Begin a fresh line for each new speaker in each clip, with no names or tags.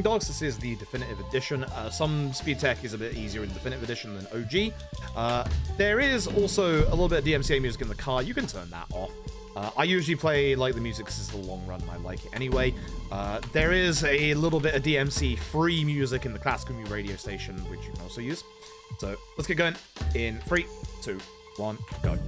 Dogs, this is the Definitive Edition. Some speed tech is a bit easier in Definitive Edition than OG. There is also a little bit of DMCA music in the car. You can turn that off. I usually play like the music because it's the long run and I like it anyway. There is a little bit of DMC free music in the classical mu radio station, which you can also use. So let's get going in 3, 2, 1, go.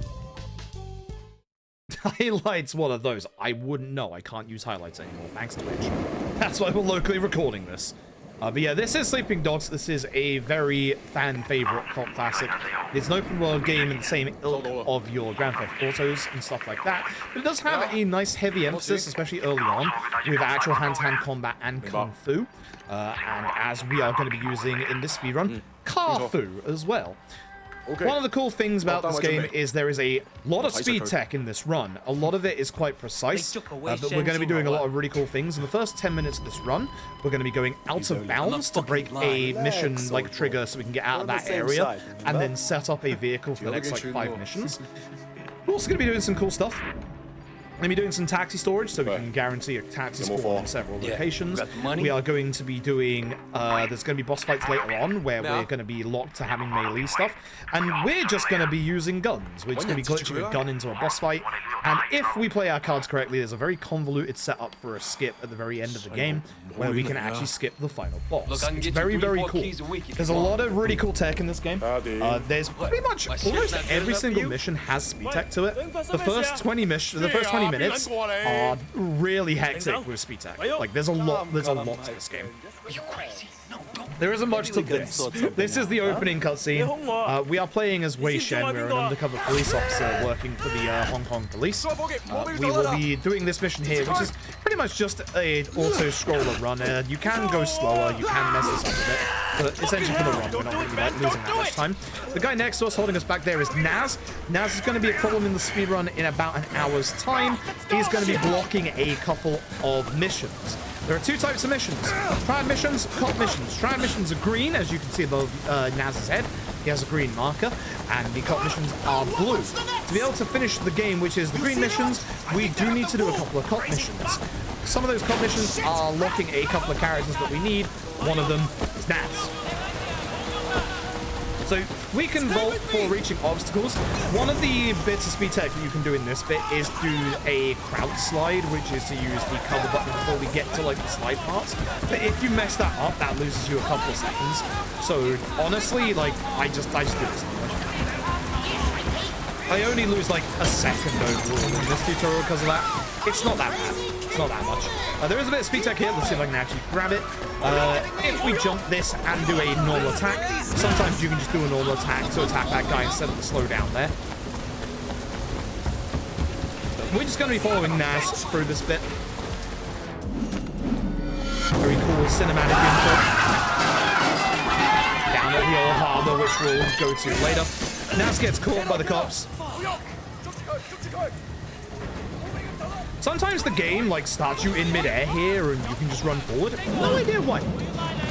Highlights, what are those? I wouldn't know. I can't use highlights anymore, thanks to Twitch. That's why we're locally recording this. But yeah, this is Sleeping Dogs. This is a very fan-favorite cult classic. It's an open-world game in the same ilk of your Grand Theft Autos and stuff like that. But it does have a nice heavy emphasis, especially early on, with actual hand-to-hand combat and kung fu. And as we are going to be using in this speedrun, car fu as well. Okay. One of the cool things about this game is there is a lot of speed tech in this run. A lot of it is quite precise, but we're going to be doing a lot of really cool things. In the first 10 minutes of this run, we're going to be going out of bounds to break a mission like trigger so we can get out of that area and then set up a vehicle for the next like 5 missions. We're also going to be doing some cool stuff. We're going to be doing some taxi storage, so we can guarantee a taxi spawn in several locations. We are going to be doing, there's going to be boss fights later on, where we're going to be locked to having melee stuff. And we're just going to be using guns. We're just going to be glitching a gun into a boss fight. And if we play our cards correctly, there's a very convoluted setup for a skip at the very end of the game, where we can actually skip the final boss. It's very, very cool. There's a lot of really cool tech in this game. There's pretty much almost every single mission has speed tech to it. The first 20 minutes are really hectic with speed tech. Like there's a lot to this game.
Are you crazy? No, don't.
There isn't much to this. This is the opening cutscene. We are playing as Wei Shen. We're an undercover police officer working for the Hong Kong police. We will be doing this mission here, which is pretty much just a auto-scroller run. You can go slower, you can mess this up a bit, but essentially for the run, we're not going to be losing that much time. The guy next to us holding us back there is Naz. Naz is going to be a problem in the speedrun in about an hour's time. He's going to be blocking a couple of missions. There are 2 types of missions. Triad missions, cop missions. Triad missions are green, as you can see above Naz's head. He has a green marker. And the cop missions are blue. To be able to finish the game, which is the green missions, we do need to do a couple of cop missions. Some of those cop missions are locking a couple of characters that we need. One of them is Naz. So we can vault for reaching obstacles. One of the bits of speed tech that you can do in this bit is do a crouch slide, which is to use the cover button before we get to like the slide parts. But if you mess that up, that loses you a couple of seconds. So honestly, like I just do this. I only lose like a second overall in this tutorial because of that. It's not that bad. It's not that much. There is a bit of speed tech here. Let's see if I can actually grab it. If we jump this and do a normal attack, sometimes you can just do a normal attack to attack that guy instead of the slow down there. We're just going to be following Naz through this bit. Very cool cinematic input. Down at the old harbor, which we'll go to later. Naz gets caught by the cops. Sometimes the game like starts you in midair here and you can just run forward. No idea why.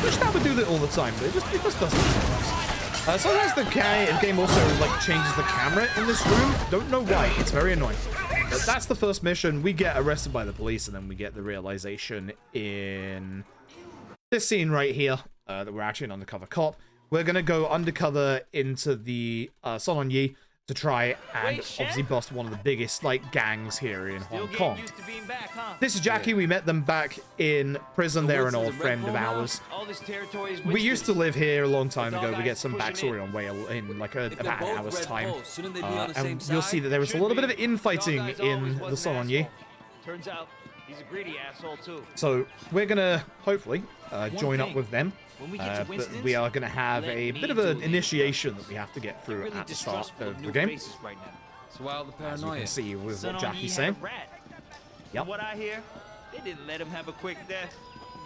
Wish that would do that all the time, but it just doesn't sometimes. Sometimes the game also like changes the camera in this room. Don't know why. It's very annoying. But that's the first mission. We get arrested by the police and then we get the realization in this scene right here that we're actually an undercover cop. We're going to go undercover into the Sun On Yi to try and obviously bust one of the biggest like gangs here in Hong Kong. This is Jackie. We met them back in prison. They're an old friend of ours. We used to live here a long time ago. We get some backstory on Whale in like about an hour's time. And you'll see that there was a little bit of infighting in the Sun On Yi.
Turns out he's a greedy asshole too.
So we're gonna hopefully join up with them. But we are going to have a bit of an initiation that we have to get through at the start of the game. As you can see with what Jackie's saying.
Yep. What I hear, they didn't let him have a quick death.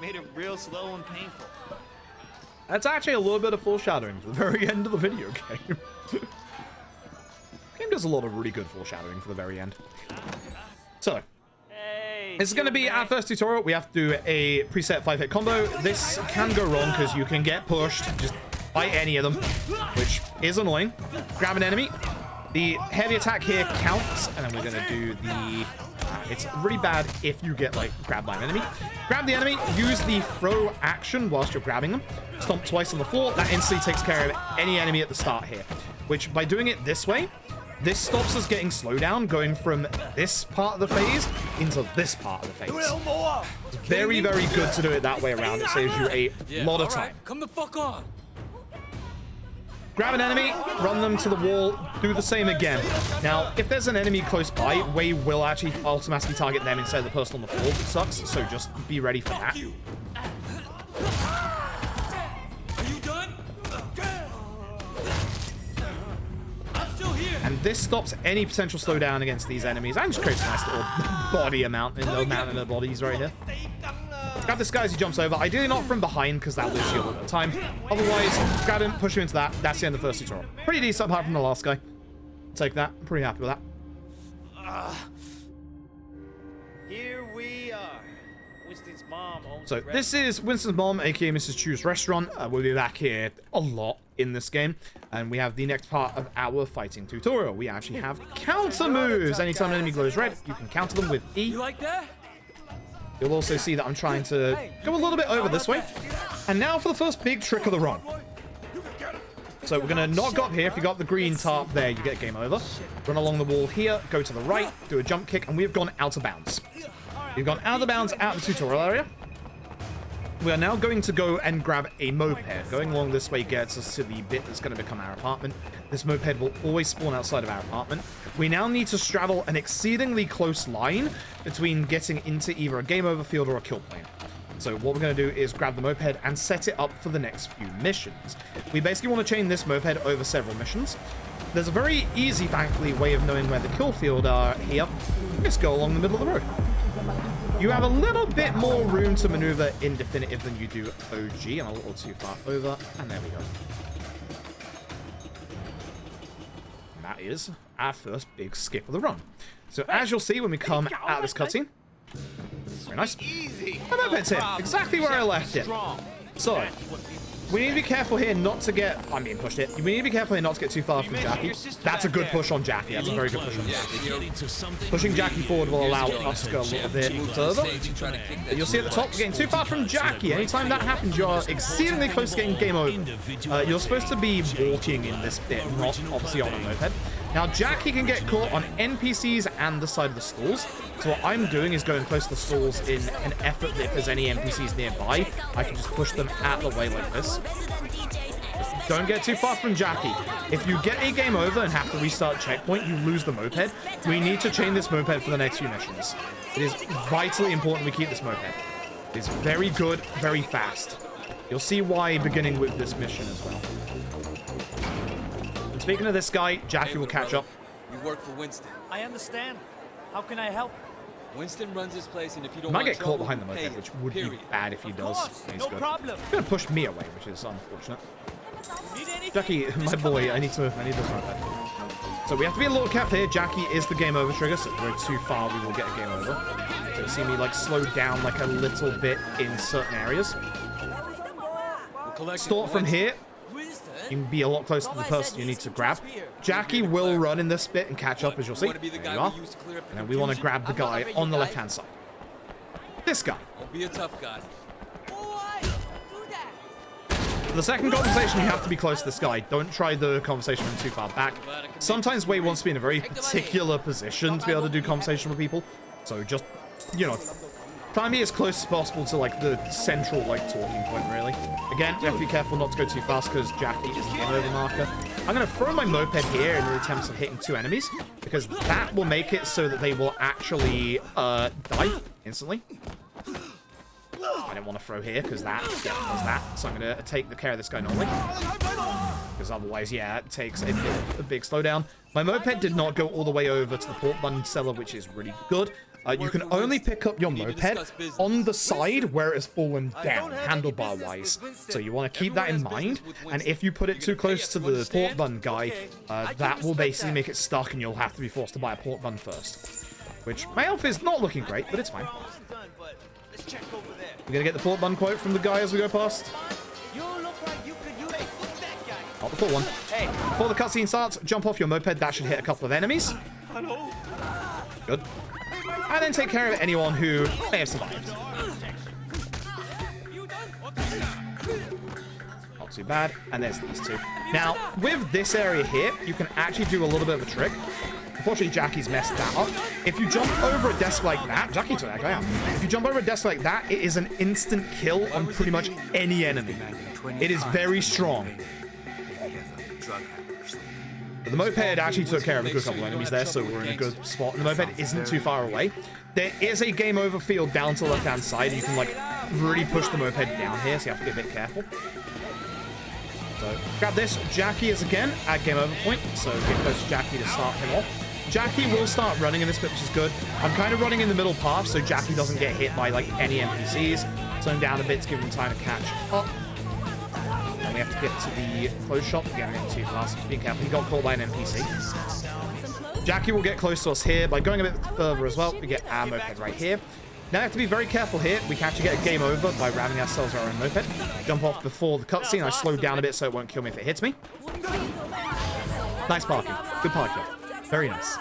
Made it real slow and painful.
That's actually a little bit of foreshadowing for the very end of the video game. The game does a lot of really good foreshadowing for the very end. So, this is going to be our first tutorial. We have to do a preset 5-hit combo. This can go wrong because you can get pushed just by any of them, which is annoying. Grab an enemy. The heavy attack here counts, and then we're going to do the It's really bad if you get, like, grabbed by an enemy. Grab the enemy, use the throw action whilst you're grabbing them. Stomp twice on the floor. That instantly takes care of any enemy at the start here. Which, by doing it this way, this stops us getting slowdown going from this part of the phase into this part of the phase. It's very, very good to do it that way around. It saves you a lot of time.
Come the fuck on.
Grab an enemy, run them to the wall, do the same again. Now, if there's an enemy close by, Wei will actually automatically target them instead of the person on the floor, which sucks, so just be ready for that.
Are you done? I'm still here.
And this stops any potential slowdown against these enemies, and just creates a nice little body amount in the bodies right here. Grab this guy as he jumps over. Ideally not from behind, because that loses you a little bit of time. Otherwise, grab him, push him into that. That's the end of the first tutorial. Pretty decent apart from the last guy. Take that. I'm pretty happy with that.
Here we are. Winston's mom owns
So
the
this is Winston's mom, aka Mrs. Chu's restaurant. We'll be back here a lot in this game. And we have the next part of our fighting tutorial. We actually have counter moves. Anytime an enemy glows red, you can counter them with E.
You like that?
You'll also see that I'm trying to go a little bit over this way. And now for the first big trick of the run. So we're going to not go up here. If you got the green tarp there, you get game over. Run along the wall here, go to the right, do a jump kick, and we've gone out of bounds. We've gone out of bounds out of the tutorial area. We are now going to go and grab a moped. Going along this way gets us to the bit that's going to become our apartment. This moped will always spawn outside of our apartment. We now need to straddle an exceedingly close line between getting into either a game over field or a kill plane. So what we're going to do is grab the moped and set it up for the next few missions. We basically want to chain this moped over several missions. There's a very easy, thankfully, way of knowing where the kill field are here. Just go along the middle of the road. You have a little bit more room to maneuver in definitive than you do OG. I'm a little too far over, and there we go. And that is our first big skip of the run. So as you'll see when we come out of this cutscene, very nice. My moped's here, exactly where I left it. So, we need to be careful here not to get... I'm being pushed here. We need to be careful here not to get too far from Jackie. That's a good push on Jackie. That's a very good push on Jackie. Pushing Jackie forward will allow us to go a little bit further. But you'll see at the top, we're getting too far from Jackie. Anytime that happens, you're exceedingly close to getting game over. You're supposed to be walking in this bit, not obviously on a moped. Now, Jackie can get caught on NPCs and the side of the stalls. So what I'm doing is going close to the stalls in an effort that if there's any NPCs nearby, I can just push them out of the way like this. Just don't get too far from Jackie. If you get a game over and have to restart checkpoint, you lose the moped. We need to chain this moped for the next few missions. It is vitally important we keep this moped. It is very good, very fast. You'll see why beginning with this mission as well. Speaking of this guy, Jackie will catch up.
You work for Winston.
I understand. How can I help?
Winston runs this place, and if you don't
Might
want
get caught
trouble,
behind the
pay
moped,
it,
which would be
period.
bad if he does. He's
No
good.
problem.
He's gonna push me away, which is unfortunate.
Need anything?
Jackie, my boy, I need this moped. So we have to be a little careful here. Jackie is the game over trigger, so if we're too far, we will get a game over. So you'll see me like slow down like a little bit in certain areas. Start from here. You can be a lot closer to the person you need to grab. Jackie will run in this bit and catch up, as you'll see. There you are. And then we want to grab the guy on the left-hand side. This guy.
Be a tough guy.
For the second conversation, you have to be close to this guy. Don't try the conversation from too far back. Sometimes Wei wants to be in a very particular position to be able to do conversation with people. So just, you know, try and be as close as possible to, like, the central, like, talking point, really. Again, you have to be careful not to go too fast because Jackie is the game over marker. I'm going to throw my moped here in the attempts of hitting two enemies because that will make it so that they will actually die instantly. I don't want to throw here because that does that. So I'm going to take the care of this guy normally. Because otherwise, yeah, it takes a big slowdown. My moped did not go all the way over to the port button cellar, which is really good. You can only pick up your moped on the side where it has fallen down, handlebar-wise. So you want to keep that in mind. And if you put it too close to the port button guy, that will basically make it stuck and you'll have to be forced to buy a port button first. Which, my health is not looking great, but it's fine. We're going to get the port button quote from the guy as we go past. Not the full one. Before the cutscene starts, jump off your moped. That should hit a couple of enemies. Good. and then take care of anyone who may have survived. Not too bad. And there's these two. Now, with this area here, you can actually do a little bit of a trick. Unfortunately, Jackie's messed that up. If you jump over a desk like that, Jackie took that guy out. If you jump over a desk like that, it is an instant kill on pretty much any enemy. It is very strong. But the moped actually took care of a good couple of enemies there, so we're in a good spot. And the moped isn't too far away. There is a game over field down to the left-hand side. You can, like, really push the moped down here, so you have to be a bit careful. So, grab this. Jackie is again at game over point, so get close to Jackie to start him off. Jackie will start running in this bit, which is good. I'm kind of running in the middle path, so Jackie doesn't get hit by, like, any NPCs. Turn down a bit to give him time to catch up. And we have to get to the close shop. Again, getting too fast. Being careful. He got caught by an NPC. Jackie will get close to us here. By going a bit further as well, we get our moped right here. Now we have to be very careful here. We can actually get a game over by ramming ourselves our own moped. Jump off before the cutscene. I slowed down a bit so it won't kill me if it hits me. Nice parking. Good parking. Very nice.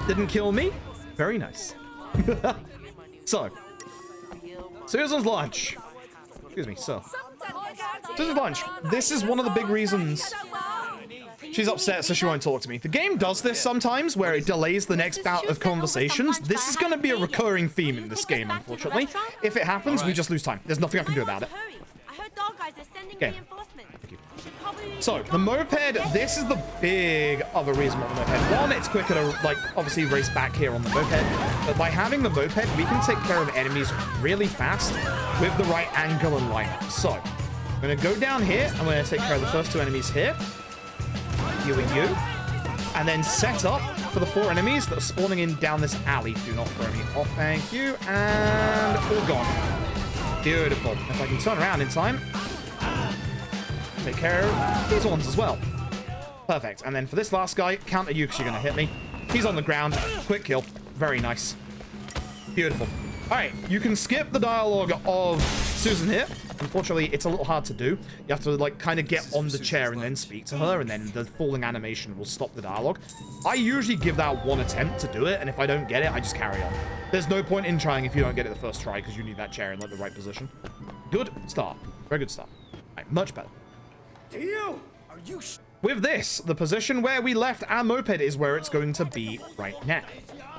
Didn't kill me. Very nice. So, Susan's lunch. Excuse me, sir. Susan's lunch. This is one of the big reasons she's upset, so she won't talk to me. The game does this sometimes, where it delays the next bout of conversations. This is going to be a recurring theme in this game, unfortunately. If it happens, we just lose time. There's nothing I can do about it. Okay. Thank you. So, the moped, this is the big other reason for the moped. One, it's quicker to, like, obviously race back here on the moped. But by having the moped, we can take care of enemies really fast with the right angle and lineup. So, I'm going to go down here. I'm going to take care of the first two enemies here. You and you. And then set up for the 4 enemies that are spawning in down this alley. Do not throw me off, thank you. And all gone. Beautiful. If I can turn around in time, take care of these ones as well. Perfect. And then for this last guy, counter you because you're going to hit me. He's on the ground. Quick kill. Very nice. Beautiful. All right. You can skip the dialogue of Susan here. Unfortunately, it's a little hard to do. You have to, like, kind of get on the chair and then speak to her, and then the falling animation will stop the dialogue. I usually give that one attempt to do it, and if I don't get it, I just carry on. There's no point in trying if you don't get it the first try, because you need that chair in, like, the right position. Good start. Very good start. All right, much better. With this, the position where we left our moped is where it's going to be right now.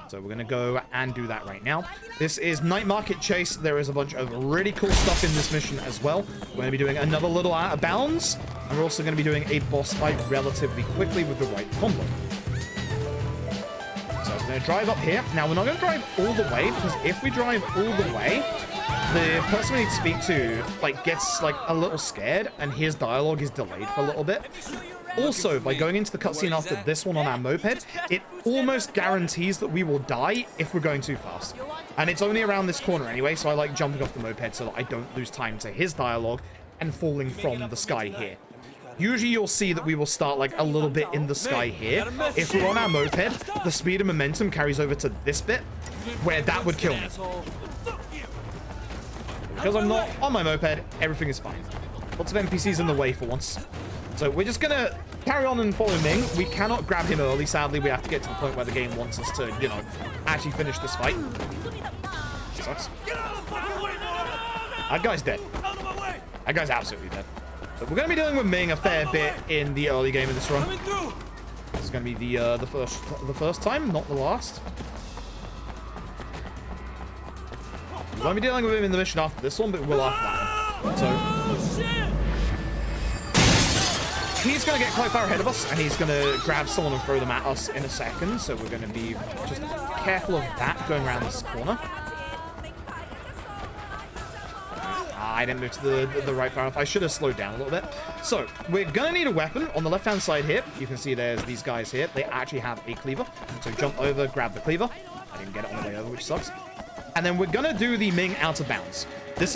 So we're going to go and do that right now. This is Night Market Chase. There is a bunch of really cool stuff in this mission as well. We're going to be doing another little out of bounds. And we're also going to be doing a boss fight relatively quickly with the right combo. So we're going to drive up here. Now, we're not going to drive all the way, because if we drive all the way, the person we need to speak to, like, gets, like, a little scared, and his dialogue is delayed for a little bit. Also, by going into the cutscene after this one on our moped, it almost guarantees that we will die if we're going too fast. And it's only around this corner anyway, so I like jumping off the moped so that I don't lose time to his dialogue and falling from the sky here. Usually you'll see that we will start, like, a little bit in the sky here. If we're on our moped, the speed and momentum carries over to this bit, where that would kill me. Because I'm not on my moped, everything is fine. Lots of NPCs in the way for once. So we're just going to carry on and follow Ming. We cannot grab him early, sadly. We have to get to the point where the game wants us to, you know, actually finish this fight. Sucks. That guy's dead. That guy's absolutely dead. But we're going to be dealing with Ming a fair bit in the early game of this run. This is going to be the first time, not the last. We won't be dealing with him in the mission after this one, but we will after that one. So he's going to get quite far ahead of us, and he's going to grab someone and throw them at us in a second. So we're going to be just careful of that going around this corner. I didn't move to the right far enough. I should have slowed down a little bit. So we're going to need a weapon. On the left-hand side here, you can see there's these guys here. They actually have a cleaver. So jump over, grab the cleaver. I didn't get it on the way over, which sucks. And then we're going to do the Ming out of bounds. There's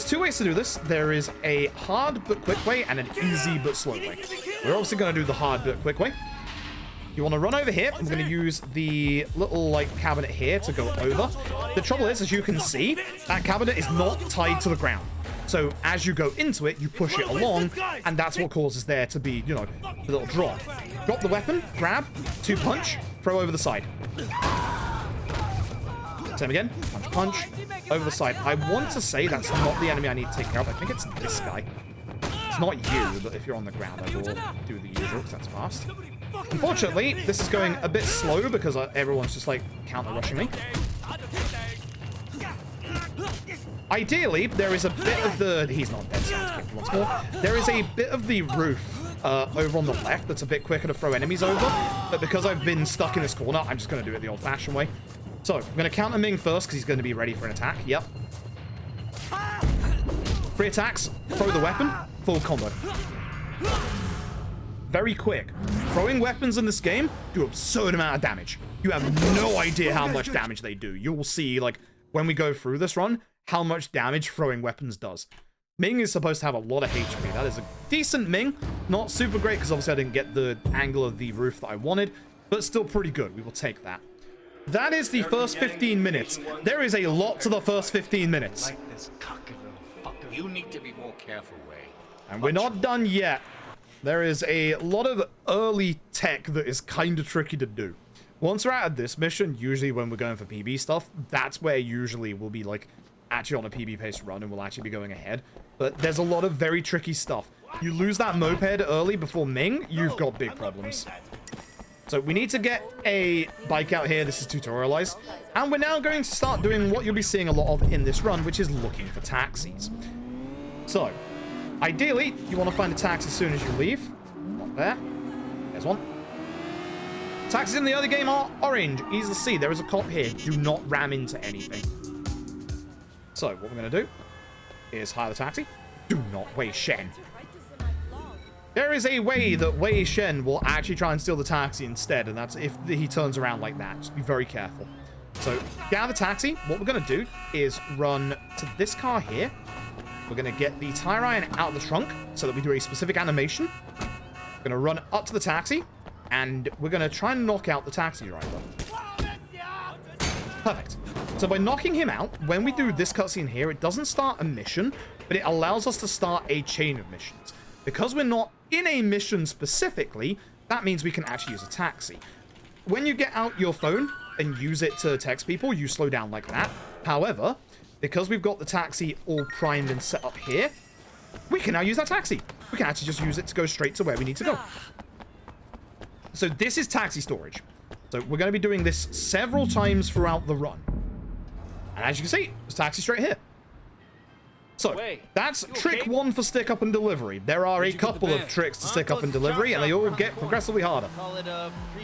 2 ways to do this. There is a hard but quick way and an easy but slow way. We're obviously going to do the hard but quick way. You want to run over here. I'm going to use the little, like, cabinet here to go over. The trouble is, as you can see, that cabinet is not tied to the ground. So as you go into it, you push it along, and that's what causes there to be, you know, a little drop. Drop the weapon, grab, 2 punch, throw over the side. Same again. Punch, punch. Over the side. I want to say that's not the enemy I need to take care of. I think it's this guy. It's not you, but if you're on the ground, I will do the usual, because that's fast. Unfortunately, this is going a bit slow because everyone's just, like, counter-rushing me. Ideally, there is a bit of the... He's not dead, so I once more. There is a bit of the roof over on the left that's a bit quicker to throw enemies over, but because I've been stuck in this corner, I'm just going to do it the old-fashioned way. So, I'm going to counter Ming first, because he's going to be ready for an attack. Yep. 3 attacks, throw the weapon, full combo. Very quick. Throwing weapons in this game do absurd amount of damage. You have no idea how much damage they do. You will see, like, when we go through this run, how much damage throwing weapons does. Ming is supposed to have a lot of HP. That is a decent Ming. Not super great, because obviously I didn't get the angle of the roof that I wanted, but still pretty good. We will take that. That is the first 15 minutes. There is a lot to the first 15 minutes.
You need to be more careful, Ray.
And we're not done yet. There is a lot of early tech that is kind of tricky to do. Once we're out of this mission, usually when we're going for PB stuff, that's where usually we'll be like actually on a PB-paced run and we'll actually be going ahead. But there's a lot of very tricky stuff. You lose that moped early before Ming, you've got big problems. So we need to get a bike out here. This is tutorialized. And we're now going to start doing what you'll be seeing a lot of in this run, which is looking for taxis. So, ideally, you want to find a taxi as soon as you leave. Not there. There's one. Taxis in the other game are orange. Easy to see. There is a cop here. Do not ram into anything. So, what we're going to do is hire the taxi. Do not Wei Shen. There is a way that Wei Shen will actually try and steal the taxi instead, and that's if he turns around like that. Just be very careful. So, get out of the taxi. What we're going to do is run to this car here. We're going to get the tire iron out of the trunk so that we do a specific animation. We're going to run up to the taxi, and we're going to try and knock out the taxi driver. Perfect. So by knocking him out, when we do this cutscene here, it doesn't start a mission, but it allows us to start a chain of missions. Because we're not in a mission specifically, that means we can actually use a taxi. When you get out your phone and use it to text people, you slow down like that. However, because we've got the taxi all primed and set up here, we can now use that taxi. We can actually just use it to go straight to where we need to go. So this is taxi storage. So we're going to be doing this several times throughout the run. And as you can see, there's taxi straight here. So, that's trick 1 for stick up and delivery. There are a couple of tricks to stick up and delivery, and they all get progressively harder.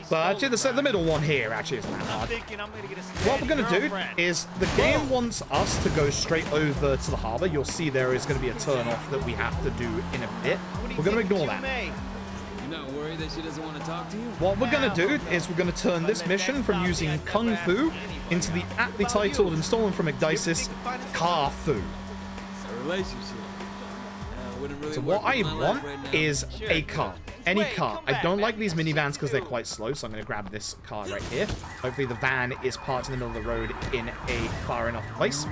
But actually, the middle one here actually isn't that hard. What we're going to do is, the game wants us to go straight over to the harbor. You'll see there is going to be a turn off that we have to do in a bit. We're going to ignore that.
You're not worried that she doesn't want to talk to you?
What we're going to do is we're going to turn this mission from using Kung Fu into the aptly titled and stolen from McDice's Car Fu.
Relationship. Really
so what I want is a car. Any car. I don't like these minivans because they're quite slow, so I'm going to grab this car right here. Hopefully the van is parked in the middle of the road in a far enough place.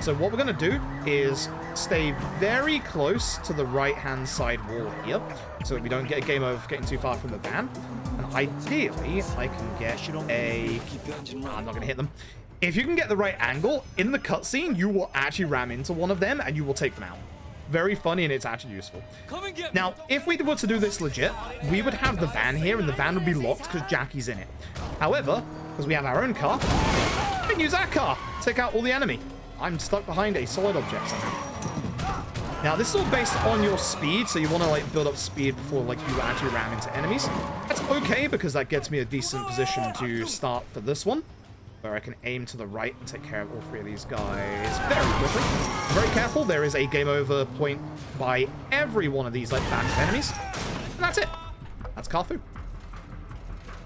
So what we're going to do is stay very close to the right-hand side wall here, so that we don't get a game over getting too far from the van. And ideally, I can get a... I'm not going to hit them. If you can get the right angle, in the cutscene, you will actually ram into one of them, and you will take them out. Very funny, and it's actually useful. Now, if we were to do this legit, we would have the van here, and the van would be locked because Jackie's in it. However, because we have our own car, we can use that car. Take out all the enemy. I'm stuck behind a solid object somehow. Now, this is all based on your speed, so you want to, like, build up speed before, like, you actually ram into enemies. That's okay, because that gets me a decent position to start for this one, where I can aim to the right and take care of all 3 of these guys very quickly. Very careful, there is a game over point by every one of these, like, batch of enemies. And that's it. That's Car Fu.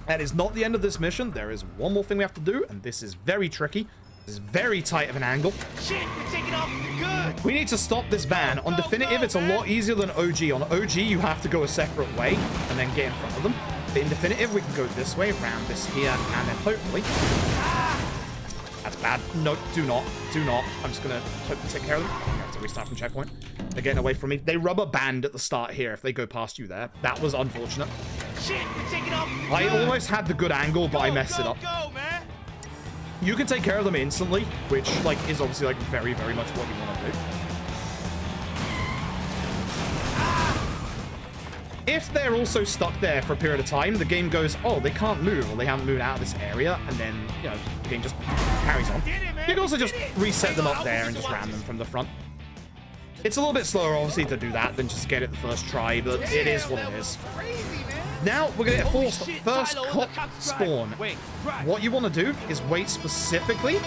That is not the end of this mission. There is one more thing we have to do, and this is very tricky. This is very tight of an angle.
Shit, we're taking off. Good.
We need to stop this van. On Definitive, it's a lot easier than OG. On OG, you have to go a separate way and then get in front of them. But in Definitive, we can go this way, around this here, and then hopefully... That's bad. No, do not. Do not. I'm just going to hopefully take care of them. I have to restart from checkpoint. They're getting away from me. They rubber band at the start here if they go past you there. That was unfortunate.
Shit, we're taking off.
I almost had the good angle, but I messed it up.
Go, man.
you can take care of them instantly, which like is obviously like very, very much what you want to do. If they're also stuck there for a period of time, the game goes, oh, they can't move, or they haven't moved out of this area, and then, you know, the game just carries on. You can also just reset them up there and just ram them from the front. It's a little bit slower, obviously, to do that than just get it the first try, but it is what it is. Now, we're going to get forced first cop spawn. What you want to do is wait specifically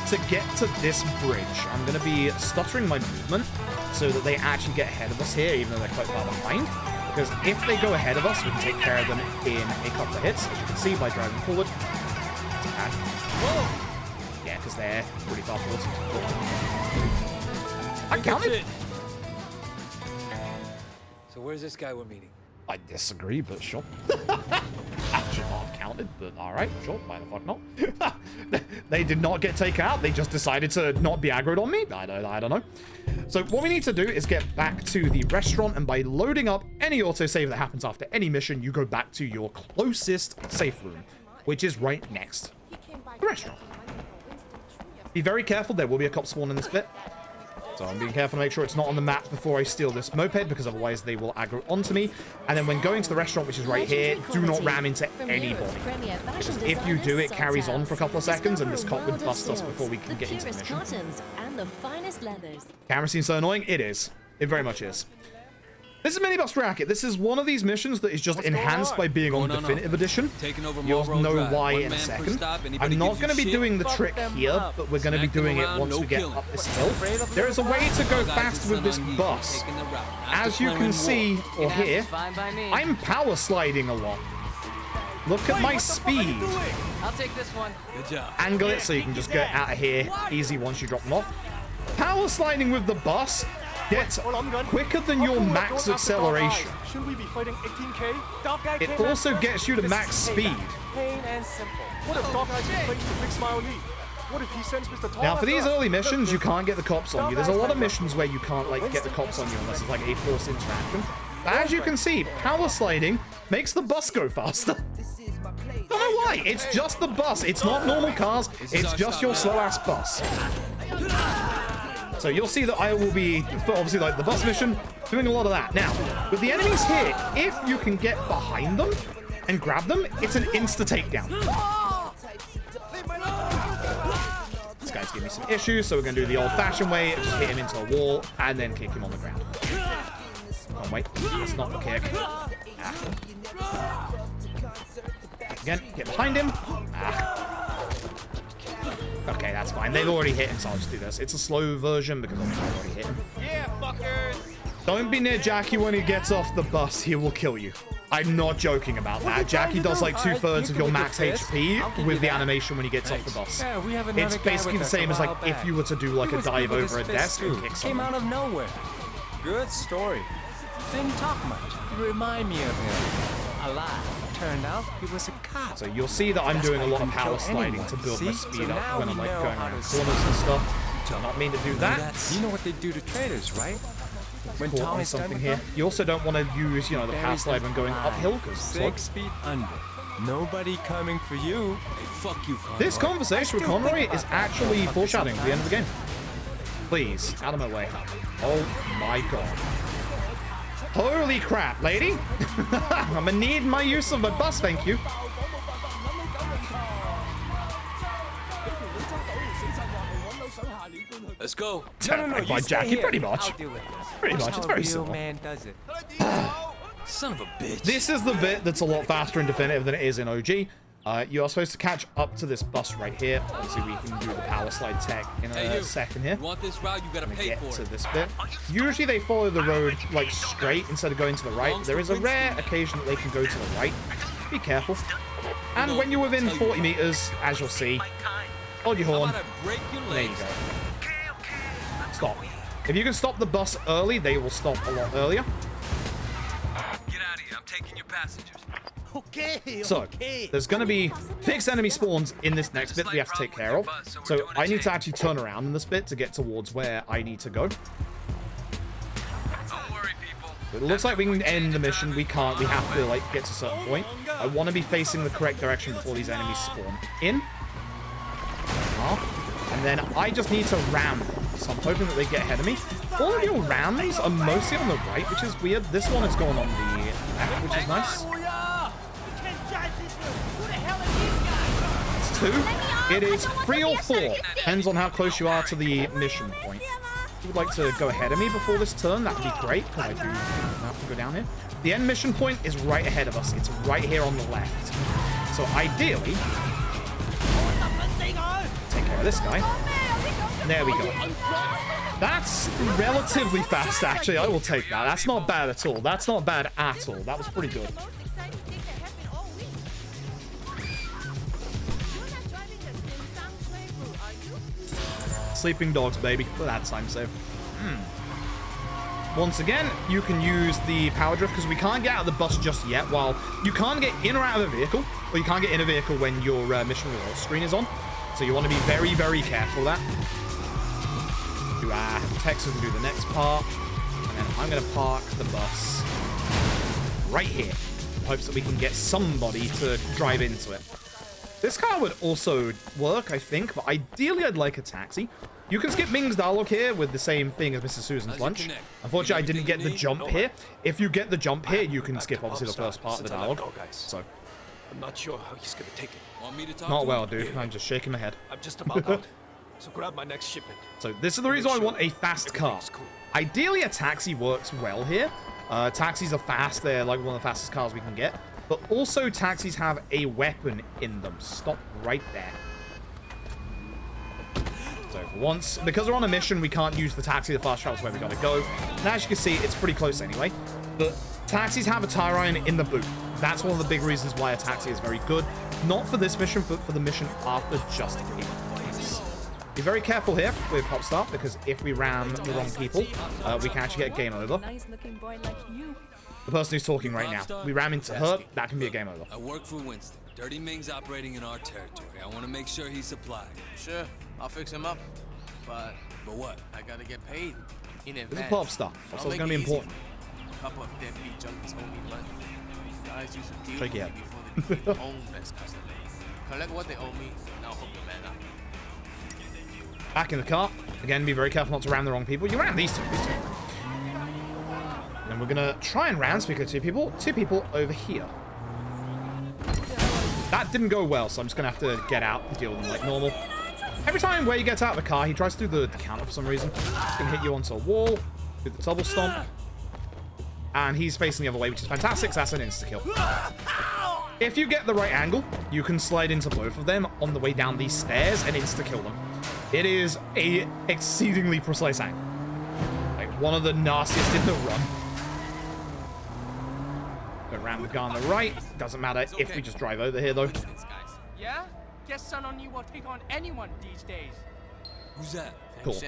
to get to this bridge. I'm going to be stuttering my movement so that they actually get ahead of us here, even though they're quite far behind. Because if they go ahead of us, we can take care of them in a couple of hits, as you can see by driving forward. It's bad. Whoa! Yeah, because they're pretty far forward. I counted.
So where's this guy we're meeting?
I disagree, but sure. I should not have counted, but all right, sure. Why the fuck not? They did not get taken out. They just decided to not be aggroed on me. I don't know. So what we need to do is get back to the restaurant, and by loading up any autosave that happens after any mission, you go back to your closest safe room, which is right next to the restaurant. Be very careful. There will be a cop spawn in this bit. So I'm being careful to make sure it's not on the map before I steal this moped, because otherwise they will aggro onto me. And then when going to the restaurant, which is right here, do not ram into anybody. Because if you do, it carries on for a couple of seconds, and this cop would bust us before we can get into the mission. Camera seems so annoying. It is. It very much is. This is Minibus Racket. This is one of these missions that is just enhanced by being on Definitive Edition. You'll know why in a second. I'm not going to be doing the trick here, but we're going to be doing it once we get up this hill. There is a way to go fast with this bus. As you can see or hear, I'm power sliding a lot. Look at my speed.
I'll take this one.
Good job.
Angle it so you can just get out of here easy once you drop them off. Power sliding with the bus gets quicker than your max acceleration.
Shouldn't we be fighting 18K?
It also gets you to max speed.
Plain and simple. What if Dog Guy complains to Big Smile Lee? What if he sends Mr. Tall?
Now, for these early missions, you can't get the cops on you. There's a lot of missions where you can't, like, get the cops on you unless it's, like, a forced interaction. But as you can see, power sliding makes the bus go faster. Don't know why. It's just the bus. It's not normal cars. It's just your slow-ass bus. So you'll see that I will be, obviously, like the bus mission, doing a lot of that. Now, with the enemies here, if you can get behind them and grab them, it's an insta-takedown. This guy's giving me some issues, so we're going to do the old-fashioned way, just hit him into a wall, and then kick him on the ground. Oh, wait, that's not the kick. Ah. Again, get behind him. Ah. Okay, that's fine. They've already hit him, so I'll just do this. It's a slow version because I've already hit him.
Yeah, fuckers.
Don't be near Jackie when he gets off the bus. He will kill you. I'm not joking about that. Jackie does like 2/3 of your max HP with the animation when he gets off the bus. It's basically the same as like if you were to do like a dive over a desk and kick someone.
Came out of nowhere. Good story. Didn't talk much. You remind me of him. A lot. Turned out he was a cop.
So you'll see that I'm doing a lot of power sliding to build my speed up when I'm like going around corners and stuff. Do not mean to do that.
You know what they do to traders, right? When
Caught on something here. You also don't want to use, you know, the power slide when going uphill because
6 feet under. Nobody coming for you.
Hey, fuck you, Conroy.
This conversation with Conroy is actually foreshadowing the end of the game. Please, out of my way. Oh my god. Holy crap, lady. I'm gonna need my use of my bus, thank you.
Let's go.
Terrified by Jackie, pretty much. Pretty much, it's very simple.
Man does it.
Son of a bitch.
This is the bit that's a lot faster in Definitive than it is in OG. You are supposed to catch up to this bus right here. Obviously, we can do the power slide tech in a second here.
You want this route, you gotta pay
Get
for
to
it.
this bit. Usually they follow the road like straight instead of going to the right. There is a rare occasion that they can go to the right. Be careful. And when you're within 40 meters, as you'll see, hold your horn. There you go. Stop. If you can stop the bus early, they will stop a lot earlier.
Get out of here. I'm taking your passengers.
Okay.
So, there's going to be fixed enemy spawns in this next bit that we have to take care of. So, I need to actually turn around in this bit to get towards where I need to go.
Don't worry, people.
It looks like we can end the mission. We can't. We have to, like, get to a certain point. I want to be facing the correct direction before these enemies spawn in. And then I just need to ram them. So I'm hoping that they get ahead of me. All of your rams are mostly on the right, which is weird. This one is going on the left, which is nice. It's 2. It is 3 or 4. Depends on how close you are to the mission point. If you would like to go ahead of me before this turn, that would be great, because I do have to go down here. The end mission point is right ahead of us. It's right here on the left. So ideally, take care of this guy. There we go. That's relatively fast, actually. I will take that. That's not bad at all. That's not bad at all. That was pretty good. Sleeping dogs, baby. Look at that time save. Once again, you can use the power drift because we can't get out of the bus just yet. While you can't get in or out of a vehicle, or you can't get in a vehicle when your mission results screen is on. So you want to be very, very careful of that. Do Texas and do the next part. And then I'm going to park the bus right here in hopes that we can get somebody to drive into it. This car would also work, I think, but ideally I'd like a taxi. You can skip Ming's dialogue here with the same thing as Mrs. Susan's lunch. Unfortunately, I didn't get the jump here. If you get the jump here, you can skip, obviously, the first part of the dialogue. So,
I'm not sure how he's gonna take it.
Want me to talk
not
to
well,
him?
dude. I'm just shaking my head.
I'm just about out. So grab my next shipment.
So this is the reason why I want a fast car. Ideally, a taxi works well here. Taxis are fast. They're like one of the fastest cars we can get. But also, taxis have a weapon in them. Stop right there. So for once, because we're on a mission, we can't use the taxi. The fast travel's where we gotta go. And as you can see, it's pretty close anyway. But taxis have a tire iron in the boot. That's one of the big reasons why a taxi is very good. Not for this mission, but for the mission after, just in case. Be very careful here with Pop Start, because if we ram the wrong people, we can actually get game over. The person who's talking right now. We ram into her, that can be a game over.
I work for Winston. Dirty Ming's operating in our territory. I want to make sure he's supplied.
Sure, I'll fix him up. But
what?
I gotta get paid in advance.
This is Pop Star. Pop Star's gonna be important.
A couple of deadbeat junkies owe me money. These guys used to deal
Check
with
it
me before they became their own best customer. Collect what they owe me, now hook the man up.
Back in the car. Again, be very careful not to ram the wrong people. You ram these two. And we're gonna try and ram, speaking of two people over here. That didn't go well, so I'm just gonna have to get out and deal with them like normal. Every time Wei gets out of the car, he tries to do the counter for some reason. He's gonna hit you onto a wall, do the double stomp. And he's facing the other way, which is fantastic, so that's an insta-kill. If you get the right angle, you can slide into both of them on the way down these stairs and insta-kill them. It is a exceedingly precise angle. Like, one of the nastiest in the run. Go around the guy on the right. Doesn't matter if we just drive over here, though.
Yeah? Guess son on you will take on anyone these days.
Who's that?
Cool.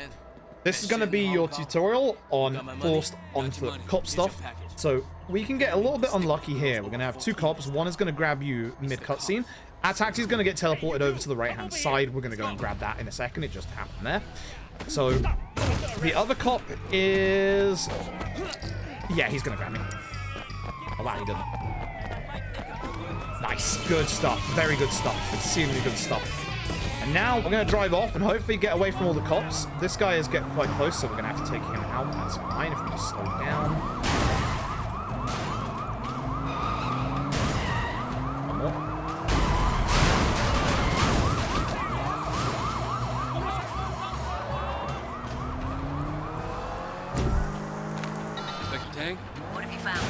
This is going to be your tutorial on forced onto cop stuff. So we can get a little bit unlucky here. We're going to have two cops. One is going to grab you mid-cutscene. Our taxi is going to get teleported over to the right-hand side. We're going to go and grab that in a second. It just happened there. So the other cop is... Yeah, he's going to grab me. Oh, wow, he didn't. Nice. Good stuff. Very good stuff. Exceedingly good stuff. And now we're going to drive off and hopefully get away from all the cops. This guy is getting quite close, so we're going to have to take him out. That's fine if we just slow down. One more.
Inspector Tang?
What have you found?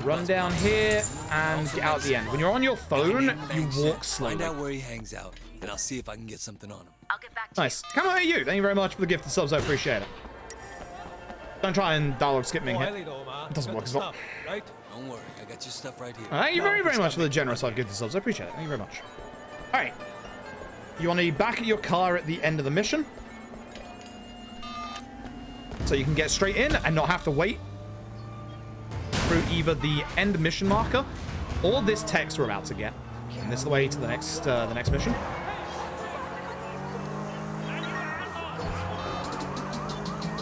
Run down here and get out at the end. When you're on your phone, you walk slowly.
Find out where he hangs out, and I'll see if I can get something on him.
I'll get back to you.
Nice. Come on, you. Thank you very much for the gift of subs. I appreciate it. Don't try and dialogue skip me here. It doesn't work as well.
Don't worry, I got your stuff right here.
Thank you very, very much for the generous gift of subs. I appreciate it. Thank you very much. All right. You want to be back at your car at the end of the mission, so you can get straight in and not have to wait through either the end mission marker or this text we're about to get. And this is the way to the next mission.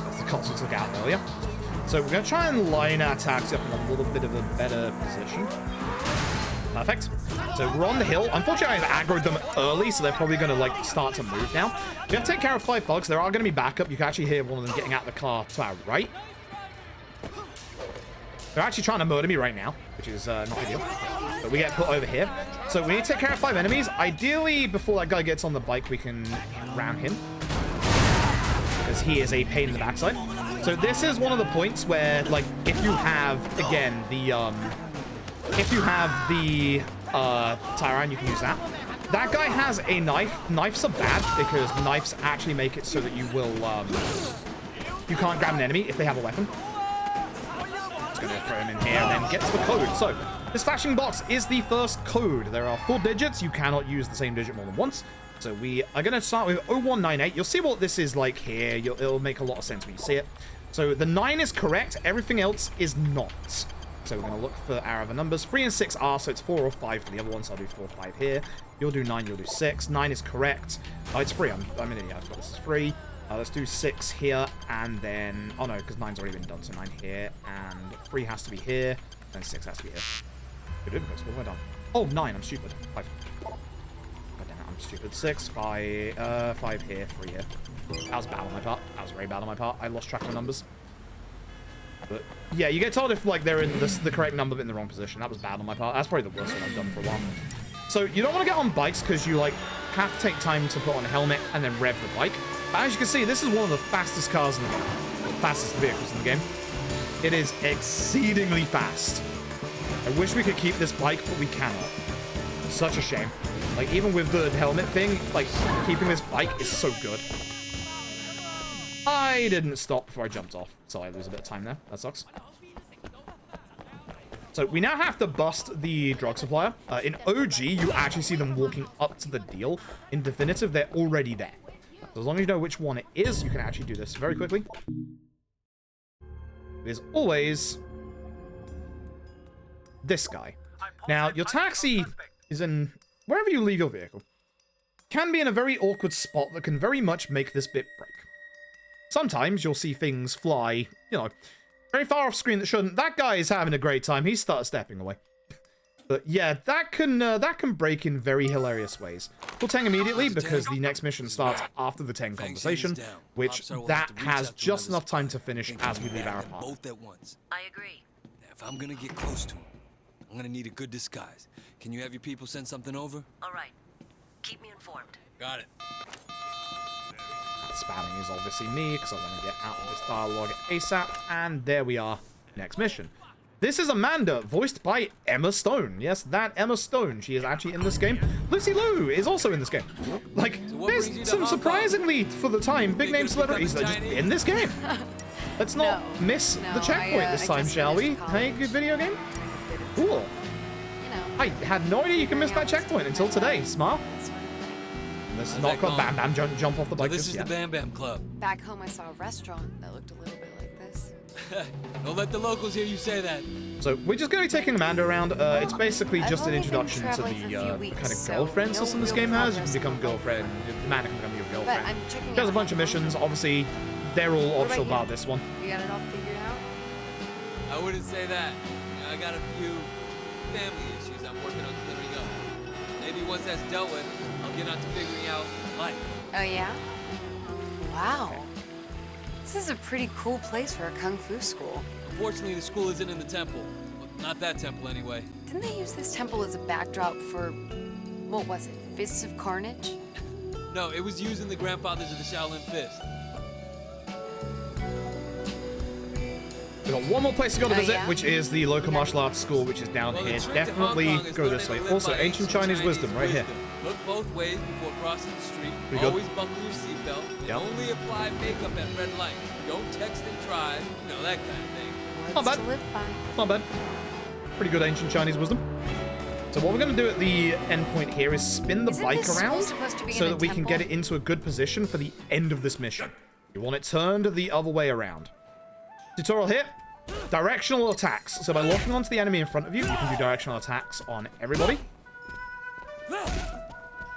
That's the cops we took out earlier. So we're going to try and line our taxi up in a little bit of a better position. Perfect. So we're on the hill. Unfortunately, I've aggroed them early, so they're probably going to, like, start to move now. We have to take care of 5 thugs. There are going to be backup. You can actually hear one of them getting out of the car to our right. They're actually trying to murder me right now, which is not ideal. But we get put over here. So we need to take care of 5 enemies. Ideally, before that guy gets on the bike, we can ram him. Because he is a pain in the backside. So this is one of the points where, like, if you have, again, the, Tyran, you can use that. That guy has a knife. Knives are bad because knives actually make it so that you will, you can't grab an enemy if they have a weapon. Just gonna throw him in here and then get to the code. So, this flashing box is the first code. There are 4 digits. You cannot use the same digit more than once. So we are going to start with 0198. You'll see what this is like here. It'll make a lot of sense when you see it. So the 9 is correct. Everything else is not. So we're going to look for our other numbers. 3 and 6 are, so it's 4 or 5 for the other one. So I'll do 4 or 5 here. You'll do 9, you'll do 6. 9 is correct. Oh, it's 3. I'm an idiot. I forgot this is 3. Let's do 6 here, and then... Oh, no, because 9's already been done. So 9 here, and 3 has to be here, and 6 has to be here. Good, what have I done? Oh, 9. I'm stupid. 5. Stupid. 6, 5, 5 here, 3 here. That was bad on my part. That was very bad on my part. I lost track of numbers. But yeah, you get told if like they're in the correct number but in the wrong position. That was bad on my part. That's probably the worst one I've done for a while. So you don't want to get on bikes because you like have to take time to put on a helmet and then rev the bike. But as you can see, this is one of the fastest cars in the game. Fastest vehicles in the game. It is exceedingly fast. I wish we could keep this bike, but we cannot. Such a shame. Like, even with the helmet thing, like, keeping this bike is so good. I didn't stop before I jumped off, so I lose a bit of time there. That sucks. So, we now have to bust the drug supplier. In OG, you actually see them walking up to the deal. In Definitive, they're already there. So as long as you know which one it is, you can actually do this very quickly. It is always this guy. Now, your taxi is in... Wherever you leave your vehicle, can be in a very awkward spot that can very much make this bit break. Sometimes you'll see things fly, you know, very far off screen that shouldn't. That guy is having a great time. He starts stepping away. But yeah, that can break in very hilarious ways. We'll Tang immediately because the next mission starts after the Tang conversation, which that has just enough time to finish as we leave our apartment.
Both at once.
I agree.
If I'm gonna get close to him, I'm gonna need a good disguise. Can you have your people send something over?
All right. Keep me informed.
Got it.
Spamming is obviously me because I want to get out of this dialogue ASAP. And there we are. Next mission. This is Amanda, voiced by Emma Stone. Yes, that Emma Stone. She is actually in this game. Lucy Liu is also in this game. Like, there's some surprisingly, for the time, big-name celebrities that are just in this game. Let's not miss the checkpoint this time, shall we? Hey, good video game? Cool. I had no idea you can miss that checkpoint until today. Smart. This is not called Bam Bam jump off the bike.
This is the Bam Bam Club.
Back home, I saw a restaurant that looked a little bit like this.
Don't let the locals hear you say that.
So we're just going to be taking Amanda around. It's basically just an introduction to the kind of girlfriend system this game has. You can become girlfriend. Amanda can become your girlfriend. There's a bunch of missions. Obviously, they're all optional bar this one.
You got it all figured out?
I wouldn't say that. I got a few family issues I'm working on clearing up. Maybe once that's dealt with, I'll get on to figuring out life.
Oh, yeah? Wow. This is a pretty cool place for a kung fu school.
Unfortunately, the school isn't in the temple. Well, not that temple, anyway.
Didn't they use this temple as a backdrop for, what was it, Fists of Carnage?
No, it was used in the grandfathers of the Shaolin Fist.
We've got one more place to go to visit, which is the local martial arts school, which is down here. Definitely go this way. Also, ancient Chinese wisdom right here.
Look both ways before crossing the street.
Pretty good.
Always buckle your seatbelt. And only apply makeup at red light. Don't text and drive. You know, that kind of thing.
Not bad. Not bad. Pretty good ancient Chinese wisdom. So what we're going to do at the end point here is spin the bike around so that we can get it into a good position for the end of this mission. You want it turned the other way around. Tutorial here. Directional attacks. So by locking onto the enemy in front of you, you can do directional attacks on everybody.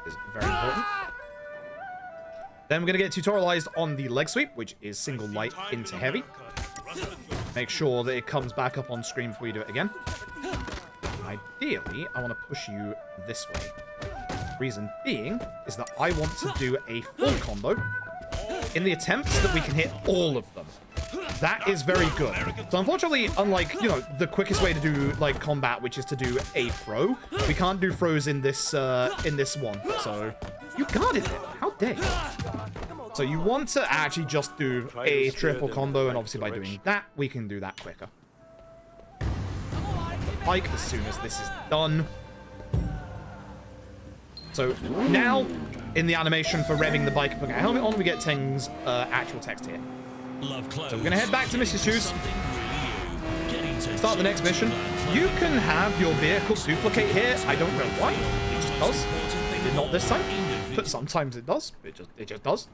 Is very important. Then we're going to get tutorialized on the leg sweep, which is single light into heavy. Make sure that it comes back up on screen before you do it again. ideally, I want to push you this way. Reason being is that I want to do a full combo in the attempts that we can hit all of them. That is very good. So unfortunately, unlike, you know, the quickest way to do, like, combat, which is to do a throw, we can't do throws in this one. So, you guarded it. How dare you? So you want to actually just do a triple combo, and obviously by doing that, we can do that quicker. Pike as soon as this is done. So now, in the animation for revving the bike and putting a helmet on, we get Teng's actual text here. So we're going to head back to Mrs. Shoes. Start the next mission. You can have your vehicle duplicate here. I don't know why. It just does. It did not this time. But sometimes it does. It just does.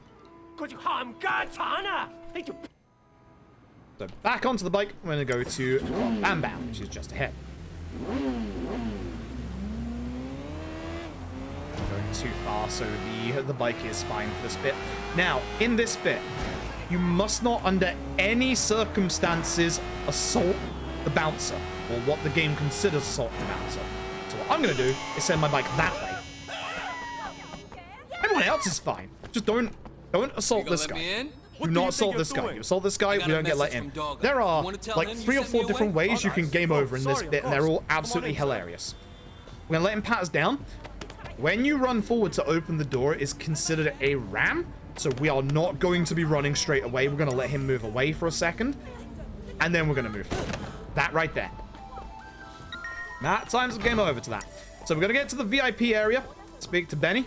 So back onto the bike. We're going to go to Bam Bam, which is just ahead. Going too far, so the bike is fine for this bit. Now, in this bit, you must not, under any circumstances, assault the bouncer, or what the game considers assault the bouncer. So what I'm going to do is send my bike that way. Everyone else is fine. Just don't assault this guy. Do not assault this guy. You assault this guy, we don't get let in. There are like 3 or 4 different ways you can game over in this bit, and they're all absolutely hilarious. We're going to let him pat us down. When you run forward to open the door, it is considered a ram. So we are not going to be running straight away. We're going to let him move away for a second. And then we're going to move forward. That right there. That time's game over to that. So we're going to get to the VIP area. Speak to Benny.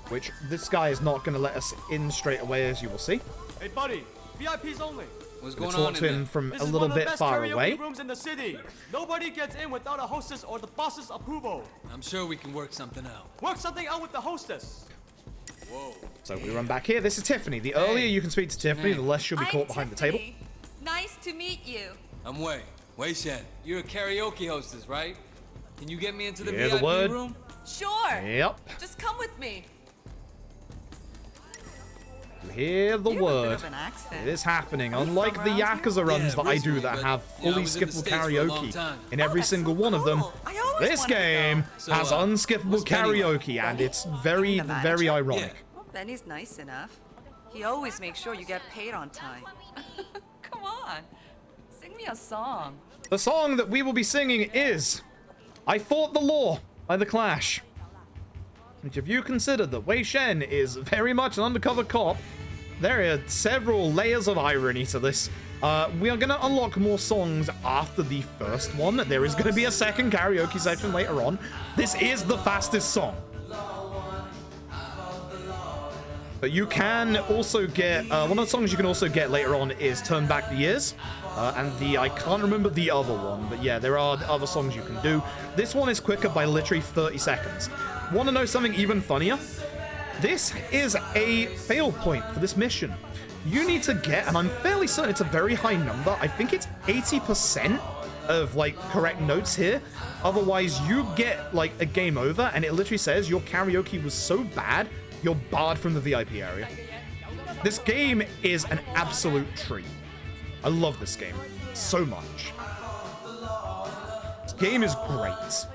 Which this guy is not going to let us in straight away, as you will see.
Hey, buddy. VIPs only.
What's going
talk
on
to him from a little bit far away.
Rooms in the city. Nobody gets in without a hostess or the boss's approval.
I'm sure we can work something out.
Work something out with the hostess.
Whoa.
So we run back here. This is Tiffany. The earlier you can speak to Tiffany, the less she'll be caught behind the table.
Nice to meet you.
I'm Wei. Wei Shen. You're a karaoke hostess, right? Can you get me into the
Hear
VIP
the word?
room?
Sure.
Yep.
Just come with me.
You hear the word.
Of an accent.
It is happening. Unlike the Yakuza runs that I do that have fully skippable karaoke in every single one of them, this game has unskippable karaoke, and it's very, very ironic.
Well, Benny's nice enough. He always makes sure you get paid on time. Come on. Sing me a song.
The song that we will be singing is I Fought the Law by The Clash. Which, if you consider that Wei Shen is very much an undercover cop, there are several layers of irony to this. We are going to unlock more songs after the first one. There is going to be a second karaoke section later on. This is the fastest song. But you can also get, one of the songs you can also get later on is Turn Back the Years. And I can't remember the other one, but yeah, there are other songs you can do. This one is quicker by literally 30 seconds. Want to know something even funnier? This is a fail point for this mission. You need to get, and I'm fairly certain it's a very high number, I think it's 80% of, like, correct notes here. Otherwise, you get, like, a game over, and it literally says your karaoke was so bad, you're barred from the VIP area. This game is an absolute treat. I love this game so much. This game is great.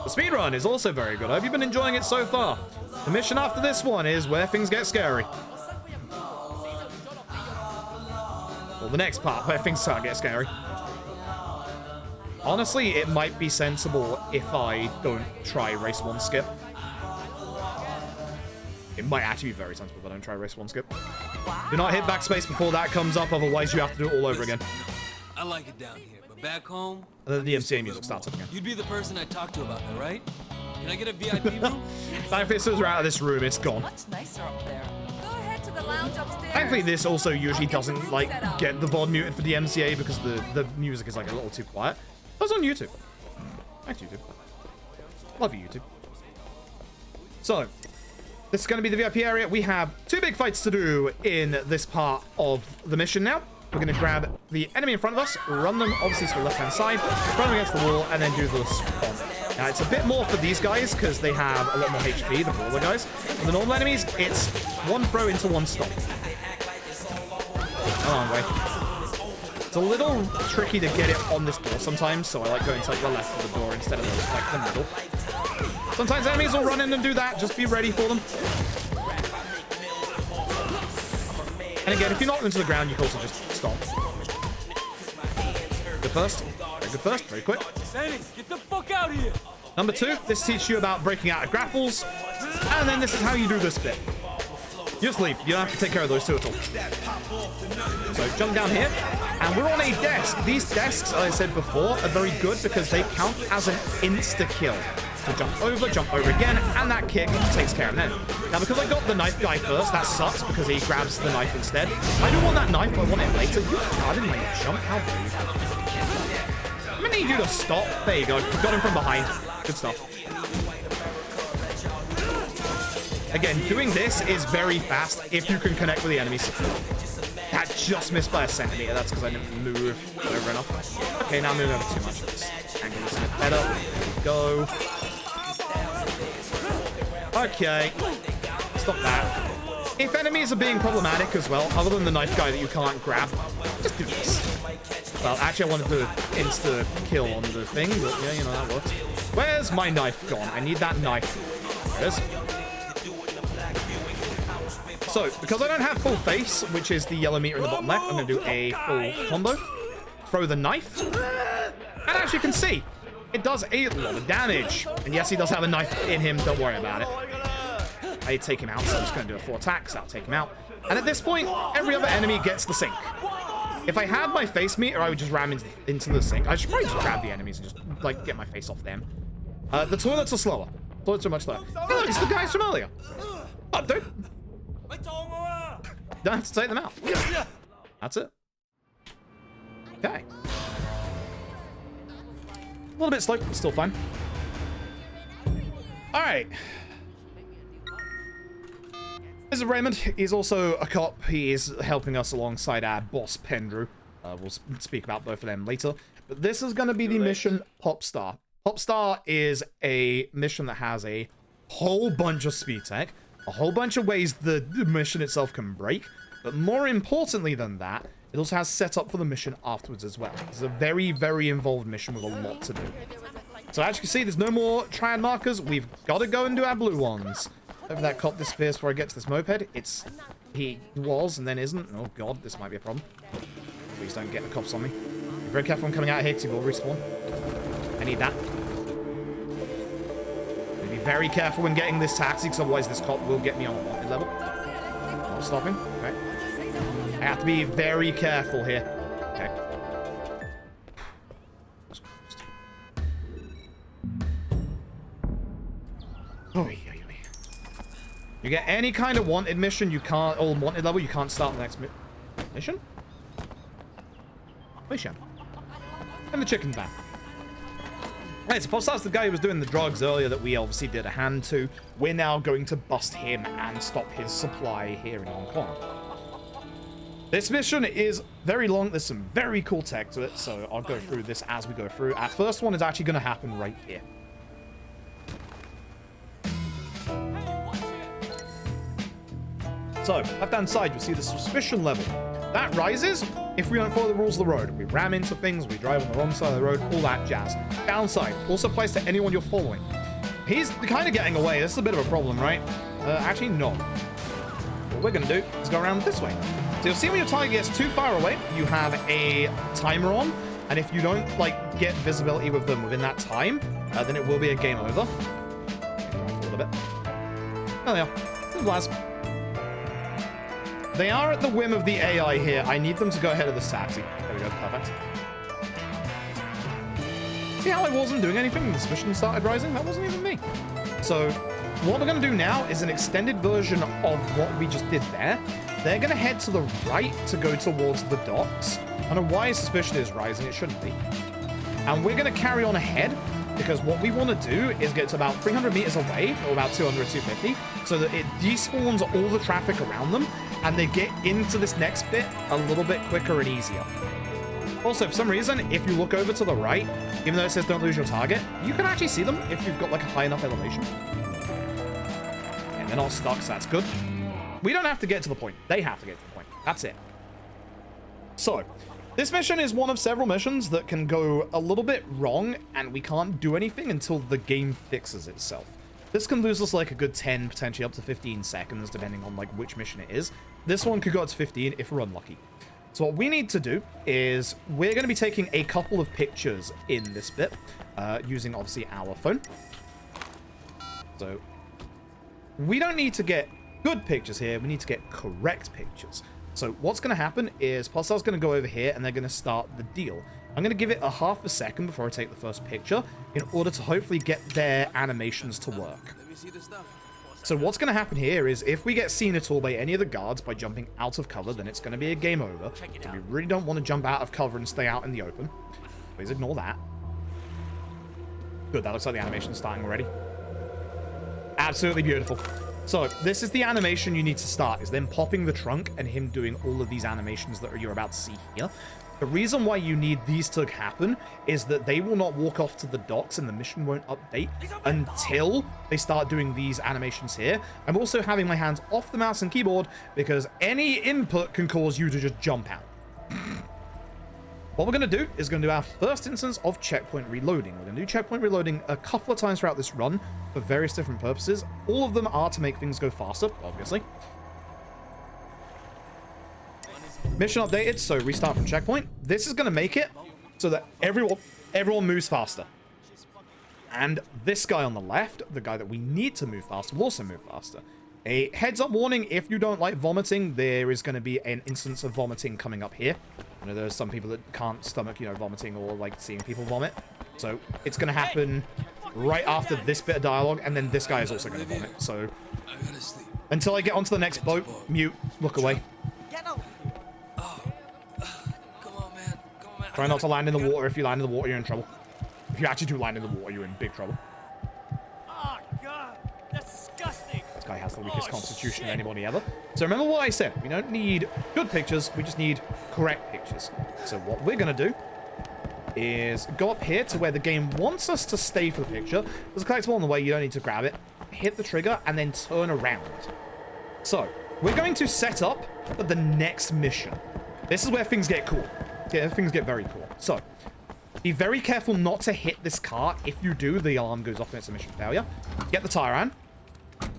The speedrun is also very good. Have you been enjoying it so far? The mission after this one is where things get scary. Well, the next part where things start to get scary. Honestly, it might be sensible if I don't try Race 1 Skip. It might actually be very sensible if I don't try Race 1 Skip. Do not hit backspace before that comes up, otherwise you have to do it all over again.
I like it down here, but back home...
The MCA music starts up again.
You'd be the person I talk to about that, right? Can I get a VIP room?
If it says we're out of this room, it's gone.
Much nicer up there. Go ahead to the lounge upstairs.
Thankfully, this also usually doesn't, like, get the VOD muted for the MCA because the music is, like, a little too quiet. That's on YouTube. Thanks, YouTube. Love you, YouTube. So, this is going to be the VIP area. We have 2 big fights to do in this part of the mission now. We're going to grab the enemy in front of us, run them obviously to the left-hand side, run them against the wall, and then do the spawn. Now, it's a bit more for these guys because they have a lot more HP, the brawler guys. For the normal enemies, it's 1 throw into 1 stop. Come on, Wei. It's a little tricky to get it on this door sometimes, so I like going to like the left of the door instead of like the middle. Sometimes enemies will run in and do that. Just be ready for them. And again, if you knock them into the ground, you can also just stop. Good first. Very good first. Very quick.
Get the fuck out of here!
Number 2, this teaches you about breaking out of grapples. And then this is how you do this bit. You just leave. You don't have to take care of those 2 at all. So jump down here. And we're on a desk. These desks, as I said before, are very good because they count as an insta-kill. So jump over again, and that kick takes care of them. Now, because I got the knife guy first, that sucks because he grabs the knife instead. I do want that knife, but I want it later. I didn't make a jump. How dare you? I'm gonna need you to stop. There you go. Got him from behind. Good stuff. Again, doing this is very fast if you can connect with the enemies. That just missed by a centimeter. That's because I didn't move over enough. Okay, now I'm moving over too much. This angle is a bit better. There we go. Okay. Stop that. If enemies are being problematic as well, other than the knife guy that you can't grab, just do this. Well, actually, I wanted to insta-kill on the thing, but yeah, you know, that works. Where's my knife gone? I need that knife. There it is. So, because I don't have full face, which is the yellow meter in the bottom left, I'm going to do a full combo. Throw the knife. And as you can see, it does a lot of damage. And yes, he does have a knife in him. Don't worry about it. I take him out, so I'm just going to do a full attack, so that'll take him out. And at this point, every other enemy gets the sink. If I had my face meter, I would just ram into the sink. I should probably just grab the enemies and just, like, get my face off them. The toilets are slower. Toilets are much slower. Hey, look, it's the guys from earlier. Oh, don't have to take them out. That's it. Okay. A little bit slow, but still fine. All right. This is Raymond. He's also a cop. He is helping us alongside our boss, Pendrew. We'll speak about both of them later. But this is going to be the mission Popstar. Popstar is a mission that has a whole bunch of speed tech, a whole bunch of ways the mission itself can break, but more importantly than that, it also has setup for the mission afterwards as well. It's a very, very involved mission with a lot to do. So as you can see, there's no more triad markers. We've got to go and do our blue ones. Hopefully that cop disappears before I get to this moped. He was and then isn't. Oh god, this might be a problem. Please don't get the cops on me. Be very careful when coming out here because he will respawn. I need that. Be very careful when getting this taxi because otherwise this cop will get me on a wanted level. Not stopping. Okay. I have to be very careful here. Okay. Oh, yeah. You get any kind of wanted mission, you can't, or wanted level, you can't start the next mission? Mission. And the chicken van. Right, so Popstar's the guy who was doing the drugs earlier that we obviously did a hand to. We're now going to bust him and stop his supply here in Hong Kong. This mission is very long. There's some very cool tech to it, so I'll go through this as we go through. Our first one is actually going to happen right here. So, left-hand side, you'll see the suspicion level. That rises if we don't follow the rules of the road. We ram into things, we drive on the wrong side of the road, all that jazz. Downside, also applies to anyone you're following. He's kind of getting away. This is a bit of a problem, right? Actually, no. What we're going to do is go around this way. So you'll see when your target gets too far away, you have a timer on. And if you don't, like, get visibility with them within that time, then it will be a game over. A little bit. Oh, they are. Blast. They are at the whim of the AI here. I need them to go ahead of this taxi. There we go. Perfect. See how I wasn't doing anything when this mission started rising? That wasn't even me. So what we're going to do now is an extended version of what we just did there. They're going to head to the right to go towards the docks. I don't know why suspicion is rising. It shouldn't be. And we're going to carry on ahead because what we want to do is get to about 300 meters away, or about 200, 250, so that it despawns all the traffic around them, and they get into this next bit a little bit quicker and easier. Also, for some reason, if you look over to the right, even though it says don't lose your target, you can actually see them if you've got like a high enough elevation. And they're not stuck, so that's good. We don't have to get to the point. They have to get to the point. That's it. So, This mission is one of several missions that can go a little bit wrong, and we can't do anything until the game fixes itself. This can lose us like a good 10, potentially up to 15 seconds, depending on like which mission it is. This one could go up to 15 if we're unlucky. So what we need to do is we're going to be taking a couple of pictures in this bit, using obviously our phone. So we don't need to get good pictures here, we need to get correct pictures. So what's going to happen is Postel's going to go over here and they're going to start the deal. I'm going to give it a half a second before I take the first picture in order to hopefully get their animations to work. So what's going to happen here is if we get seen at all by any of the guards by jumping out of cover, then it's going to be a game over. So we really don't want to jump out of cover and stay out in the open. Please ignore that. Good, that looks like the animation's starting already. Absolutely beautiful. So this is the animation you need to start, is them popping the trunk and him doing all of these animations that you're about to see here. The reason why you need these to happen is that they will not walk off to the docks and the mission won't update until they start doing these animations here. I'm also having my hands off the mouse and keyboard because any input can cause you to just jump out. What we're going to do is going to do our first instance of checkpoint reloading. We're going to do checkpoint reloading a couple of times throughout this run for various different purposes. All of them are to make things go faster, obviously. Mission updated, so restart from checkpoint. This is going to make it so that everyone moves faster. And this guy on the left, the guy that we need to move faster, will also move faster. A heads up warning, if you don't like vomiting, there is going to be an instance of vomiting coming up here. I know there's some people that can't stomach, you know, vomiting or like seeing people vomit. So it's going to happen right after this bit of dialogue, and then this guy is also going to vomit. So until I get onto the next boat, mute, look away. Try not to land in the water. If you land in the water, you're in trouble. If you actually do land in the water, you're in big trouble.
Oh, God. That's disgusting.
This guy has the weakest constitution of anybody ever. So remember what I said. We don't need good pictures. We just need correct pictures. So what we're going to do is go up here to where the game wants us to stay for the picture. There's a collectible on the way. You don't need to grab it. Hit the trigger and then turn around. So we're going to set up for the next mission. This is where things get cool. Yeah, things get very cool. So, be very careful not to hit this car. If you do, the alarm goes off and it's a mission failure. Get the tire on. And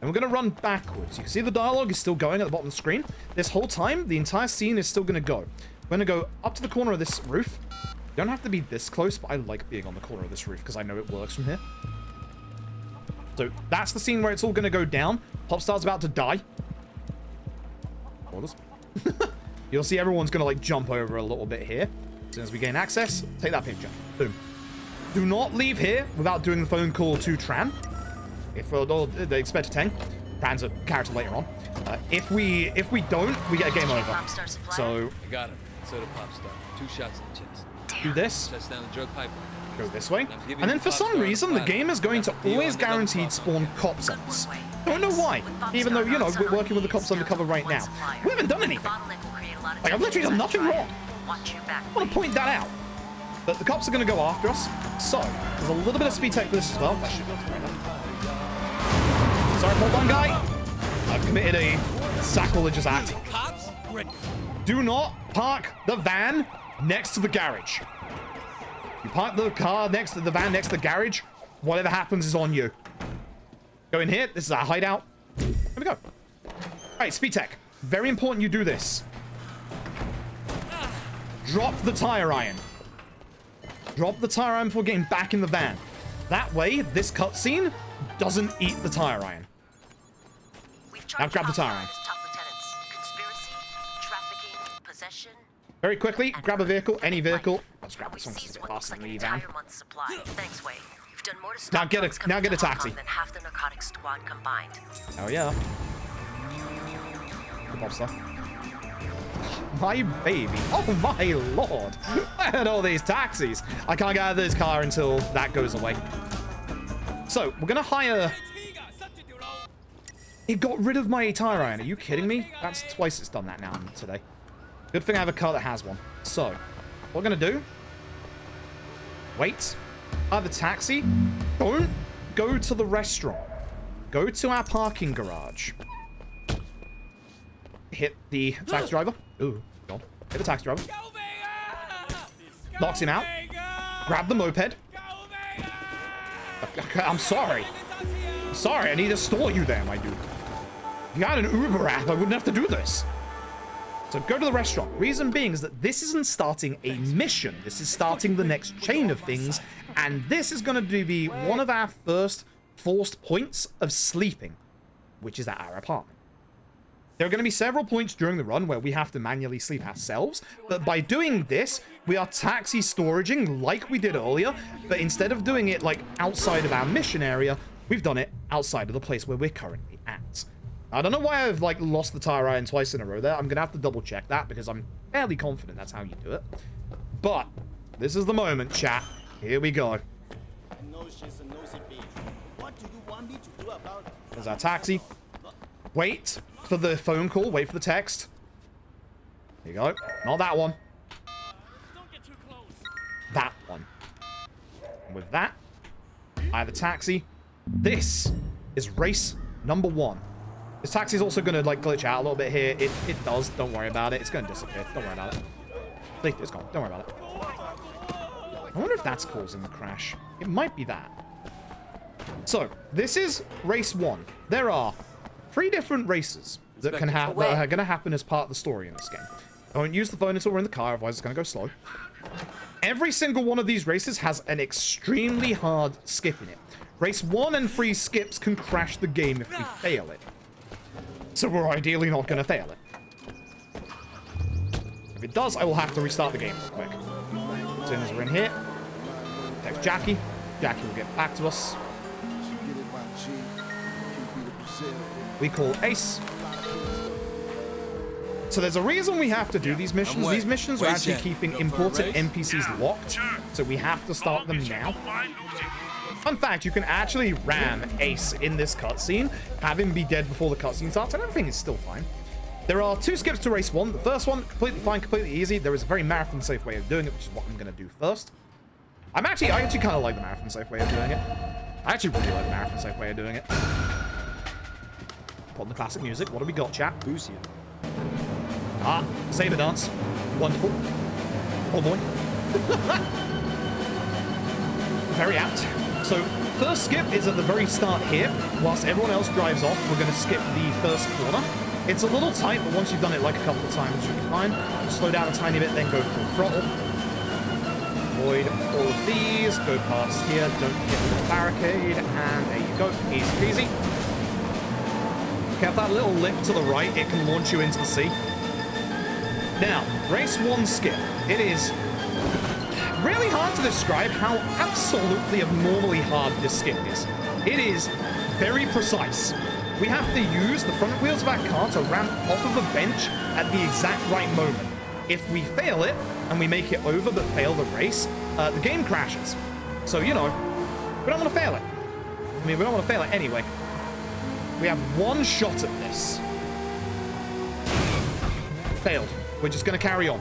we're going to run backwards. You can see the dialogue is still going at the bottom of the screen. This whole time, the entire scene is still going to go. We're going to go up to the corner of this roof. You don't have to be this close, but I like being on the corner of this roof because I know it works from here. So, that's the scene where it's all going to go down. Popstar's about to die. Orders. You'll see everyone's going to, like, jump over a little bit here. As soon as we gain access, take that picture. Boom. Do not leave here without doing the phone call to Tran. If they expect a 10. Tran's a character later on. If we don't, we get a game over. So,
I got him. So did Popstar. 2 shots in the chest.
Do this.
Shuts down the drug pipeline.
Go this way. And then for some reason, the game is going to always guaranteed spawn cops on us. I don't know why. Even though, you know, we're working with the cops undercover right now. We haven't done anything. Like, I've literally done nothing wrong. I want to point that out. But the cops are going to go after us. So, there's a little bit of speed tech for this as well. That should be able to right now. Sorry, hold on, guy. I've committed a sacrilegious act. Do not park the van next to the garage. You park the car next to the van next to the garage, whatever happens is on you. Go in here. This is our hideout. There we go. All right, speed tech. Very important you do this. Drop the tire iron. Drop the tire iron before getting back in the van. That way, this cutscene doesn't eat the tire iron. Now grab the tire iron. Very quickly, grab a vehicle, any vehicle. Let's grab this one because it's a bit faster than the van. Now get a taxi. Oh yeah. Good pop stuff. My baby. Oh my lord. I had all these taxis. I can't get out of this car until that goes away. So, we're gonna hire... It got rid of my tire iron. Are you kidding me? That's twice it's done that now today. Good thing I have a car that has one. So, what we're gonna do... Wait. The taxi. Don't go to the restaurant. Go to our parking garage. Hit the taxi driver. Ooh, God. Hit the taxi driver. Knocks him out. Grab the moped. I'm sorry. I'm sorry, I need to store you there, my dude. If you had an Uber app, I wouldn't have to do this. So go to the restaurant. Reason being is that this isn't starting a mission. This is starting the next chain of things. And this is going to be one of our first forced points of sleeping, which is at our apartment. There are going to be several points during the run where we have to manually sleep ourselves, but by doing this, we are taxi storaging like we did earlier, but instead of doing it like outside of our mission area, we've done it outside of the place where we're currently at. I don't know why I've like lost the tire iron twice in a row there. I'm going to have to double check that because I'm fairly confident that's how you do it. But this is the moment, chat. Here we go. There's our taxi. Wait for the phone call. Wait for the text. Here you go. Not that one. That one. And with that, I have a taxi. This is race number 1. This taxi is also going to like glitch out a little bit here. It does. Don't worry about it. It's going to disappear. Don't worry about it. See, it's gone. Don't worry about it. I wonder if that's causing the crash. It might be that. So, this is race 1. There are 3 different races that are going to happen as part of the story in this game. I won't use the phone until we're in the car, otherwise it's going to go slow. Every single one of these races has an extremely hard skip in it. Race 1 and 3 skips can crash the game if we fail it. So we're ideally not going to fail it. If it does, I will have to restart the game real quick. As soon as we're in here, text Jackie. Jackie will get back to us. We call Ace. So there's a reason we have to do these missions. These missions are actually keeping imported NPCs locked, so we have to start them now. Fun fact, you can actually ram Ace in this cutscene, have him be dead before the cutscene starts, and everything is still fine. There are 2 skips to race 1. The first one, completely fine, completely easy. There is a very marathon safe way of doing it, which is what I'm going to do first. I actually kind of like the marathon safe way of doing it. I actually really like the marathon safe way of doing it. Put on the classic music. What do we got, chat? Lucian. Ah, Saber dance. Wonderful. Oh boy. Very apt. So, first skip is at the very start here. Whilst everyone else drives off, we're going to skip the first corner. It's a little tight, but once you've done it like a couple of times, you'll be fine. Slow down a tiny bit, then go full throttle. Avoid all of these. Go past here. Don't hit the barricade. And there you go. Easy peasy. Okay, have that little lip to the right. It can launch you into the sea. Now, race 1 skip. It is really hard to describe how absolutely abnormally hard this skip is. It is very precise. We have to use the front wheels of our car to ramp off of a bench at the exact right moment. If we fail it, and we make it over but fail the race, the game crashes. So, you know, we don't want to fail it. I mean, we don't want to fail it anyway. We have 1 shot at this. Failed. We're just going to carry on.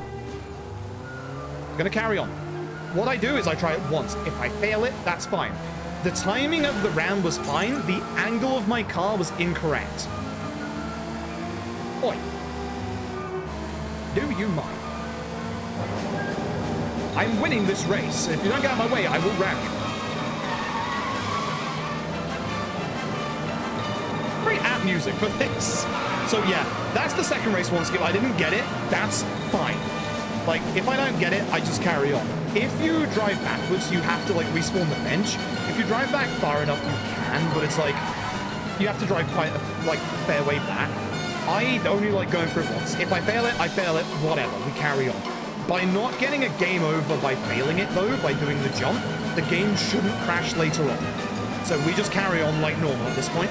Going to carry on. What I do is I try it once. If I fail it, that's fine. The timing of the round was fine. The angle of my car was incorrect. Oi. Do you mind? I'm winning this race. If you don't get out of my way, I will ram you. Very apt music for this. So yeah, that's the second race 1 skip. I didn't get it. That's fine. Like, if I don't get it, I just carry on. If you drive backwards, you have to, like, respawn the bench. If you drive back far enough, you can, but it's, like, you have to drive quite a, like, fair way back. I only like going for it once. If I fail it, whatever, we carry on. By not getting a game over by failing it, though, by doing the jump, the game shouldn't crash later on. So we just carry on like normal at this point.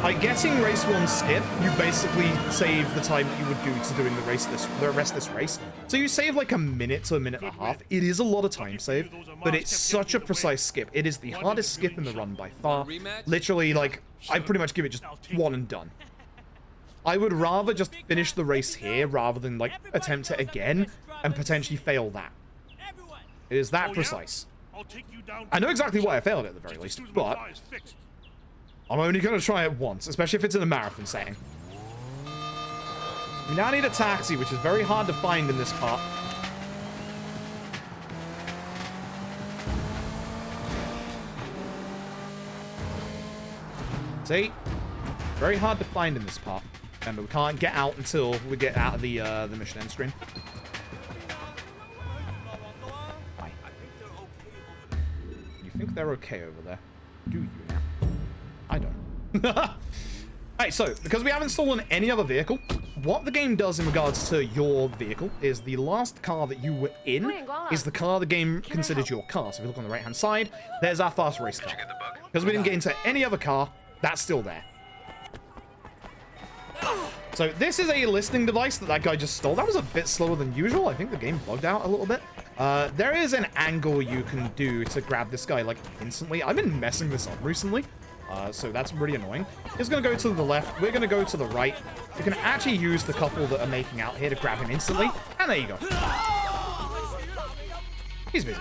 By getting race 1 skip, you basically save the time that you would do to doing the rest of this race. So you save like a minute to a minute and a half. It is a lot of time save, but it's such a precise skip. It is the hardest skip in the run by far. Literally, like, I pretty much give it just 1 and done. I would rather just finish the race here rather than, like, attempt it again and potentially fail that. It is that precise. I know exactly why I failed at the very least, but I'm only going to try it once, especially if it's in a marathon setting. We now need a taxi, which is very hard to find in this part. See? Very hard to find in this part. Remember, we can't get out until we get out of the mission end screen. Hi. You think they're okay over there? Do you now? I don't. Alright, so, because we haven't stolen any other vehicle, what the game does in regards to your vehicle is the last car that you were in is the car the game considers your car. So if you look on the right-hand side, there's our fast race car. Because we didn't get into any other car, that's still there. So this is a listening device that guy just stole. That was a bit slower than usual. I think the game bugged out a little bit. There is an angle you can do to grab this guy, like, instantly. I've been messing this up recently, so that's really annoying. He's going to go to the left. We're going to go to the right. You can actually use the couple that are making out here to grab him instantly. And there you go. He's busy.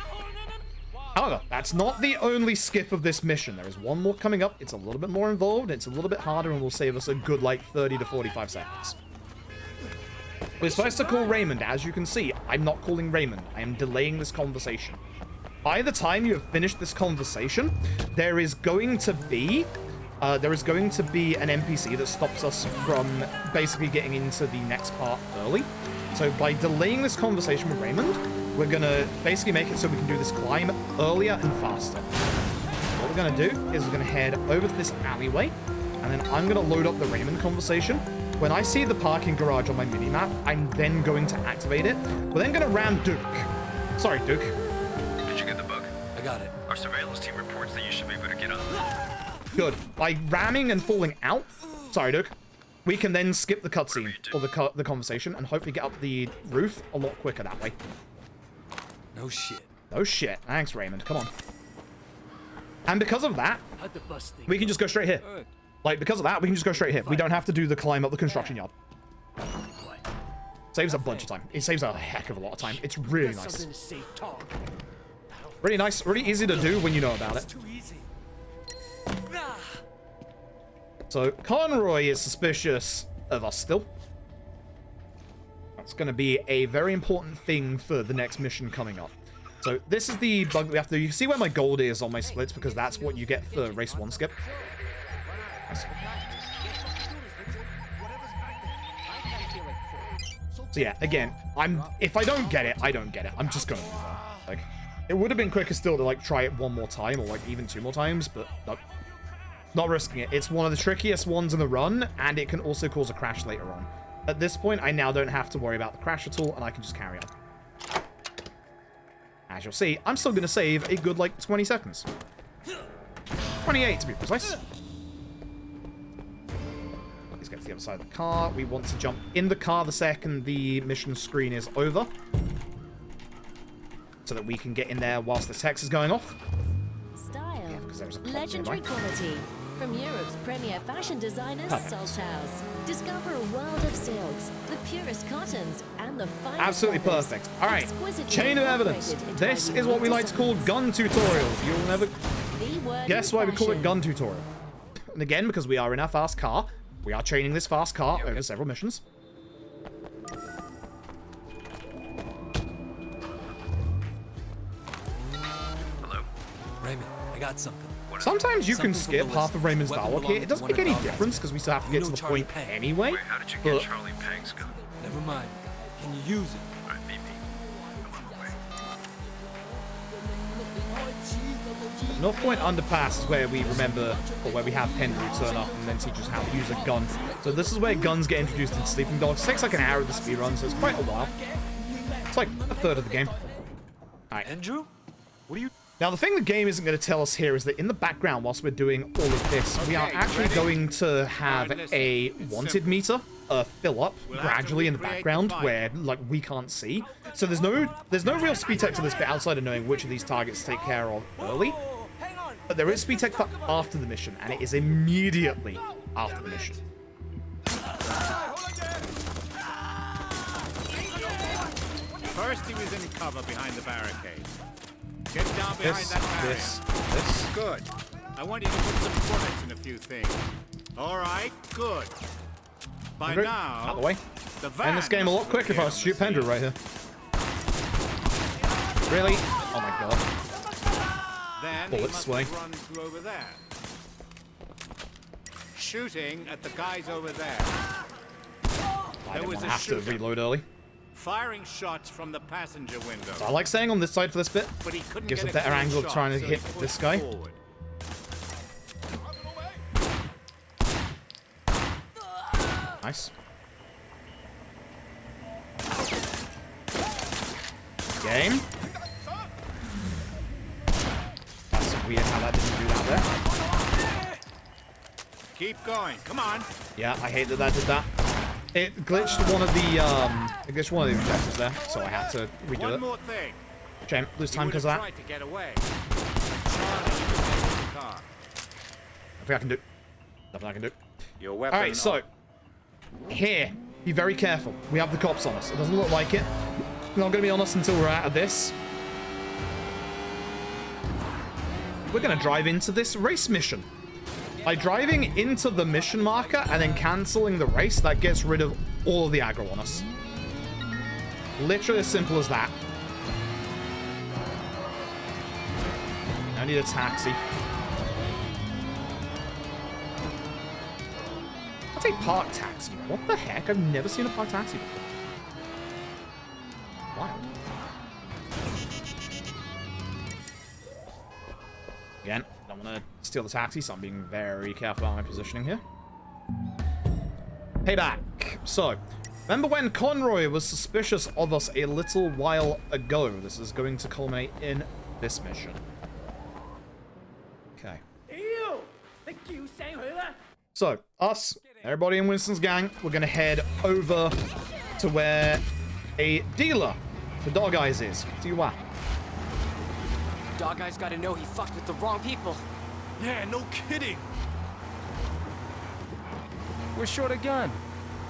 However, that's not the only skip of this mission. There is one more coming up. It's a little bit more involved. It's a little bit harder and will save us a good, like, 30 to 45 seconds. We're supposed to call Raymond. As you can see, I'm not calling Raymond. I am delaying this conversation. By the time you have finished this conversation, there is going to be an NPC that stops us from basically getting into the next part early. So by delaying this conversation with Raymond, we're going to basically make it so we can do this climb earlier and faster. What we're going to do is we're going to head over to this alleyway, and then I'm going to load up the Raymond conversation. When I see the parking garage on my minimap, I'm then going to activate it. We're then going to ram Duke. Sorry, Duke.
Did you get the bug?
I got it.
Our surveillance team reports that you should be able to get on.
Good. By ramming and falling out, sorry, Duke, we can then skip the cutscene or the conversation and hopefully get up the roof a lot quicker that way.
No shit.
No shit. Thanks, Raymond. Come on. And because of that, we can just go straight here. Like, because of that, we can just go straight here. We don't have to do the climb up the construction yard. Saves a bunch of time. It saves a heck of a lot of time. It's really nice. Really nice. Really easy to do when you know about it. So, Conroy is suspicious of us still. That's going to be a very important thing for the next mission coming up. So, this is the bug that we have to do. You can see where my gold is on my splits, because that's what you get for race 1 skip. So yeah, again, if I don't get it, I don't get it. I'm just going to move on. Like, it would have been quicker still to, like, try it one more time, or, like, even 2 more times, but nope. Not risking it. It's one of the trickiest ones in the run, and it can also cause a crash later on. At this point, I now don't have to worry about the crash at all, and I can just carry on. As you'll see, I'm still going to save a good, like, 20 seconds. 28, to be precise. Let's get to the other side of the car. We want to jump in the car the second the mission screen is over, so that we can get in there whilst the text is going off.
Style.
Yeah, because there's a clock
Legendary
nearby.
quality. From Europe's premier fashion designers,
Perfect.
Salthouse. Discover a world of silks, the purest cottons, and the finest
Absolutely
leathers.
perfect. All right,
Exquisitely
chain of evidence.
incorporated into
This
our
is what we
unique
like to call gun tutorials. You'll never
The word
guess
in
why we call it
fashion.
gun tutorial. And again, because we are in our fast car, we are training this fast car over several missions.
Hello?
Raymond, I got something.
Sometimes you can
Something from
skip
the
half
list.
of Raymond's
Weapon
dialogue here. It
belonging
doesn't
to
make
one
any
of our
difference because we still have to
You
get
know
to the
Charlie
point
Pang.
anyway.
Wait, how did you
but
get Charlie Pang's gun?
Never mind. Can you use it?
Alright, meet me. I'm on the way.
North Point Underpass is where we remember, or where we have Pendrew turn up and then teach us how to use a gun. So this is where guns get introduced in Sleeping Dogs. It takes like an hour of the speedrun, so it's quite a while. It's like a third of the game. Alright.
Andrew? What are you...
Now, the thing the game isn't going to tell us here is that in the background, whilst we're doing all of this, we are actually going to have a wanted meter fill up gradually in the background where, like, we can't see. So there's no real speed tech to this bit outside of knowing which of these targets to take care of early. But there is speed tech for after the mission, and it is immediately after the mission.
First he was in cover behind the barricade.
Get down behind that barrier.
This.
Good. I want you to put some bullets in a few things. All right, good. By
Okay,
now,
out of the way.
the van
End this game a lot
must
quicker if I was to shoot Pendra right here. Really? Oh my god.
Then
Bullets
he must
swing.
have run to over there. Shooting at the guys over there.
I didn't want to have to reload early.
Firing shots from the passenger window.
So I like staying on this side for this bit.
But he couldn't
Gives a
get
better
clean
angle of
shot,
trying to
so
hit
he pushed
this guy.
forward.
Nice. Game. That's weird how that didn't do that there.
Keep going. Come on.
Yeah, I hate that that did that. It glitched one of the objectives there, so I had to redo
One
it.
more thing.
Shame, lose time
You
because
would
of
have
that.
tried to get away. Charlie, you can get the car.
Nothing I can do. Nothing I can do.
Your weapon.
Alright, so here, be very careful. We have the cops on us. It doesn't look like it. We're not going to be on us until we're out of this. We're going to drive into this race mission. By driving into the mission marker and then cancelling the race, that gets rid of all of the aggro on us. Literally as simple as that. I need a taxi. That's a park taxi. What the heck? I've never seen a park taxi before. Wild. Again, don't want to steal the taxi, so I'm being very careful about my positioning here. Payback. So, remember when Conroy was suspicious of us a little while ago? This is going to culminate in this mission. Okay. So, us, everybody in Winston's gang, we're going to head over to where a dealer for dog eyes is. See why?
Dog Eye's gotta know he fucked with the wrong people.
Yeah, no kidding.
We're short a gun.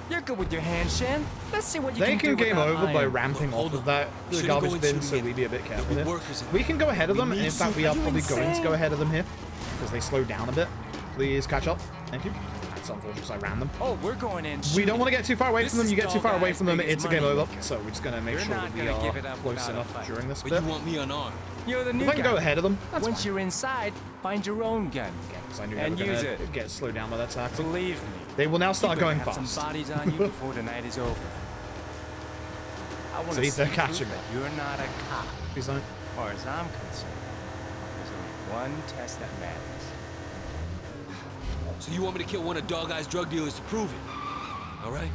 You're good with your hands, Shan. Let's see what you
They
can do
can game
without
over by
iron.
ramping off of that the garbage bin, so we be a bit careful here. We can go ahead of them, and in fact, we are probably going to go ahead of them here because they slow down a bit. Please catch up. Thank you. That's unfortunate because I ran them.
Oh, we're going in.
We don't want to get too far away from them. You get too far away from them, it's a game over.
Making.
So we're just going to make
You're
sure
not
that we
gonna give
are
it up
close
without a
enough
fight.
during this
But
bit.
you want me unarmed.
You're the new
If I can
guy.
go ahead of them, that's
Once
fine.
you're inside, find your own gun.
Because I knew they
and
were
use
going
it.
to get slowed down by that tactic.
Believe me.
They will now start
You better
going
have
fast.
some bodies on you before the night is over. I want
See,
to
they're catching
that
me.
you're not a cop.
Please don't.
As far as I'm concerned, there's only one test that matters.
So you want me to kill one of Dog Eye's drug dealers to prove it? All right.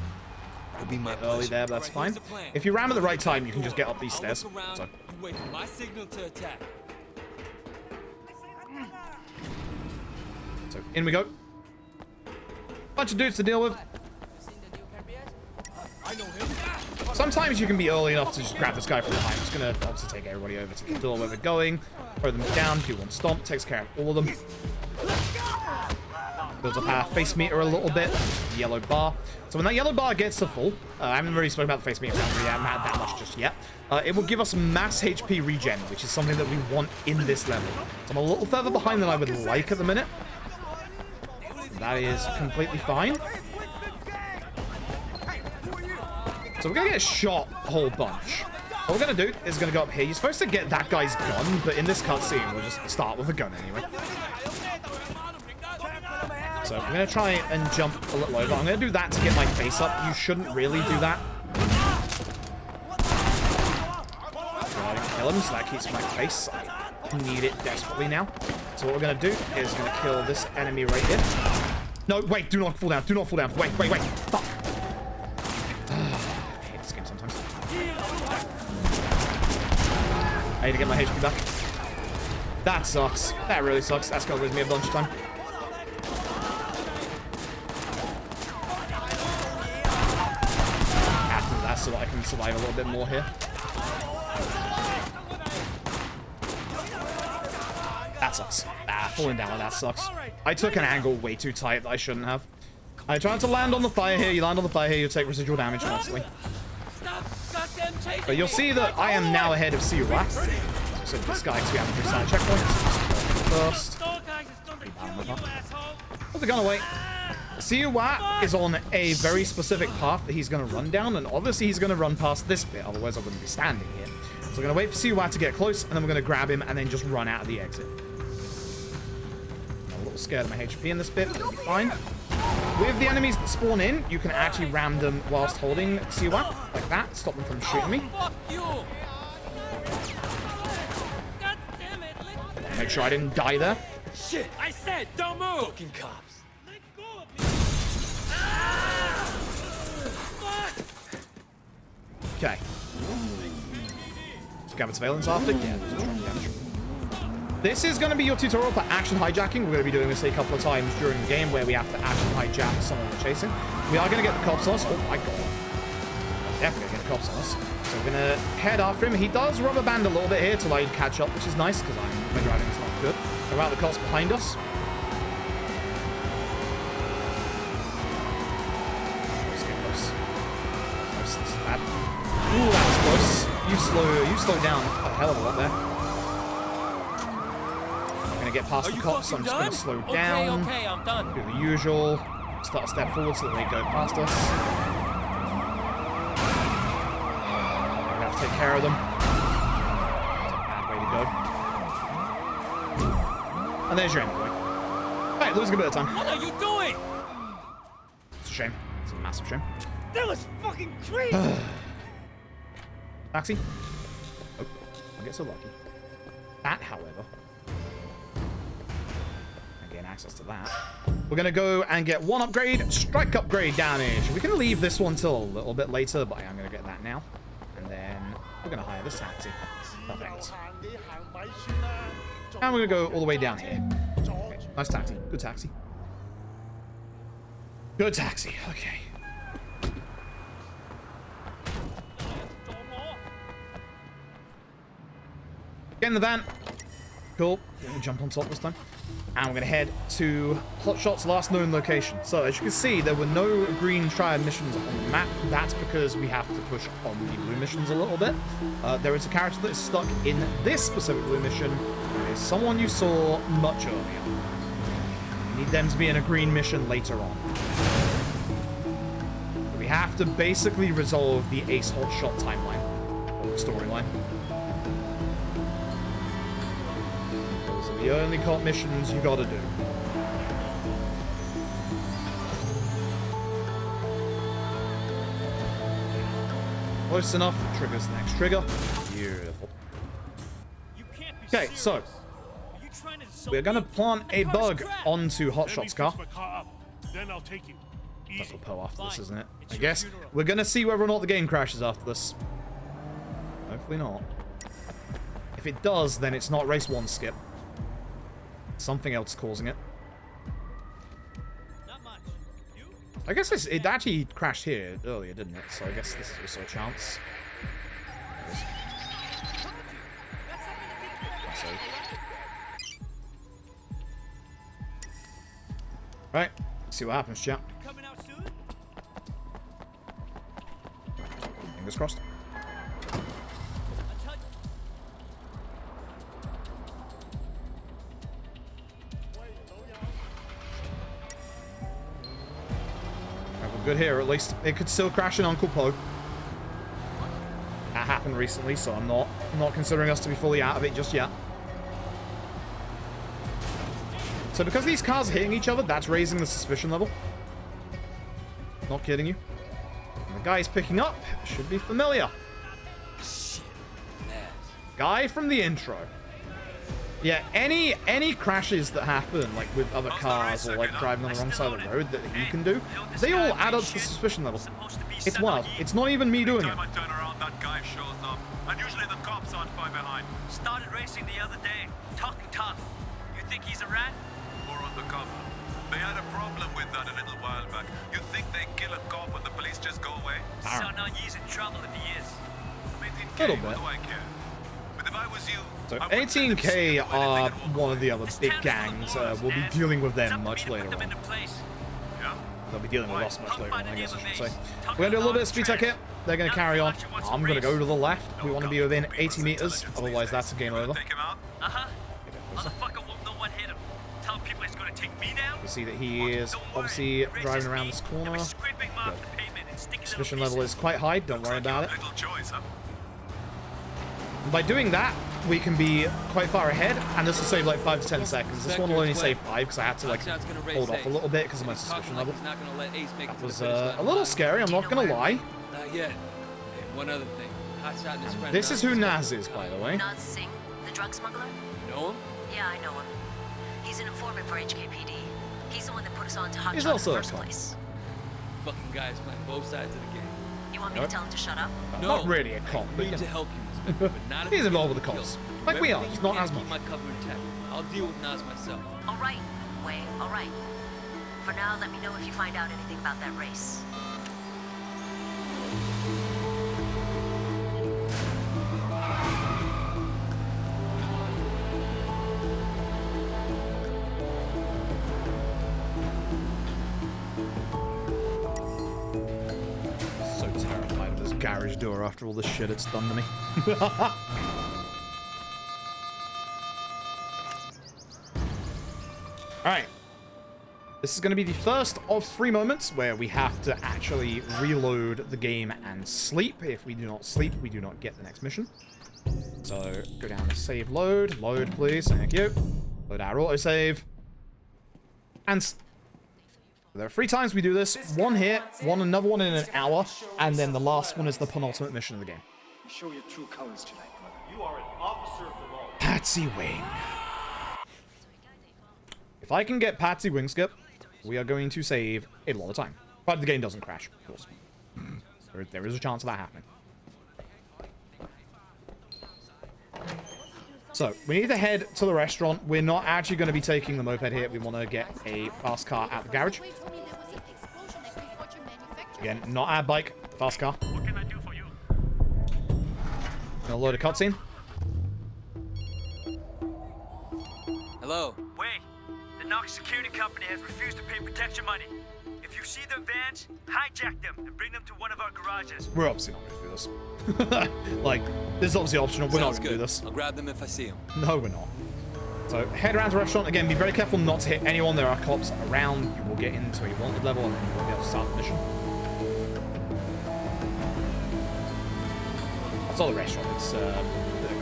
It'll be my
Early
pleasure.
there, but that's
All right,
fine.
here's the plan.
If you ram at the right time, you can just get up these
I'll
stairs.
look around,
So.
you wait for my signal to attack.
So in we go. Bunch of dudes to deal with. Sometimes you can be early enough to just grab this guy from behind. It's gonna obviously take everybody over to the door where they're going. Throw them down. People on stomp. Takes care of all of them. Builds up our face meter a little bit. The yellow bar. So when that yellow bar gets to full, I haven't really spoken about the face meter. We haven't had that much just yet. It will give us mass HP regen, which is something that we want in this level. So I'm a little further behind than I would like at the minute. That is completely fine. So we're going to get shot a whole bunch. What we're going to do is going to go up here. You're supposed to get that guy's gun, but in this cutscene, we'll just start with a gun anyway. So I'm going to try and jump a little over. I'm going to do that to get my face up. You shouldn't really do that. Kill him, so that keeps my face. I need it desperately now. So what we're going to do is going to kill this enemy right here. No, wait, do not fall down. Do not fall down. Wait. Fuck. I hate this game sometimes. I need to get my HP back. That sucks. That really sucks. That's going to lose me a bunch of time. I have to do that so that I can survive a little bit more here. That sucks. Falling down like that sucks. I took an angle way too tight that I shouldn't have. I tried to land on the fire here. You land on the fire here, you take residual damage constantly. But you'll see that I am now ahead of Sirak. So this guy, because we haven't restarted checkpoints. First. Put the gun away. Siwa is on a very specific path that he's going to run down, and obviously he's going to run past this bit, otherwise I wouldn't be standing here. So we're going to wait for Siwa to get close, and then we're going to grab him and then just run out of the exit. I'm a little scared of my HP in this bit, but it'll be fine. With the enemies that spawn in, you can actually ram them whilst holding Siwa, like that, stop them from shooting me. Make sure I didn't die there.
Shit! I said, don't move! Fucking cops.
Okay. Scabbard surveillance after? Yeah, there's a strong damage. This is going to be your tutorial for action hijacking. We're going to be doing this a couple of times during the game where we have to action hijack someone we're chasing. We are going to get the cops on us. Oh my god. Definitely get the cops on us. So we're going to head after him. He does rubber band a little bit here to like catch up, which is nice because my driving is not good. There are the cops behind us. Ooh, that was close. You slow down a hell of a lot there. I'm gonna get past the cops, so I'm just gonna slow down.
Okay, I'm done.
Do the usual. Start a step forward so that they go past us. We have to take care of them. That's a bad way to go. And there's your end point. Alright, losing a bit of time.
What are you doing?
It's a shame. It's a massive shame.
That was fucking crazy.
Taxi. Oh, I get so lucky. That, however, I gain access to that. We're gonna go and get one upgrade, strike upgrade damage. We can leave this one till a little bit later, but I'm gonna get that now. And then we're gonna hire this taxi. Perfect. And we're gonna go all the way down here. Okay. Nice taxi. Good taxi. Good taxi. Okay. Get in the van. Cool. We're gonna jump on top this time. And we're gonna head to Hotshot's last known location. So as you can see, there were no green triad missions on the map. That's because we have to push on the blue missions a little bit. There is a character that is stuck in this specific blue mission. It is someone you saw much earlier. You need them to be in a green mission later on. We have to basically resolve the Ace Hotshot timeline, or storyline. The only cop missions you gotta do. Close enough, triggers the next trigger. Beautiful. Okay, so we're gonna plant a bug onto Hotshot's car. That's a Poe after this, isn't it? I guess we're gonna see whether or not the game crashes after this. Hopefully not. If it does, then it's not race 1 skip. Something else causing it. I guess it actually crashed here earlier, didn't it? So I guess this is also a chance. Right, let's see what happens, chat. Fingers crossed. Good here, at least. It could still crash in Uncle Poe. That happened recently, so I'm not considering us to be fully out of it just yet. So because these cars are hitting each other, that's raising the suspicion level. Not kidding you. And the guy's picking up should be familiar. Guy from the intro. Yeah, any crashes that happen, like with other cars or like driving on the wrong side of the road that you can do, they all add up to the suspicion level. It's wild. It's not even me doing it.
And usually the cops aren't far behind. Started racing the other day. Talking tough. You think he's a rat?
Or undercover. They had a problem with that a little while back. You think they kill a cop and the police just go away?
So now he's in trouble if he is.
Little bit.
But if I was you,
so 18K are one of the other big gangs. We'll be dealing with them much later on. they'll be dealing with us much later on, I guess I should say. We're going to do a little bit of speed tech here. They're going to carry on. I'm going to go to the left. We want to be within 80 meters. Otherwise, that's a game over.
Motherfucker won't know what hit him. Tell people he's gonna take me down.
You see that he is obviously driving around this corner. Suspicion level is quite high. Don't worry about it. And by doing that, we can be quite far ahead, and this will save like 5 to 10 seconds. This one will only save 5 because I had to like hold off a little bit because of my suspicion level. That was a little scary, I'm not gonna lie.
Not yet. Hey, one other thing. Hotshot and his friend.
This is who Naz is, by the way.
Naz Singh, the drug smuggler?
Know him?
Yeah, I know him. He's an informant for HKPD. He's the one that put us on to Hotshot
He's
in
also
the
a
first
cop.
place.
Fucking guys playing both sides of the game.
You want me to tell him to shut up?
No.
Not really a cop, but
I need to help you, but not if
he's
we
involved
get
with the
killed.
cops. Like we are,
Everything
just
you
not
can
as
to
much.
keep my cover intact. I'll deal with Nas myself.
All right, Wei, all right. For now, let me know if you find out anything about that race.
So terrified of this garage door after all the shit it's done to me. Alright. This is going to be the first of 3 moments where we have to actually reload the game and sleep. If we do not sleep, we do not get the next mission. So, go down to save load. Load, please. Thank you. Load our autosave. And there are 3 times we do this. 1 hit, another one in an hour, and then the last one is the penultimate mission of the game.
Show your true colors tonight, brother. You are an officer of the law.
Patsy Wing. If I can get Patsy Wing skip, we are going to save a lot of time. But the game doesn't crash, of course. There is a chance of that happening. So, we need to head to the restaurant. We're not actually going to be taking the moped here. We want to get a fast car at the garage. Again, not our bike, fast car.
What can I do for you?
Gonna load a cutscene.
Hello.
Wait, the Knox security company has refused to pay protection money. If you see their vans, hijack them and bring them to one of our garages.
We're obviously not going to do this. Like, this is obviously optional. We're not going to do this.
I'll grab them if I see them.
No, we're not. So, head around to the restaurant. Again, be very careful not to hit anyone. There are cops around. You will get into a wanted level and then you won't be able to start the mission. That's all the restaurant. It's the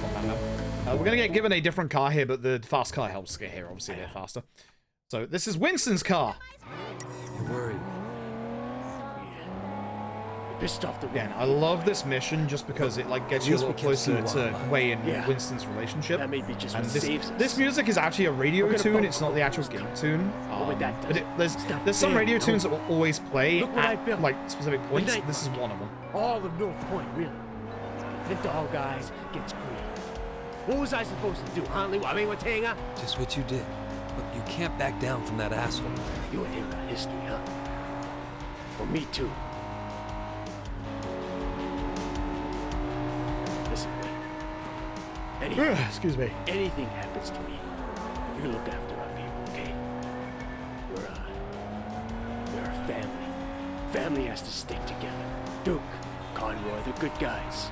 compound now. We're going to get given a different car here, but the fast car helps us get here, obviously, a bit faster. So, this is Winston's car.
You're worried.
Pissed off the
Again, I love this mission just because it like gets you a little closer to Wei and Winston's relationship.
That may be just
and
what saves us.
this music is actually a radio
We're gonna
tune.
bump
It's not the actual game tune.
with that
But there's some radio tunes that will always play
Look what I
at
built.
like specific points.
Midnight
This is one of them.
All of North Point, really. The dog guys gets green. What was I supposed to do, huh? I mean, what's hang up?
Just what you did. Look, you can't back down from that asshole.
You and him got history, huh? Well, me too. Listen, man.
Excuse me.
Anything happens to me, you look after our people, okay? We're a family. Family has to stick together. Duke, Conroy, they're good guys.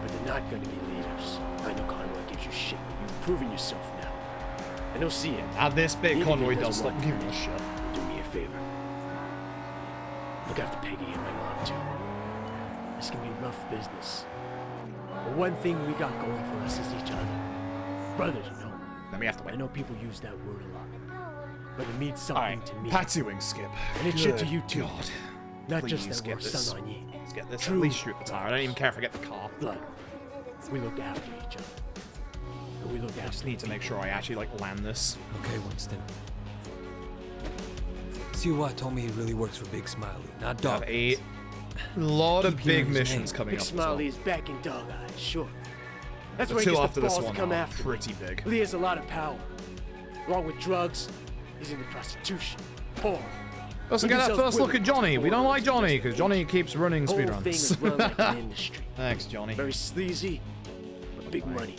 But they're not gonna be leaders. I know Conroy gives you shit, but you've proven yourself now. And he'll see it.
At this bit,
Even if
Conroy
he
does
doesn't
stop
want
giving
to
a shit.
Do me a favor. Look after Peggy and my mom, too. This can be rough business. But one thing we got going for us is each other. Brothers, you know.
Then we have to wait.
I know people use that word a lot. But it means something to me.
Patsy Wing skip.
And it should to
Good
you, too.
God.
Not
Please
just that
get
we're
this.
son on ye.
Let's get this.
True
At least shoot the tire. I don't even care if I get the car.
Blood. We look after each other. And we look
I
after
just need to make sure I actually like land this.
Okay, Winston. Siwa told me he really works for Big Smiley, not
We
Dog.
have a lot of
Keep
big
hearing his
missions
name.
coming
Big
up as well.
Smiley is back in Dog Eyes, sure. That's
The
where he
two
gets
after
the
this
balls to
one
come
are
after me.
pretty big.
He has a lot of power. Along with drugs, he's into prostitution, porn.
Let's
He
get that
sells
first look
women
at Johnny.
just
We don't
for
like Johnny because Johnny
investigation.
keeps running
Whole thing is run like
speedruns.
an industry.
Thanks, Johnny.
Very sleazy, but big money.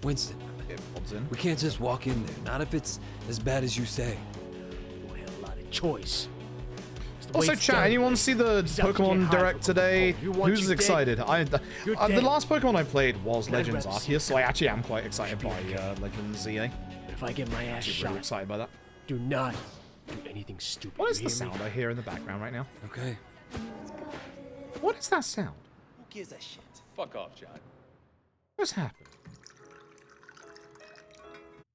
Winston,
It pops in.
we can't just walk in there, not if it's as bad as you say.
You had a lot of choice. It's the
Also, chat, anyone see the Pokemon Direct today? Who's excited? The last Pokemon I played was Legends Arceus, so I actually am quite excited by Legends ZA.
If I get my ass shot,
really excited by that.
do not do anything stupid.
What is the sound I hear in the background right now?
Okay.
What is that sound?
Who gives a shit?
Fuck off, John.
What's happening?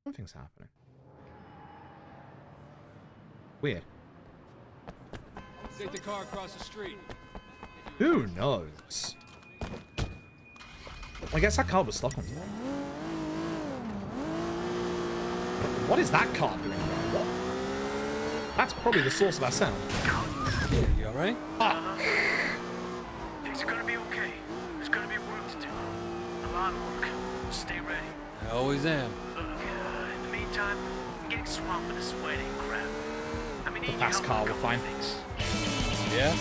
Something's happening. Weird.
Take the car across the street.
Who knows? I guess that car was stuck on something. What is that car doing? What? That's probably the source of that sound.
Yeah, you alright?
Ah.
Things are gonna be okay. There's gonna be work to do. A lot of work. Stay ready.
I always am.
Look, in the meantime, I'm getting swamped with this wedding crap. I mean,
The fast car will find.
Yeah?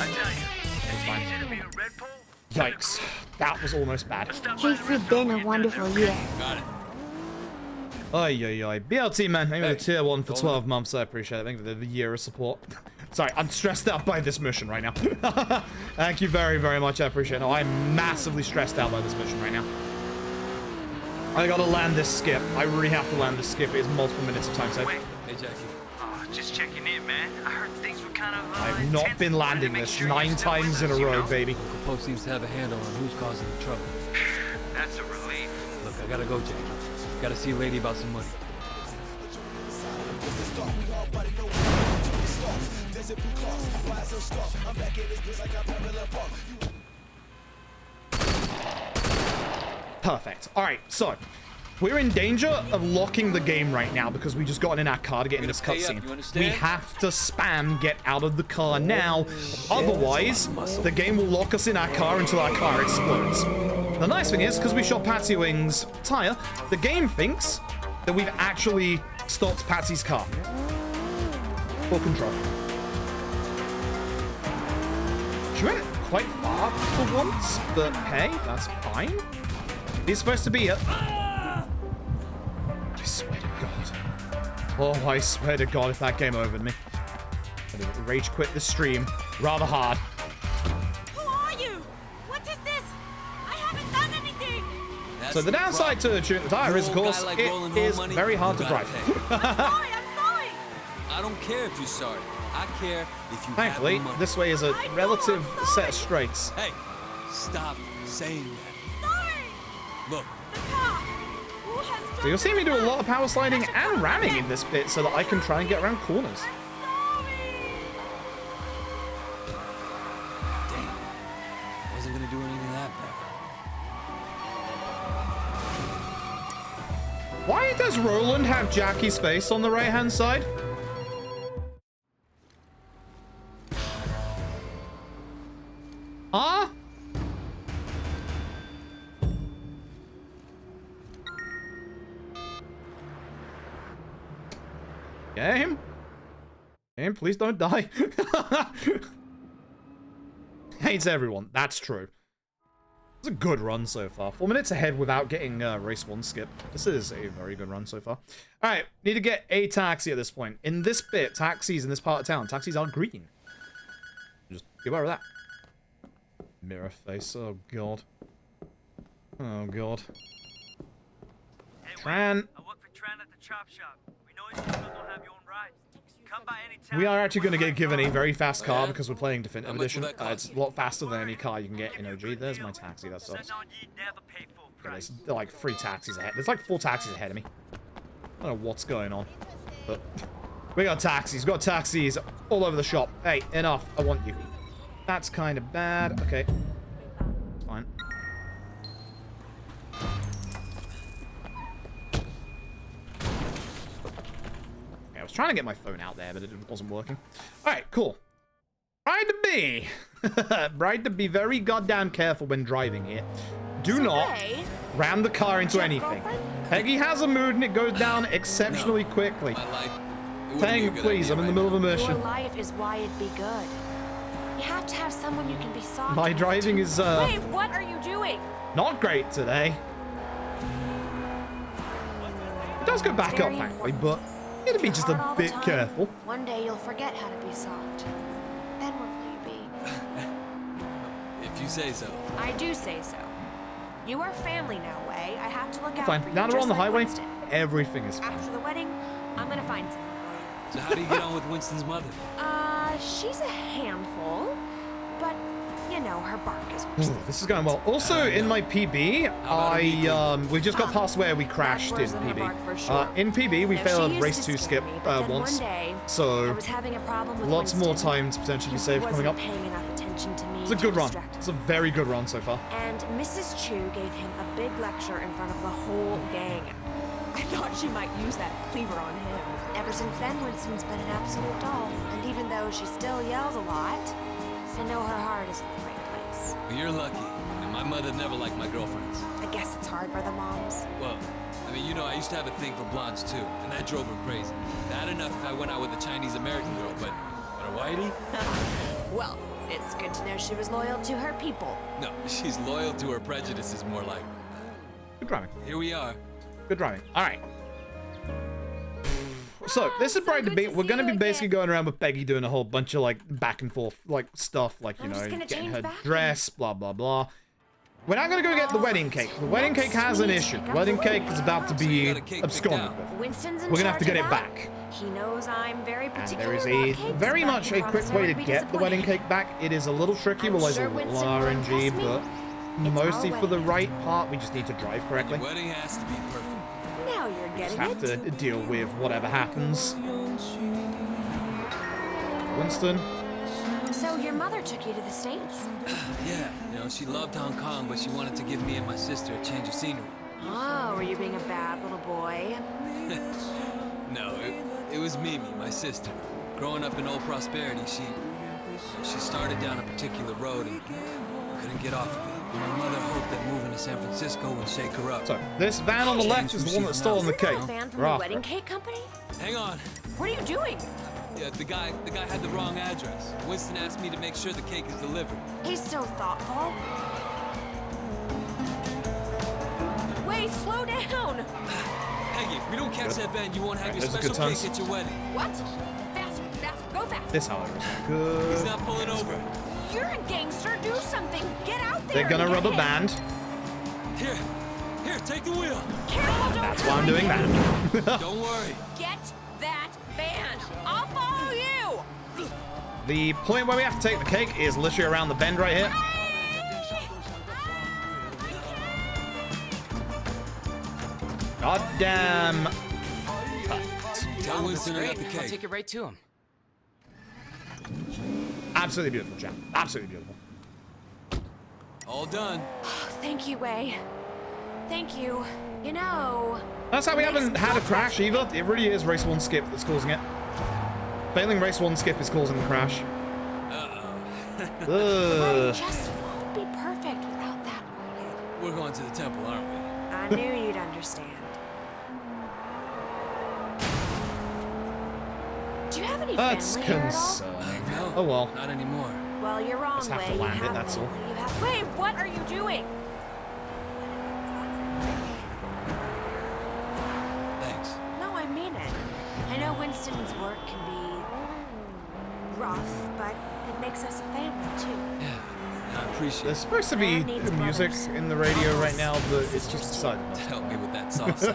I tell you, it's
fine.
easy to be a red pole.
Yikes. That was almost bad.
It's been a wonderful year.
Got it.
Ay, ay, ay. BLT, man. Thank you for the tier 1 for 12 months. I appreciate it. Thank you for the year of support. Sorry, I'm stressed out by this mission right now. Thank you very, very much. I appreciate it. No, I'm massively stressed out by this mission right now. I gotta land this skip. I really have to land this skip. It's multiple minutes of time save.
Hey, Jackie.
Just checking in, man. I heard things were kind of,
I've not been landing this 9 times in a row, baby.
Uncle Poe seems to have a handle on who's causing the trouble.
That's a relief.
Look, I gotta go, Jackie. Gotta see a lady about some money.
Perfect. Alright, so we're in danger of locking the game right now because we just got in our car to get in this cutscene. We have to spam get out of the car now. Otherwise, the game will lock us in our car until our car explodes. The nice thing is, because we shot Patsy Wing's tire, the game thinks that we've actually stopped Patsy's car. Full control. She went quite far for once, but hey, that's fine. He's supposed to be a... I swear to God. Oh, I swear to God if that game overed me. I'm gonna rage quit the stream rather hard.
Who are you? What is this? I haven't done anything.
So the downside to tuning the tire is, of course, it is very hard to drive.
I'm sorry.
I don't care if you're sorry. I care if you
Thankfully,
have the money.
this way is a relative set of straights.
Hey, stop saying that. Look.
So you'll see me do a lot of power sliding and ramming in this bit so that I can try and get around corners.
Damn. Wasn't gonna do anything that bad.
Why does Roland have Jackie's face on the right-hand side? Huh? Game? Game, please don't die. Hates everyone. That's true. It's a good run so far. 4 minutes ahead without getting race 1 skip. This is a very good run so far. Alright, need to get a taxi at this point. In this bit, taxis in this part of town, taxis are green. Just get aware of that. Mirror face. Oh, God. Oh, God.
Hey,
Tran.
I work for Tran at the chop shop. We know you still don't have your own ride. Come by anytime.
We are actually going to get given a very fast car because we're playing Definitive Edition. It's a lot faster than any car you can get in OG. There's my taxi. That sucks. Yeah, there's like 3 taxis ahead. There's like 4 taxis ahead of me. I don't know what's going on. But we got taxis. We've got taxis all over the shop. Hey, enough. I want you. That's kind of bad. Okay. Fine. I was trying to get my phone out there, but it wasn't working. All right, cool. Try to be very goddamn careful when driving here. Do not ram the car into anything. Peggy has a mood and it goes down exceptionally quickly. Tang, please, I'm in the middle of a mission.
Your life is why it'd be good. You have to have someone you can be soft
My
with.
driving is,
Wait, what are you doing?
not great today. It does go back up, thankfully, but Gotta be just a bit careful.
One day you'll forget how to be soft. Then where will you be?
If you say so.
I do say so. You are family now, Way. I have to look out
Fine.
for you.
Now that we're on the
just like
highway,
Winston.
everything is fine.
After the wedding, I'm gonna find something for
So how do you get on with Winston's mother?
you. She's a handful, but you know her bark is worse.
This is going well. Also, in my PB, we just got past where we crashed in PB. In PB, we failed a race 2 skip once, so lots more time to potentially be saved coming up. It's a good run. It's a very good run so far.
And Mrs. Chu gave him a big lecture in front of the whole gang. I thought she might use that cleaver on him. Ever since then, Winston's been an absolute doll. And even though she still yells a lot, I know her heart is in the right place.
Well, you're lucky. And my mother never liked my girlfriends.
I guess it's hard for the moms.
Well, I mean, you know, I used to have a thing for blondes too, and that drove her crazy. Bad enough if I went out with a Chinese-American girl, but a whitey?
Well, it's good to know she was loyal to her people.
No, she's loyal to her prejudices, more like.
Good driving.
Here we are.
Good driving. All right. So this is Bright Debate. We're gonna be basically going around with Peggy doing a whole bunch of like back and forth like stuff, like you know, getting her dress, blah blah blah. We're not gonna go get the wedding cake. The wedding cake has an issue. The wedding cake is about to be absconded with. We're gonna have to get it back.
He knows I'm very particular.
And there is a very much a quick way to get the wedding cake back. It is a little tricky, relies a little RNG, but mostly for the right part, we just need to drive correctly.
The wedding has to be perfect.
Now you're
Just
getting
have to deal with whatever happens. Winston.
So your mother took you to the States?
Yeah, you know, she loved Hong Kong, but she wanted to give me and my sister a change of scenery.
Oh, were you being a bad little boy?
No, it was Mimi, my sister. Growing up in Old Prosperity, she started down a particular road and couldn't get off of it. My mother hoped that moving to San Francisco would shake her up.
So, this van on the left is the one that's stolen the cake.
Van from the wedding cake company?
Hang on.
What are you doing?
Yeah, the guy had the wrong address. Winston asked me to make sure the cake is delivered.
He's so thoughtful. Wait, slow down.
Peggy, if we don't catch that van, you won't have your special cake at your wedding.
What? Faster, go fast.
This, however, is good.
He's not pulling over.
You're a gangster. Do something. Get out there.
They're gonna rubber band.
Here, take the wheel.
Careful, don't
That's why I'm doing that.
Don't worry.
Get that van. I'll follow you.
The point where we have to take the cake is literally around the bend right here. God damn.
Tell Winston I got the
I'll
cake.
take it right to him.
Absolutely beautiful, Jack. Absolutely beautiful.
All done.
Thank you, Way. Thank you. You know...
That's how we haven't had a crash either. It really is race 1 skip that's causing it. Failing race 1 skip is causing the crash.
It just won't be perfect without that orchid.
We're going to the temple, aren't we?
I knew you'd understand. Do you have any
That's
family here at all?
concerning.
No,
Oh well.
Not anymore.
Well, you're wrong,
Just have to
Way.
land
You
it,
have
that's all.
family. You have... Wait, what are you doing?
Thanks.
No, I mean it. I know Winston's work can be rough, but it makes us a family, too.
Yeah, I appreciate
There's supposed to be music in the radio right now, but it's just decided not to.
Help me with that soft side.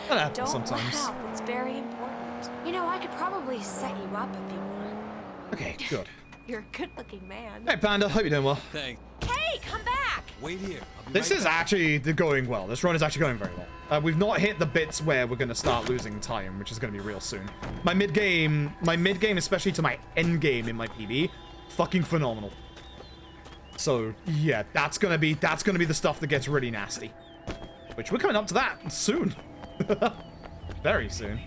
That happens
Don't
sometimes.
laugh. It's very important. You know, I could probably set you up if you want.
Okay, good.
You're a good-looking man.
Hey, Panda. Hope you're doing well.
Thanks.
Hey, come back!
Wait here.
This is actually going well. This run is actually going very well. We've not hit the bits where we're going to start losing time, which is going to be real soon. My mid-game, especially to my end game in my PB, fucking phenomenal. So, yeah, that's going to be the stuff that gets really nasty. Which we're coming up to that soon. Very soon.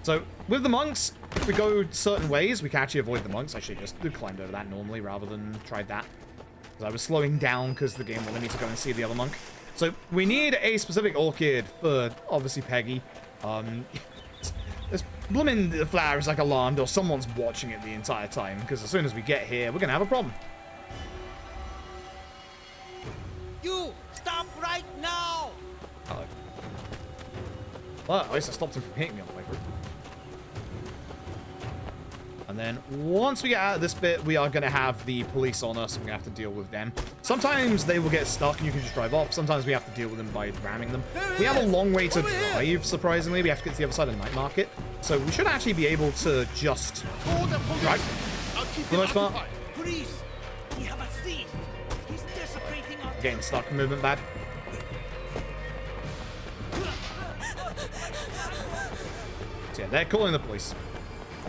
So, with the monks, if we go certain ways, we can actually avoid the monks. I should just climbed over that normally rather than tried that. Because I was slowing down because the game wanted me to go and see the other monk. So, we need a specific orchid for, obviously, Peggy. This blooming flower is like alarmed or someone's watching it the entire time. Because as soon as we get here, we're going to have a problem.
You! Stop right now!
Hello. Well, at least I stopped him from hitting me on the way through. And then once we get out of this bit, we are going to have the police on us. We're going to have to deal with them. Sometimes they will get stuck and you can just drive off. Sometimes we have to deal with them by ramming them. We have a long way to drive, surprisingly. We have to get to the other side of the night market. So we should actually be able to just drive for the most part.
Police, we have a thief. He's desecrating our...
Getting stuck, movement bad. So yeah, they're calling the police.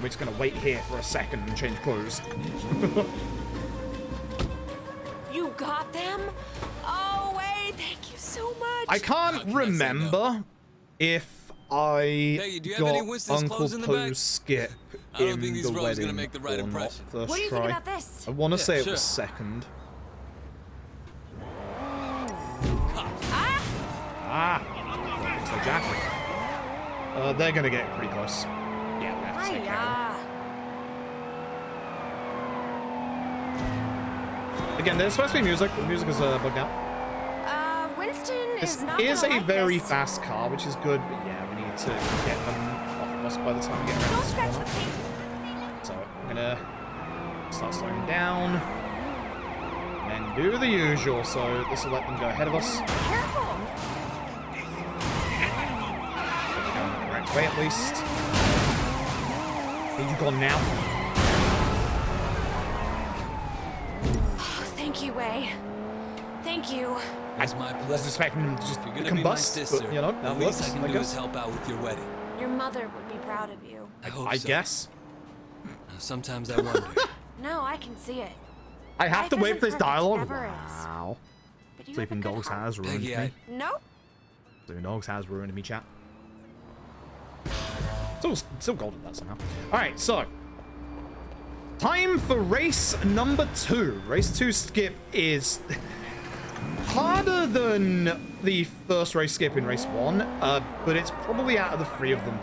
We're just going to wait here for a second and change clothes.
You got them? Oh, wait, thank you so much.
I can't remember if I got Uncle Poe's skip in the wedding or not first
What do you
try.
think about this?
I want to say it was second. So Jack. They're going to get pretty close. Yeah, we have to take care of them. Again, there's supposed to be music. The music is bugged out.
Winston
This
is not
is
gonna
a
like
very
this.
fast car, which is good, but yeah, we need to get them off of us by the time we get around this corner. So I'm gonna start slowing down and do the usual. So this will let them go ahead of us.
Careful.
Going the correct way at least. Need you gone now?
Thank you, Way. Thank you.
I was expecting them to just combust, but you know, that
the least
works,
I can
I
do
guess.
is help out with your wedding.
Your mother would be proud of you.
I hope
I
so.
guess.
Sometimes I wonder.
No, I can see it.
I have to
Life
wait for this
isn't perfect,
dialogue.
never is.
Wow.
But you have
Sleeping
a good
Dogs
heart.
has ruined
Peggy,
me.
Nope.
Sleeping Dogs has ruined me, chat. Still golden that somehow. Alright, so. Time for race number 2. Race 2 skip is harder than the first race skip in race 1, but it's probably out of the 3 of them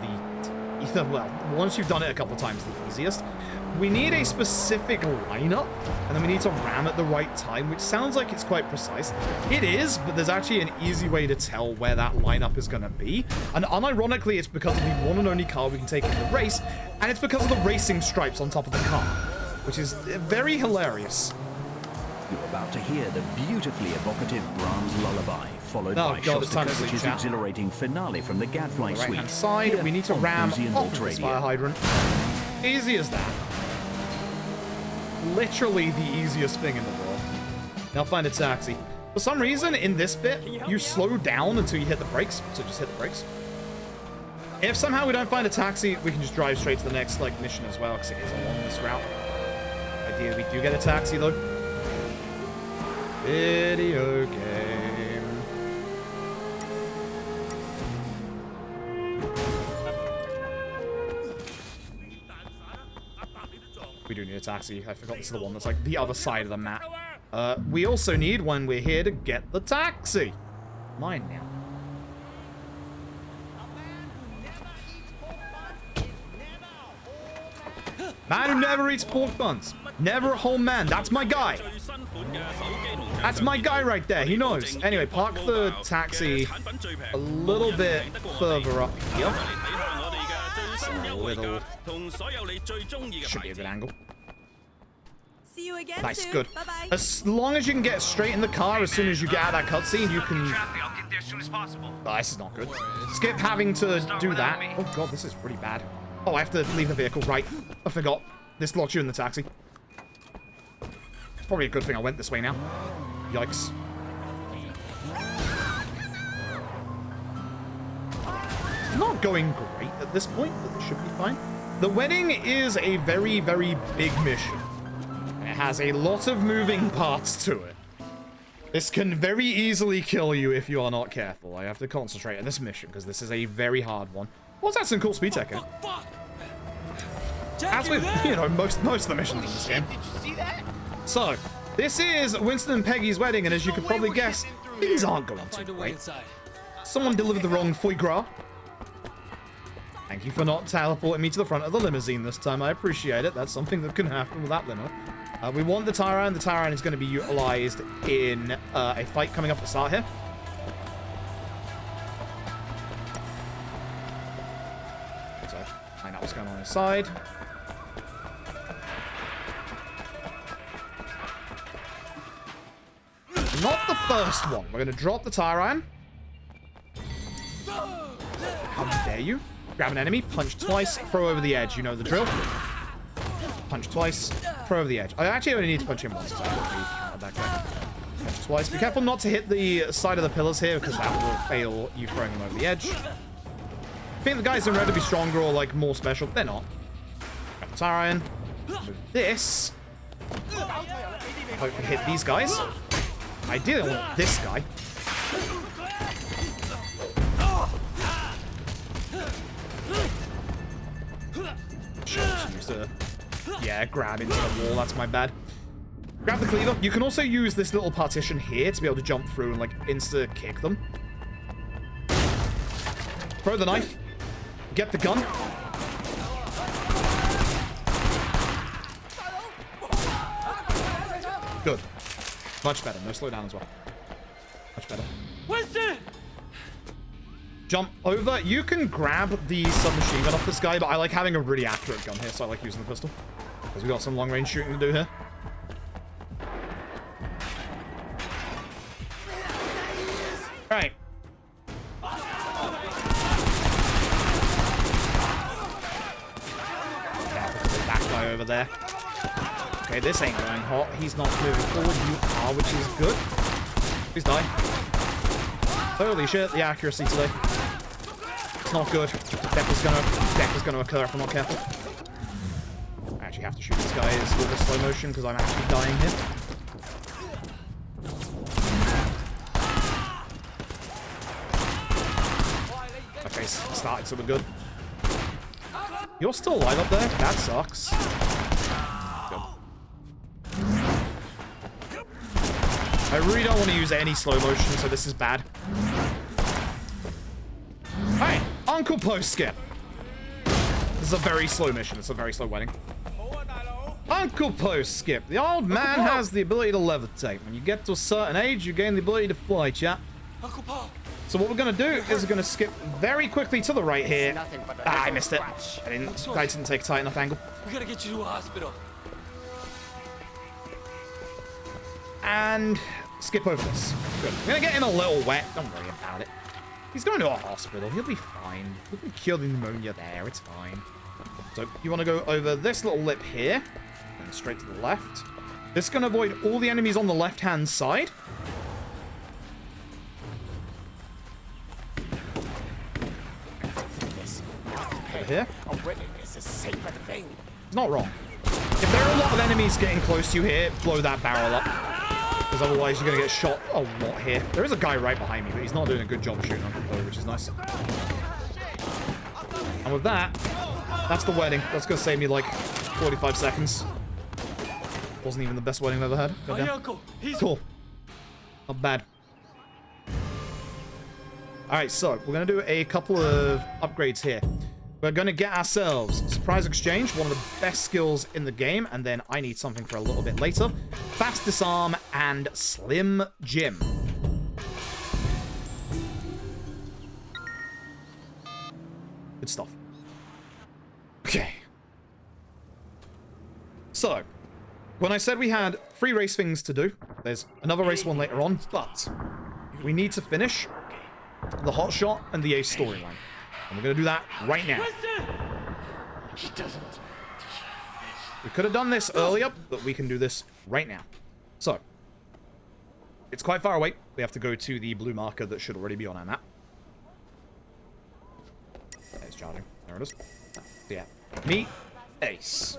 well, once you've done it a couple of times, the easiest. We need a specific lineup, and then we need to ram at the right time, which sounds like it's quite precise. It is, but there's actually an easy way to tell where that lineup is going to be. And unironically, it's because of the one and only car we can take in the race, and it's because of the racing stripes on top of the car, which is very hilarious.
You're about to hear the beautifully evocative Brahms lullaby, followed by
God, it's time to sleep,
Shostakovich's
chat.
exhilarating finale from the Gadfly Suite.
Right-hand side, we need to
on
ram
Boozy and
off
Bolt
of this
Radio.
fire hydrant. Easy as that. Literally the easiest thing in the world. Now find a taxi. For some reason, in this bit, you slow down until you hit the brakes, so just hit the brakes. If somehow we don't find a taxi, we can just drive straight to the next mission as well, because it is along this route. Idea we do get a taxi, though. Video game. We do need a taxi. I forgot this is the one that's like the other side of the map. We also need, when we're here, to get the taxi. Mine now. Man who never eats pork buns. Never a whole man. That's my guy. That's my guy right there. He knows. Anyway, park the taxi a little bit further up here. Should be a good angle.
See you again
Nice,
soon.
good.
Bye-bye.
As long as you can get straight in the car as soon as you get out of that cutscene, you can...
I'll get there as soon as possible.
Oh, this is not good. Skip having to do that. Oh god, this is pretty bad. Oh, I have to leave the vehicle. Right. I forgot. This locks you in the taxi. It's probably a good thing I went this way now. Yikes. It's not going great at this point, but it should be fine. The wedding is a very, very big mission. And it has a lot of moving parts to it. This can very easily kill you if you are not careful. I have to concentrate on this mission because this is a very hard one. What's that? Some cool speed tech in it. As with, you know, most of the missions in this game.
Did you see that?
So, this is Winston and Peggy's wedding, and as you can probably guess, things aren't going too great. Someone delivered the wrong foie gras. Thank you for not teleporting me to the front of the limousine this time. I appreciate it. That's something that can happen with that limo. We want the Tyran. The Tyran is going to be utilized in a fight coming up at the start here. So, find out what's going on inside. not the first one. We're going to drop the tire iron. How dare you? Grab an enemy, punch twice, throw over the edge. You know the drill. Punch twice, throw over the edge. I actually only need to punch him once because I don't need that guy. Punch twice. Be careful not to hit the side of the pillars here because that will fail you throwing them over the edge. I think the guys in red will be stronger or like more special. They're not. Grab the tire iron. Move this. Hopefully hit these guys. Ideally, I want this guy. Yeah, grab into the wall. That's my bad. Grab the cleaver. You can also use this little partition here to be able to jump through and like insta-kick them. Throw the knife. Get the gun. Good. Much better. No slowdown as well. Much better.
Winston!
Jump over. You can grab the submachine gun off this guy, but I like having a really accurate gun here, so I like using the pistol. Because we got some long-range shooting to do here. Alright. That guy over there. Okay, this ain't going hot. He's not moving forward. You are, which is good. Please die. Holy shit, the accuracy today. It's not good. Death is gonna occur if I'm not careful. I actually have to shoot these guys with a slow motion because I'm actually dying here. Okay, started so we're good. You're still alive up there? That sucks. Good. I really don't want to use any slow motion, so this is bad. Alright, Uncle Post skip. This is a very slow mission. It's a very slow wedding. Uncle Post skip. The old man has the ability to levitate. When you get to a certain age, you gain the ability to fly, chat.
Uncle Paul.
So what we're going to do is we're going to skip very quickly to the right here. Ah, I missed it. I didn't take a tight enough angle.
We gotta get you to a hospital.
And skip over this. Good. We're going to get him a little wet. Don't worry about it. He's going to a hospital. He'll be fine. We can cure the pneumonia there. It's fine. So you want to go over this little lip here. And straight to the left. This is going to avoid all the enemies on the left-hand side. Over here. It's not wrong. If there are a lot of enemies getting close to you here, blow that barrel up. Because otherwise you're going to get shot a lot here. There is a guy right behind me, but he's not doing a good job of shooting on him, which is nice. And with that, that's the wedding. That's going to save me like 45 seconds. Wasn't even the best wedding I've ever had.
My uncle, he's
cool. Not bad. Alright, so we're going to do a couple of upgrades here. We're going to get ourselves Surprise Exchange, one of the best skills in the game, and then I need something for a little bit later. Fast Disarm and Slim Jim. Good stuff. Okay. So, when I said we had 3 race things to do, there's another race one later on, but we need to finish the Hot Shot and the Ace storyline. And we're going to do that right now.
He doesn't.
We could have done this earlier, but we can do this right now. So, it's quite far away. We have to go to the blue marker that should already be on our map. It's charging. There it is. Yeah. Meet Ace.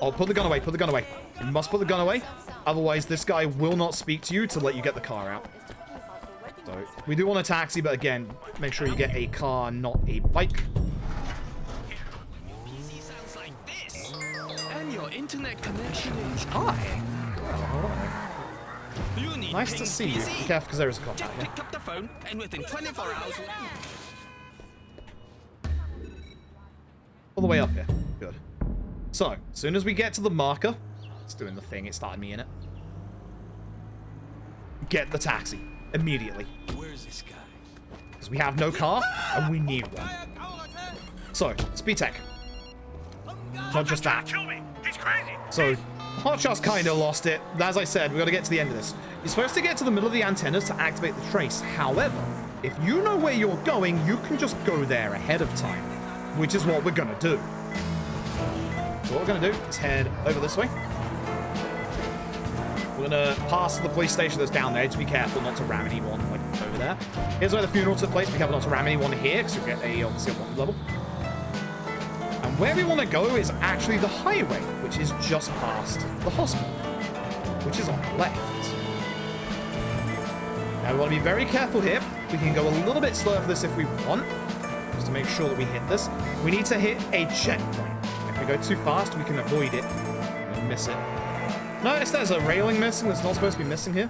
Oh, put the gun away. Put the gun away. You must put the gun away. Otherwise, this guy will not speak to you to let you get the car out. So, we do want a taxi, but again, make sure you get a car, not a bike.
And your internet connection is
Hi. Nice to see you. Be careful, because there is a cop out here.
Pick up the phone, and within 24 hours.
All the way up here. Good. So, as soon as we get to the marker, it's doing the thing. It started me in it. Get the taxi. Immediately.
Where's this guy?
Because we have no car, and we need one. So, speed tech. Not just that.
Kill me. He's crazy.
So, Hotshot's kind of lost it. As I said, we got to get to the end of this. You're supposed to get to the middle of the antennas to activate the trace. However, if you know where you're going, you can just go there ahead of time, which is what we're going to do. So what we're going to do is head over this way. We're going to pass the police station that's down there. Just be careful not to ram anyone like over there. Here's where the funeral took place. Be careful not to ram anyone here, because you'll get obviously a one level. And where we want to go is actually the highway, which is just past the hospital, which is on the left. Now we want to be very careful here. We can go a little bit slower for this if we want, just to make sure that we hit this. We need to hit a checkpoint. If we go too fast, we can avoid it and miss it. Notice there's a railing missing that's not supposed to be missing here.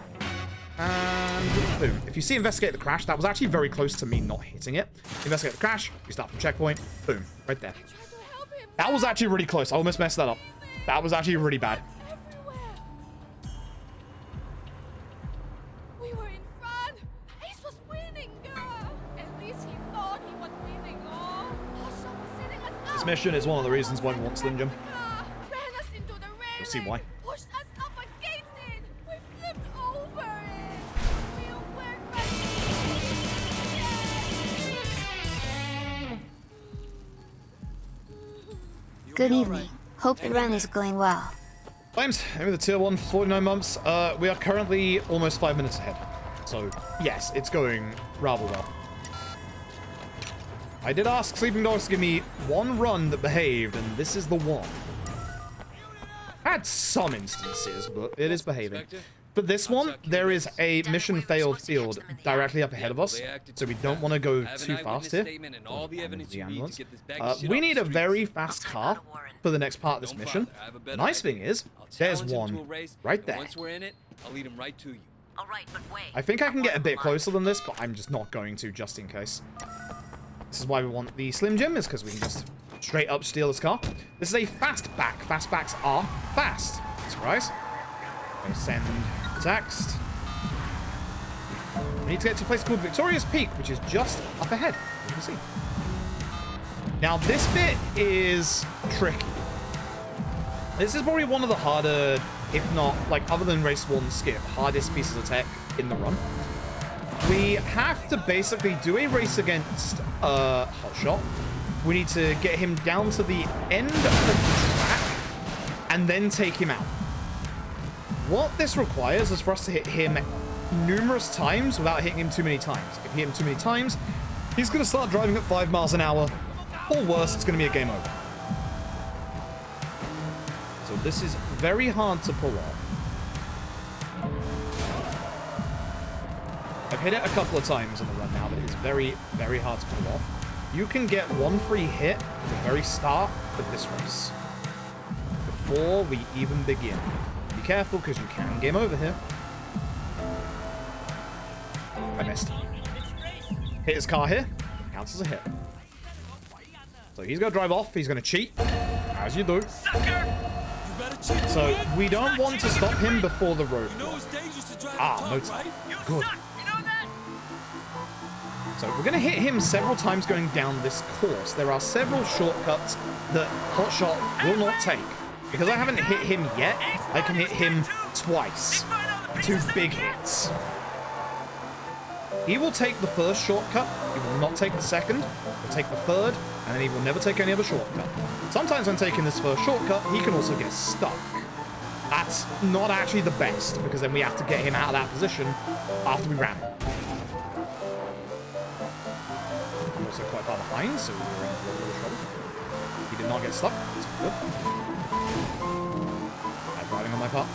And boom. If you see investigate the crash, that was actually very close to me not hitting it. Investigate the crash, you start from checkpoint, boom, right there. That was actually really close. I almost messed that up. That was actually really bad.
We were in front. Ace was winning, girl. At least he thought he was winning. Oh, Hotshot was setting us up.
This mission is one of the reasons why we want Slim Jim.
Ran us into the railing.
You'll see why.
Pushed us up against it. We flipped over it. We'll work right.
Good evening. Hope the run is going well.
Times, maybe the tier 1, 49 months. We are currently almost 5 minutes ahead. So, yes, it's going rather well. I did ask Sleeping Dogs to give me one run that behaved, and this is the one. I had some instances, but it is behaving. For this one, there is a mission failed field directly up ahead of us, so we don't want to go too fast here. The ambulance. We need a very fast car for the next part of this mission. The nice thing is, there's one right there. I think I can get a bit closer than this, but I'm just not going to, just in case. This is why we want the Slim Jim, is because we can just straight up steal this car. This is a fastback. Fastbacks are fast. Surprise. I'm going to send text. We need to get to a place called Victoria's Peak, which is just up ahead. You can see. Now, this bit is tricky. This is probably one of the harder, if not, like, other than Race 1 Skip, hardest pieces of tech in the run. We have to basically do a race against Hotshot. We need to get him down to the end of the track and then take him out. What this requires is for us to hit him numerous times without hitting him too many times. If we hit him too many times, he's going to start driving at 5 miles an hour. Or worse, it's going to be a game over. So this is very hard to pull off. I've hit it a couple of times on the run now, but it's very, very hard to pull off. You can get one free hit at the very start of this race before we even begin. Be careful, because you can game over here. I missed. Hit his car here. Counts as a hit. So he's going to drive off. He's going to cheat, as you do. So we don't want to stop him before the road. Ah, no time. Good. So we're going to hit him several times going down this course. There are several shortcuts that Hotshot will not take. Because I haven't hit him yet, I can hit him twice. 2 big hits. He will take the first shortcut, he will not take the second, he'll take the third, and then he will never take any other shortcut. Sometimes when taking this first shortcut, he can also get stuck. That's not actually the best, because then we have to get him out of that position after we ram him. I'm also quite far behind, so we're in a little bit of trouble. He did not get stuck, that's good. Bad driving on my part.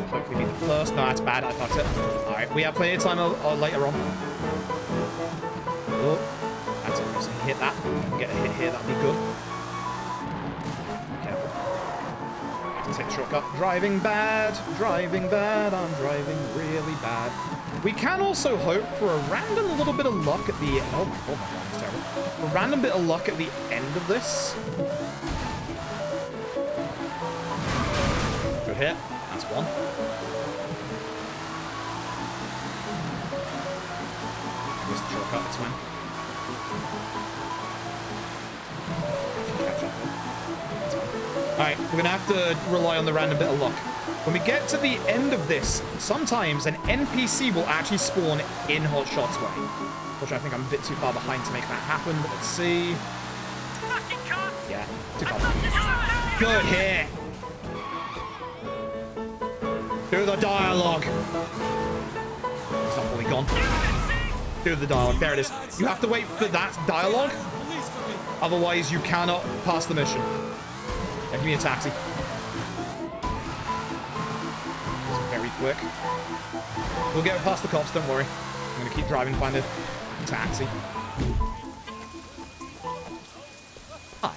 Hopefully be the first. No, that's bad. I fucked it. Alright, we have plenty of time later on. Oh, that's it. So hit that. If we get a hit here, that'd be good. Be careful. Have to take the shortcut. Driving bad. Driving bad. I'm driving really bad. We can also hope for a random little bit of luck at the... Oh my god, that's terrible. A random bit of luck at the end of this. Good hit. That's one. just a shortcut, it's fine. Alright, we're gonna have to rely on the random bit of luck. When we get to the end of this, sometimes an NPC will actually spawn in Hotshot's way. Which I think I'm a bit too far behind to make that happen, but let's see. Yeah, too far behind. Good hit! Do the dialogue. It's not fully gone. Do the dialogue. There it is. You have to wait for that dialogue. Otherwise, you cannot pass the mission. Yeah, give me a taxi. It's very quick. We'll get past the cops, don't worry. I'm going to keep driving, find a taxi. Hi.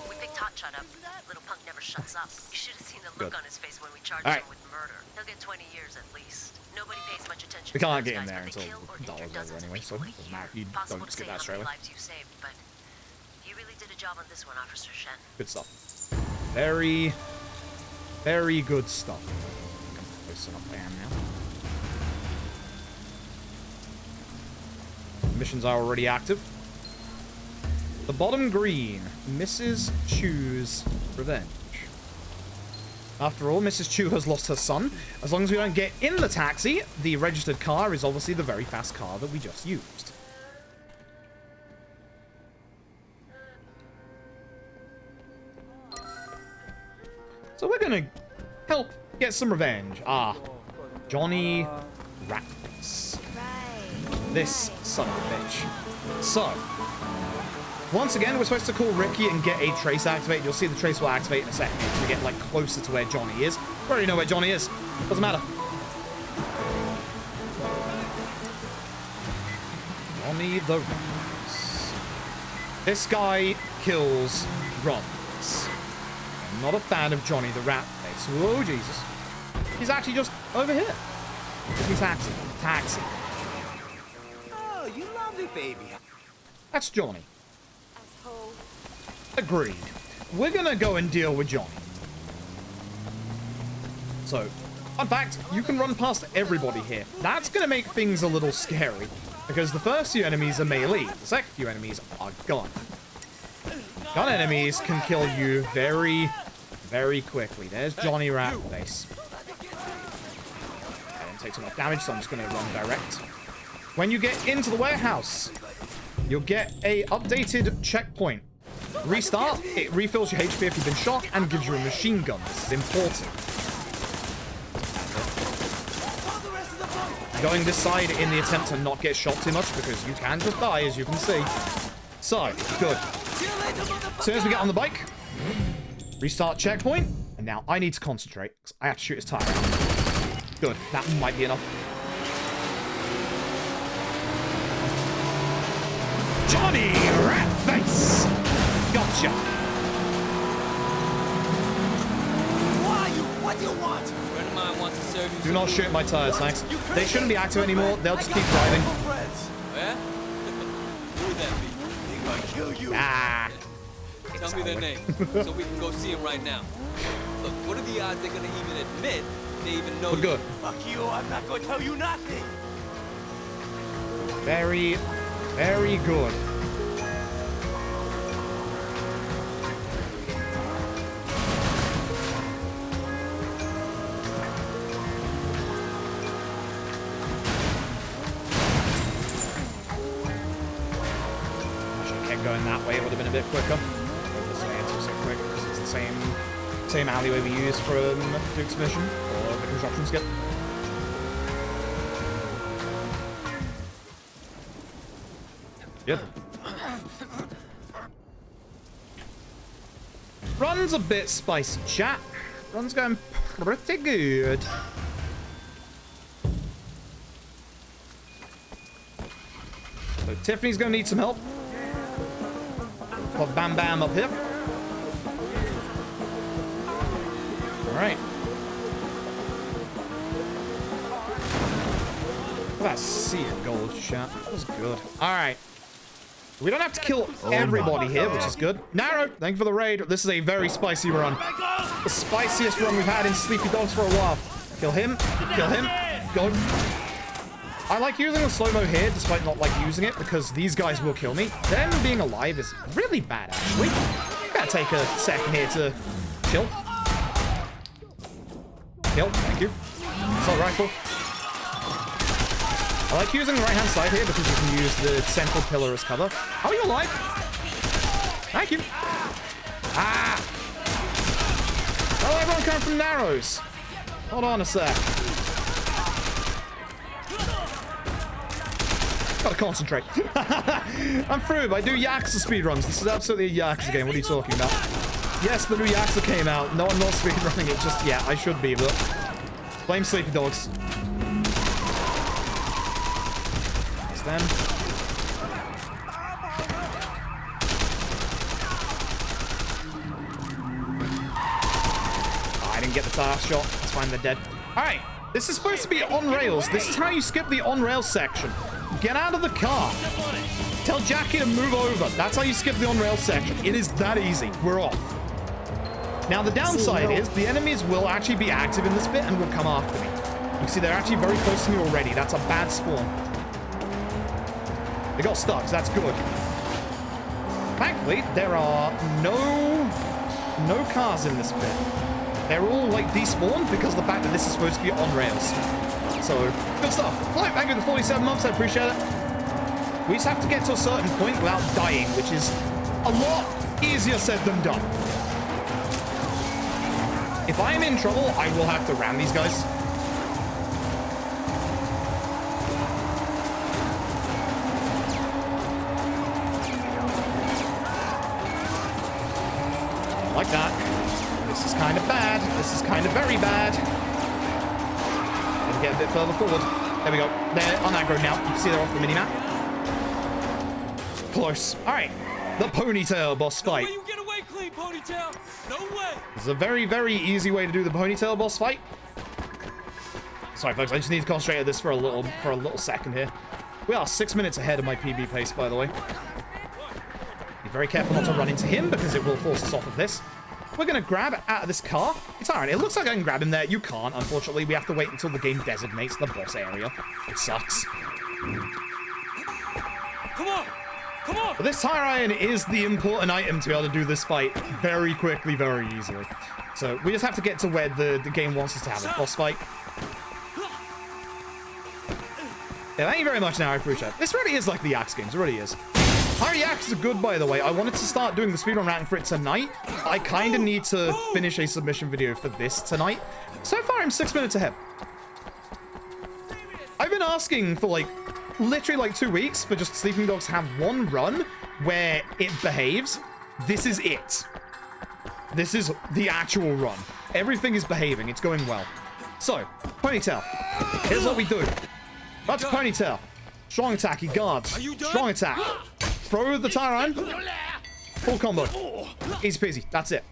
We picked Hotshot up. Little punk never shuts up. You should have seen the look on his face when we charged him with murder. He'll get 20 years at least. Nobody pays much attention.
We can't get in there until $1 over anyway, so it doesn't matter if you don't skip that straight away.
You really did a job on this one, Officer Shen.
Good stuff. Very, very good stuff. I'm close enough I am now. Missions are already active. The bottom green, Mrs. Chu's revenge. After all, Mrs. Chu has lost her son. As long as we don't get in the taxi, the registered car is obviously the very fast car that we just used. So we're gonna help get some revenge. Ah, Johnny Ratface. This son of a bitch. So, once again, we're supposed to call Ricky and get a trace activated. You'll see the trace will activate in a second as we get, like, closer to where Johnny is. We already know where Johnny is. Doesn't matter. Johnny the Ratface. This guy kills runs. I'm not a fan of Johnny the Ratface. Oh, Jesus. He's actually just over here. Give me taxi. Taxi.
Oh, you lovely baby.
That's Johnny. Agreed. We're gonna go and deal with Johnny. So, fun fact, you can run past everybody here. That's gonna make things a little scary, because the first few enemies are melee, the second few enemies are gun. Gun enemies can kill you very, very quickly. There's Johnny Ratface. I didn't take too much damage, so I'm just gonna run direct. When you get into the warehouse, you'll get a updated checkpoint. Restart, it refills your HP if you've been shot and gives you a machine gun. This is important. Going this side in the attempt to not get shot too much because you can just die, as you can see. So, good. As soon as we get on the bike, restart checkpoint, and now I need to concentrate because I have to shoot his tire out. Good, that might be enough. Johnny Ratface! Gotcha.
What do you want?
Friend of mine wants to serve you.
Do not shoot my tires, thanks. They shouldn't be active anymore. They'll just keep driving.
Yeah? Who would that be?
They're gonna kill you.
Ah.
Tell me their name so we can go see them right now. Look, what are the odds they're gonna even admit they even know?
We're good.
Fuck you. I'm not gonna tell you nothing.
Very, very good. Going that way, it would have been a bit quicker. This way it's also quick because it's the same alleyway we used from Duke's mission or the construction skip. Yep. Run's a bit spicy, chat. Run's going pretty good. So Tiffany's gonna need some help. Got Bam Bam up here. Alright. Look at that sea of gold, chat. That was good. Alright. We don't have to kill everybody here, which is good. Narrow, thank you for the raid. This is a very spicy run. The spiciest run we've had in Sleepy Dogs for a while. Kill him. Kill him. Go. I like using the slow-mo here, despite not like using it, because these guys will kill me. Them being alive is really bad, actually. Gotta take a second here to chill. Kill, thank you. Assault rifle. I like using the right-hand side here because you can use the central pillar as cover. Oh, you're alive. Thank you. Ah! Oh, everyone coming from Narrows. Hold on a sec. Gotta concentrate. I'm through, but I do Yakuza speedruns. This is absolutely a Yakuza game. What are you talking about? Yes, the new Yakuza came out. No, I'm not speedrunning it just yet. I should be, but... Blame Sleepy Dogs. That's them. Oh, I didn't get the tire shot. It's fine, they're dead. Alright, this is supposed to be on rails. This is how you skip the on rails section. Get out of the car. Tell Jackie to move over. That's how you skip the on rails section. It is that easy. We're off. Now, the downside is the enemies will actually be active in this bit and will come after me. You see, they're actually very close to me already. That's a bad spawn. They got stuck, so that's good. Thankfully, there are no cars in this bit. They're all, like, despawned because of the fact that this is supposed to be on rails. So, good stuff. Flight, thank you for the 47 months. I appreciate it. We just have to get to a certain point without dying, which is a lot easier said than done. If I am in trouble, I will have to ram these guys. Like that. This is kind of bad. This is kind of very bad. Get a bit further forward. There we go. They're on aggro now. You can see they're off the minimap. Close. All right. The ponytail boss fight.
No way you get away clean, ponytail. No way.
This is a very, very easy way to do the ponytail boss fight. Sorry, folks. I just need to concentrate on this for a little second here. We are 6 minutes ahead of my PB pace, by the way. Be very careful not to run into him because it will force us off of this. We're going to grab out of this car. It's alright. It looks like I can grab him there. You can't, unfortunately. We have to wait until the game designates the boss area. It sucks.
Come on! Come on!
But this tire iron is the important item to be able to do this fight very quickly, very easily. So we just have to get to where the game wants us to have a boss fight. Yeah, thank you very much now. I appreciate it. This really is like the Axe games. It really is. Harry Axe are good, by the way. I wanted to start doing the speedrun ranking for it tonight. I kind of need to finish a submission video for this tonight. So far, I'm 6 minutes ahead. I've been asking for, like, literally, like, 2 weeks for just Sleeping Dogs to have one run where it behaves. This is it. This is the actual run. Everything is behaving. It's going well. So, Ponytail. Here's what we do. That's Ponytail. Strong attack, he guards. Strong attack. Throw the tire iron. Full combo. Easy peasy. That's it.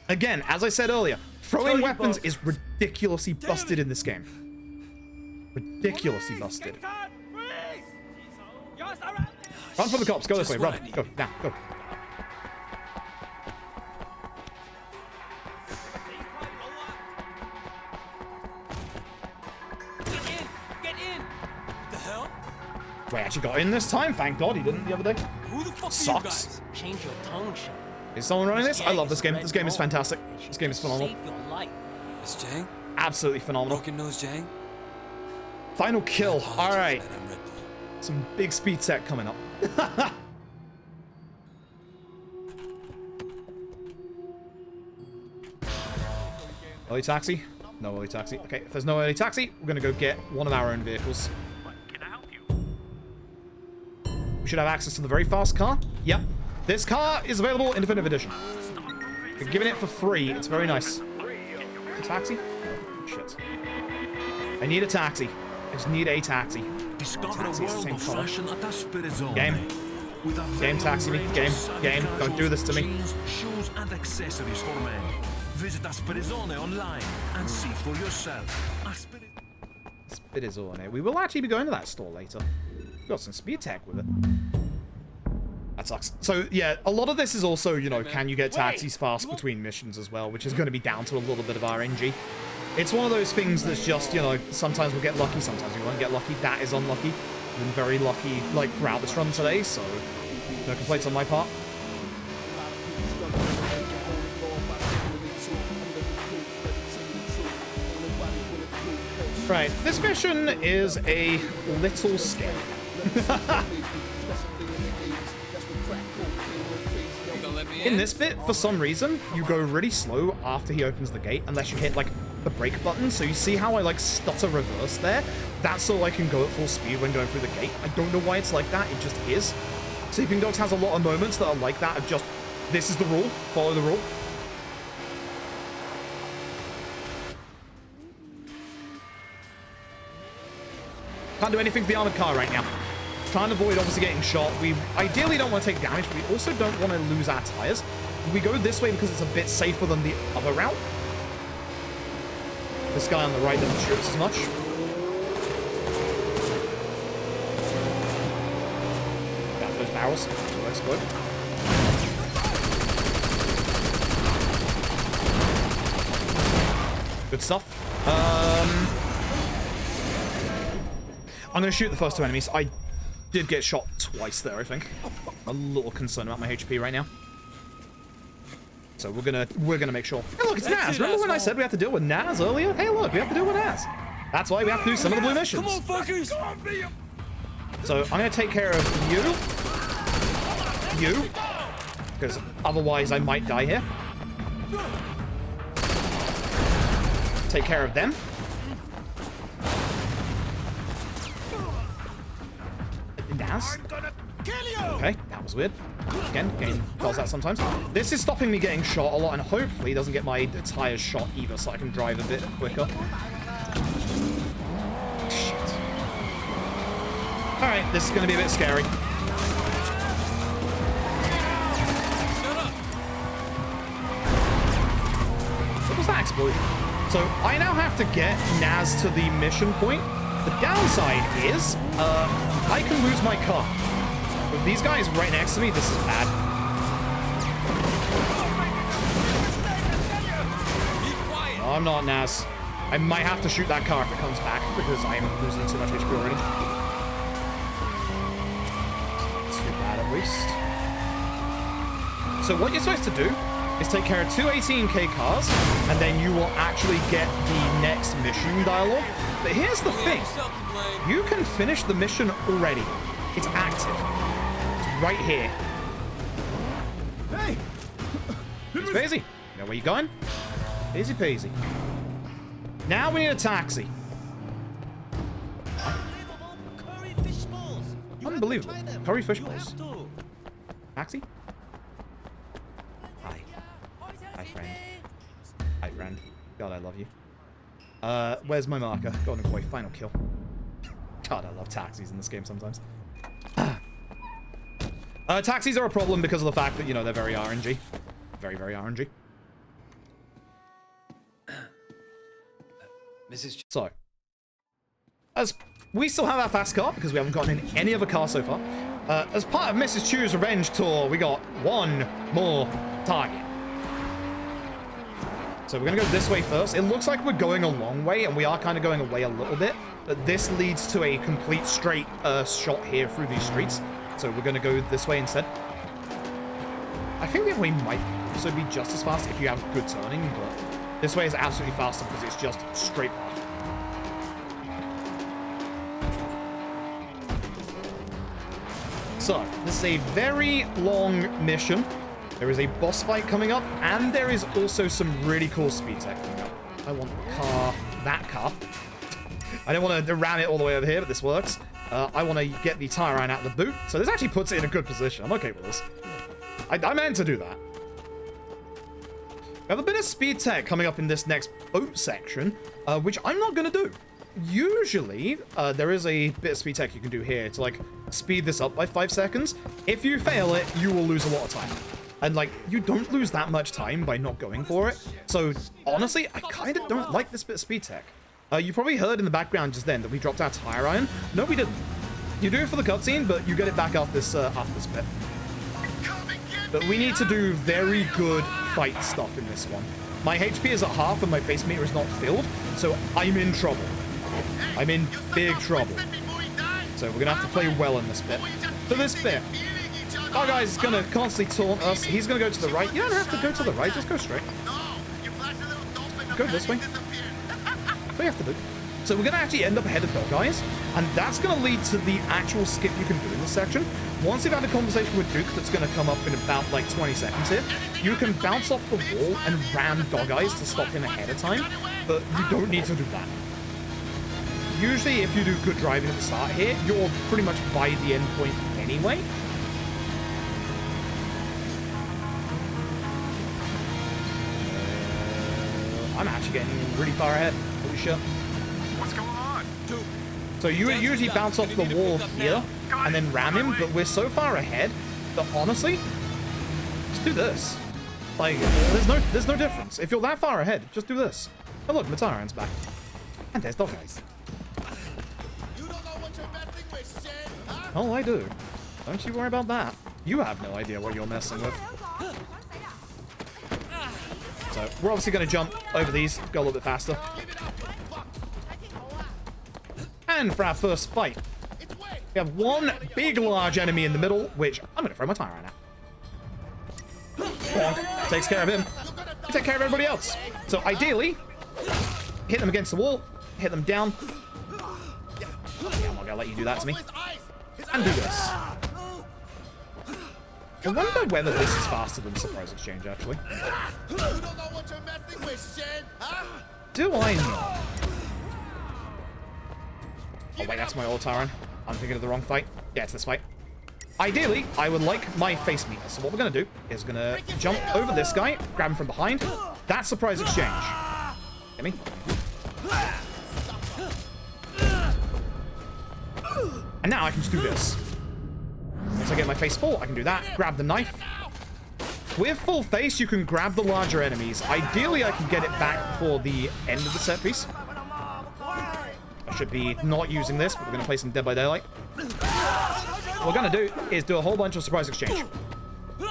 Again, as I said earlier, throwing weapons is ridiculously busted in this game. Ridiculously busted. Run for the cops. Go this way. Run. Go. Now. Go. Wait, actually got in this time. Thank God he didn't the other day.
Who the fuck
Sucks.
are you guys? Change your tone, shit.
Is someone running this? I love this game. This game is fantastic. This game is phenomenal.
Miss Jang?
Absolutely phenomenal.
Broken Nose Jang?
Final kill. All right. Some big speed tech coming up. Early taxi? No early taxi. Okay, if there's no early taxi, we're going to go get one of our own vehicles. We should have access to the very fast car. Yep. This car is available in Definitive Edition. We're giving it for free. It's very nice. A taxi? Oh, shit. I need a taxi. I just need a taxi. Taxi is the same color. Game. Game, taxi me. Game. Game. Don't do this to me.
Shoes and accessories for men. Visit Asperizone online and see for yourself.
Asperizone. We will actually be going to that store later. Got some speed tech with it. That sucks. So, yeah, a lot of this is also, you know, can you get taxis fast between missions as well, which is going to be down to a little bit of RNG. It's one of those things that's just, you know, sometimes we'll get lucky, sometimes we won't get lucky. That is unlucky. I've been very lucky, like, throughout this run today, so no complaints on my part. Right, this mission is a little scary. In this bit, for some reason, you go really slow after he opens the gate, unless you hit, like, the brake button. So you see how I, like, stutter reverse there? That's so I can go at full speed when going through the gate. I don't know why it's like that, it just is. Sleeping Dogs has a lot of moments that are like that, of just, this is the rule, follow the rule. Can't do anything with the armored car right now. Trying to avoid obviously getting shot. We ideally don't want to take damage, but we also don't want to lose our tires. We go this way because it's a bit safer than the other route. This guy on the right doesn't shoot us as much. Got those barrels. They'll explode. Good stuff. I'm going to shoot the first two enemies. I did get shot twice there, I think. I'm a little concerned about my HP right now. So we're gonna make sure. Hey, look, it's Naz. Remember when I said we have to deal with Naz earlier? Hey, look, we have to deal with Naz. That's why we have to do some of the blue missions.
Come on, fuckers!
So I'm gonna take care of you, because otherwise I might die here. Take care of them. Naz. Okay, that was weird. Again, game does that sometimes. This is stopping me getting shot a lot, and hopefully doesn't get my tires shot either, so I can drive a bit quicker. Shit. Alright, this is going to be a bit scary. What was that explosion? So, I now have to get Naz to the mission point. The downside is, I can lose my car. With these guys right next to me, this is bad. No, I'm not, Naz. I might have to shoot that car if it comes back, because I'm losing too much HP already. Too bad, at least. So what you're supposed to do is take care of two 18K cars, and then you will actually get the next mission dialogue. But here's the thing. You can finish the mission already. It's active. It's right here. Hey! It's Paisy. You know where you going? Easy peasy. Now we need a taxi. Unbelievable. Curry fish balls. Taxi? Hi. Hi, friend. Hi, friend. God, I love you. Where's my marker? Golden Koi, final kill. God, I love taxis in this game sometimes. Taxis are a problem because of the fact that, you know, they're very RNG. Very, very RNG. So, as we still have our fast car because we haven't gotten in any other car so far. As part of Mrs. Chu's revenge tour, we got one more target. So we're gonna go this way first. It looks like we're going a long way, and we are kind of going away a little bit. But this leads to a complete straight shot here through these streets. So we're gonna go this way instead. I think the other way might also be just as fast if you have good turning, but this way is absolutely faster because it's just straight path. So, this is a very long mission. There is a boss fight coming up, and there is also some really cool speed tech coming up. I want the car, that car. I don't want to ram it all the way over here, but this works. I want to get the tire iron out of the boot, so this actually puts it in a good position. I'm okay with this. I meant to do that. We have a bit of speed tech coming up in this next boat section, which I'm not going to do. Usually, there is a bit of speed tech you can do here to, like, speed this up by 5 seconds. If you fail it, you will lose a lot of time. And, like, you don't lose that much time by not going for it. So, honestly, I kind of don't like this bit of speed tech. You probably heard in the background just then that we dropped our tire iron. No, we didn't. You do it for the cutscene, but you get it back after this bit. but we need to do very good fight stuff in this one. My HP is at half and my face meter is not filled, so I'm in trouble. I'm in big trouble. So we're gonna have to play well in this bit. So this bit, our guy's gonna constantly taunt us. He's gonna go to the right. You don't have to go to the right, just go straight. Go this way. That's what you have to do. So we're gonna actually end up ahead of Dog Eyes, and that's gonna lead to the actual skip you can do in this section. Once you've had a conversation with Duke that's gonna come up in about like 20 seconds here, you can bounce off the wall and ram Dog Eyes to stop him ahead of time, but you don't need to do that. Usually, if you do good driving at the start here, you're pretty much by the end point anyway. I'm actually getting really far ahead. Holy shit.
What's going on?
So you would usually bounce off the wall here and then ram him, but we're so far ahead that honestly, just do this. Like, there's no difference. If you're that far ahead, just do this. Oh look, Mataran's back. And there's Dog Eyes. Oh, I do. Don't you worry about that. You have no idea what you're messing with. So, we're obviously going to jump over these, go a little bit faster. And for our first fight, we have one big, large enemy in the middle, which I'm going to throw my tire at. Bonk. Takes care of him. We take care of everybody else. So, ideally, hit them against the wall, hit them down. Yeah, I'm not going to let you do that to me. And do this. I wonder whether this is faster than Surprise Exchange, actually. Do I know? Oh, wait, that's my old Tyrant. I'm thinking of the wrong fight. Yeah, it's this fight. Ideally, I would like my face meter. So what we're going to do is going to jump over this guy, grab him from behind. That's Surprise Exchange. Get me? And now I can just do this. Once I get my face full, I can do that. Grab the knife. With full face, you can grab the larger enemies. Ideally, I can get it back before the end of the set piece. I should be not using this, but we're going to play some Dead by Daylight. What we're going to do is do a whole bunch of Surprise Exchange.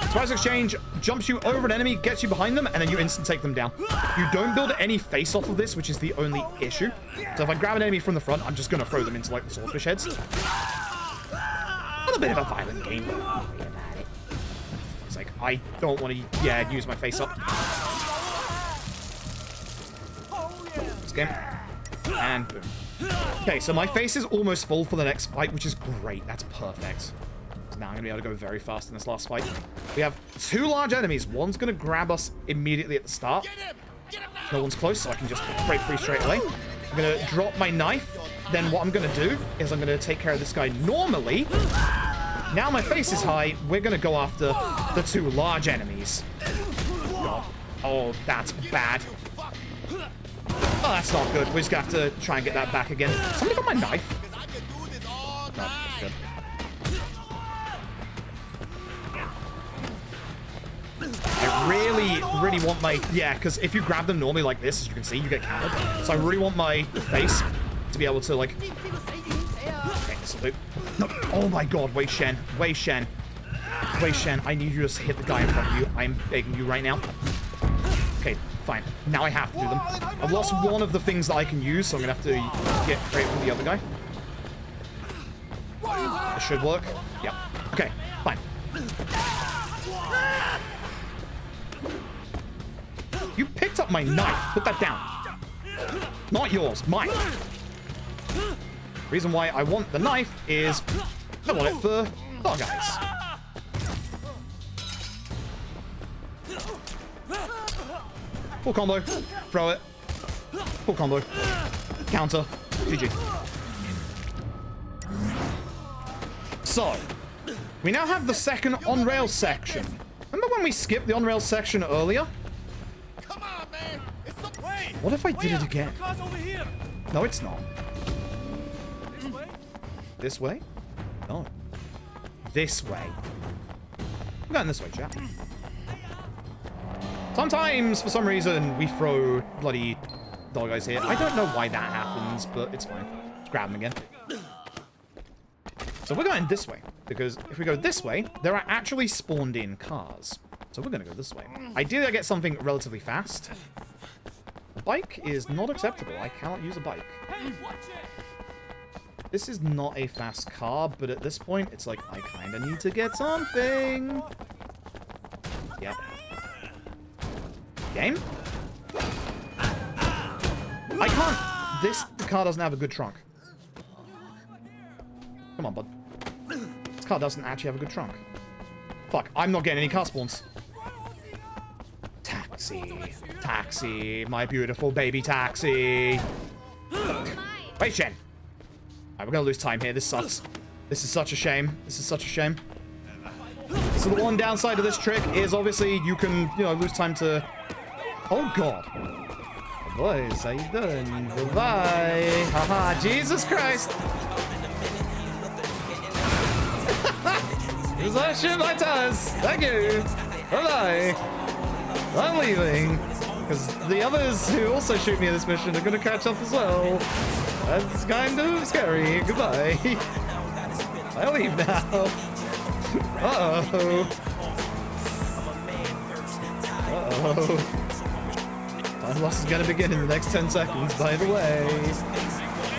Surprise Exchange jumps you over an enemy, gets you behind them, and then you instant take them down. You don't build any face off of this, which is the only issue. So if I grab an enemy from the front, I'm just going to throw them into, like, the swordfish heads. A little bit of a violent game, but don't worry about it. It's like, I don't want to, yeah, use my face up. This game. And boom. Okay, so my face is almost full for the next fight, which is great. That's perfect. So now I'm going to be able to go very fast in this last fight. We have two large enemies. One's going to grab us immediately at the start. No one's close, so I can just break free straight away. I'm going to drop my knife. Then what I'm going to do is I'm going to take care of this guy normally. Now my face is high. We're going to go after the two large enemies. God. Oh, that's bad. Oh, that's not good. We're just going to have to try and get that back again. Somebody got my knife? No, that's good. I really want my... Yeah, because if you grab them normally like this, as you can see, you get countered. So I really want my face to be able to, like... Okay, this'll do. No. Oh my god, Wei Shen. Wei Shen. Wei Shen, I need you to hit the guy in front of you. I'm begging you right now. Okay, fine. Now I have to do them. I've lost one of the things that I can use, so I'm going to have to get creative with the other guy. This should work. Yep. Okay, fine. You picked up my knife. Put that down. Not yours. Mine. Reason why I want the knife is I want it for Dog Eyes. Full combo. Throw it. Full combo. Counter. GG. So, we now have the second on-rail section. Remember when we skipped the on-rail section earlier? What if I did it again? No, it's not. This way? No. This way. I'm going this way, chat. Sometimes, for some reason, we throw bloody Dog Eyes here. I don't know why that happens, but it's fine. Let's grab them again. So we're going this way. Because if we go this way, there are actually spawned in cars. So we're going to go this way. Ideally, I get something relatively fast. A bike is not acceptable. I cannot use a bike. This is not a fast car, but at this point, it's like, I kind of need to get something. Yep. Game? I can't. This car doesn't have a good trunk. Come on, bud. This car doesn't actually have a good trunk. Fuck, I'm not getting any car spawns. Taxi. Taxi. My beautiful baby taxi. Wait, Shen. Alright, we're gonna lose time here. This sucks. This is such a shame. This is such a shame. So the one downside of this trick is obviously you can, you know, lose time to... Oh, God. Oh, boys, how you doing? Goodbye. Haha, Jesus Christ. Is that shit my tires? Thank you. Bye-bye. I'm leaving. Because the others who also shoot me in this mission are going to catch up as well. That's kind of scary. Goodbye. I'll leave now. Uh-oh. Uh-oh. Time loss is going to begin in the next 10 seconds, by the way.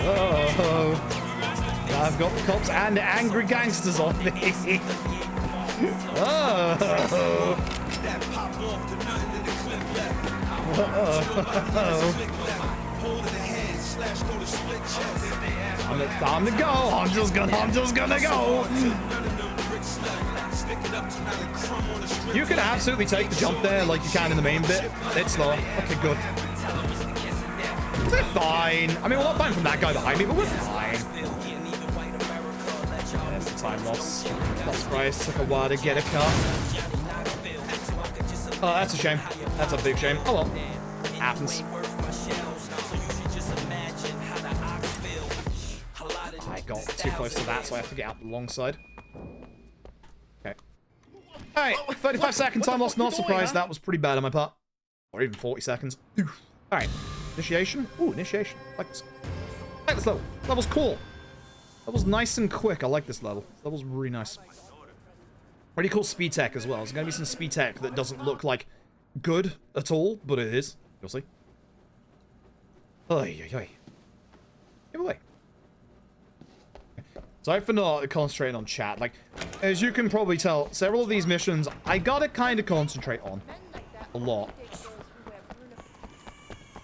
Uh-oh. I've got the cops and angry gangsters on me. Oh. Time to go. I'm just gonna go. You can absolutely take the jump there like you can in the main bit. It's slower. Okay, good. We're fine. I mean, we're not fine from that guy behind me, but we're fine. There's the time loss. Lost price. Took a while to get a car. Oh, that's a shame. That's a big shame. Oh well. Happens. I got too close to that, so I have to get out the long side. Okay. Alright, 35 second time loss. Not surprised. That was pretty bad on my part. Or even 40 seconds. Alright. Initiation. Ooh, initiation. I like this. I like this level. That was cool. That was nice and quick. I like this level. That was really nice. Pretty cool speed tech as well. There's going to be some speed tech that doesn't look like good at all, but it is. You'll see. Oy, oy, oy. Give away. Sorry for not concentrating on chat. Like, as you can probably tell, several of these missions I gotta kind of concentrate on a lot.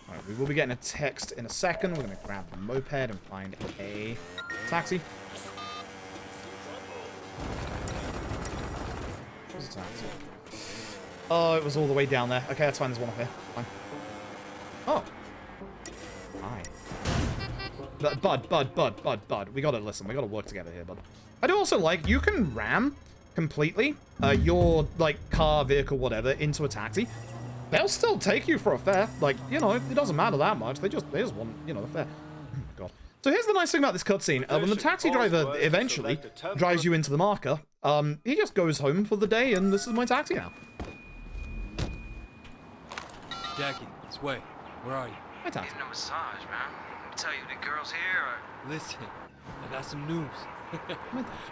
Alright, we will be getting a text in a second. We're gonna grab the moped and find a taxi. Where's the taxi? Oh, it was all the way down there. Okay, that's fine. There's one up here. Fine. Oh. Hi. Bud. We gotta listen. We gotta work together here, bud. I do also like, you can ram completely your, like, car, vehicle, whatever, into a taxi. They'll still take you for a fare. Like, you know, it doesn't matter that much. They just want, you know, the fare. God. So here's the nice thing about this cutscene. When the taxi driver eventually drives you into the marker, he just goes home for the day, and this is my taxi now.
Jackie, this way. Where are you?
My taxi.
Getting a massage, man. Tell you the girls here are...
Listen, I got some news.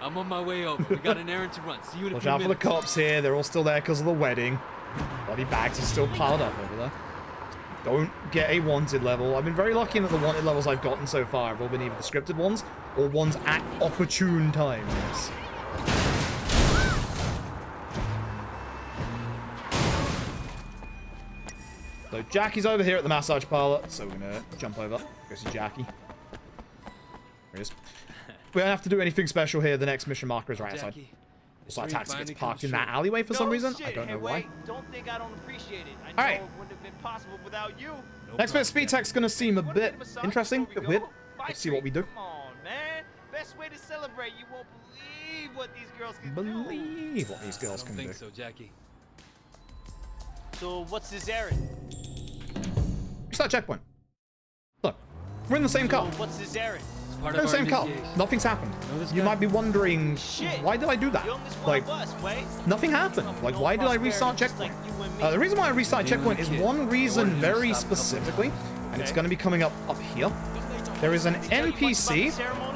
I'm on my way over. We got an errand to run. See you in a
Watch
few
out for
minutes.
the cops here. They're all still there because of the wedding. Body bags are still piled up over there. Don't get a wanted level. I've been very lucky in that the wanted levels I've gotten so far have all been either the scripted ones or ones at opportune times. So Jackie's over here at the massage parlor, so we're gonna jump over. Go see Jackie. There he is. We don't have to do anything special here. The next mission marker is right outside. Also, that taxi gets parked in that alleyway for some reason. I don't know why.
Don't think I don't appreciate it. I know
Alright.
it wouldn't have been possible without you.
Next bit of speed tech's gonna seem a bit interesting, a bit weird. Let's see what we do.
Come on, man. Best way to celebrate. You won't believe what these girls can
Believe what these girls
I
can
don't
do.
think so, Jackie.
So what's this errand?
Restart checkpoint. Look, we're in the same car.
So what's this errand?
We're in the same car. Nothing's happened. You might be wondering, why did I do that? Like, nothing happened. Like, why did I restart checkpoint? The reason why I restart checkpoint is one reason very specifically, and it's going to be coming up here. There is an NPC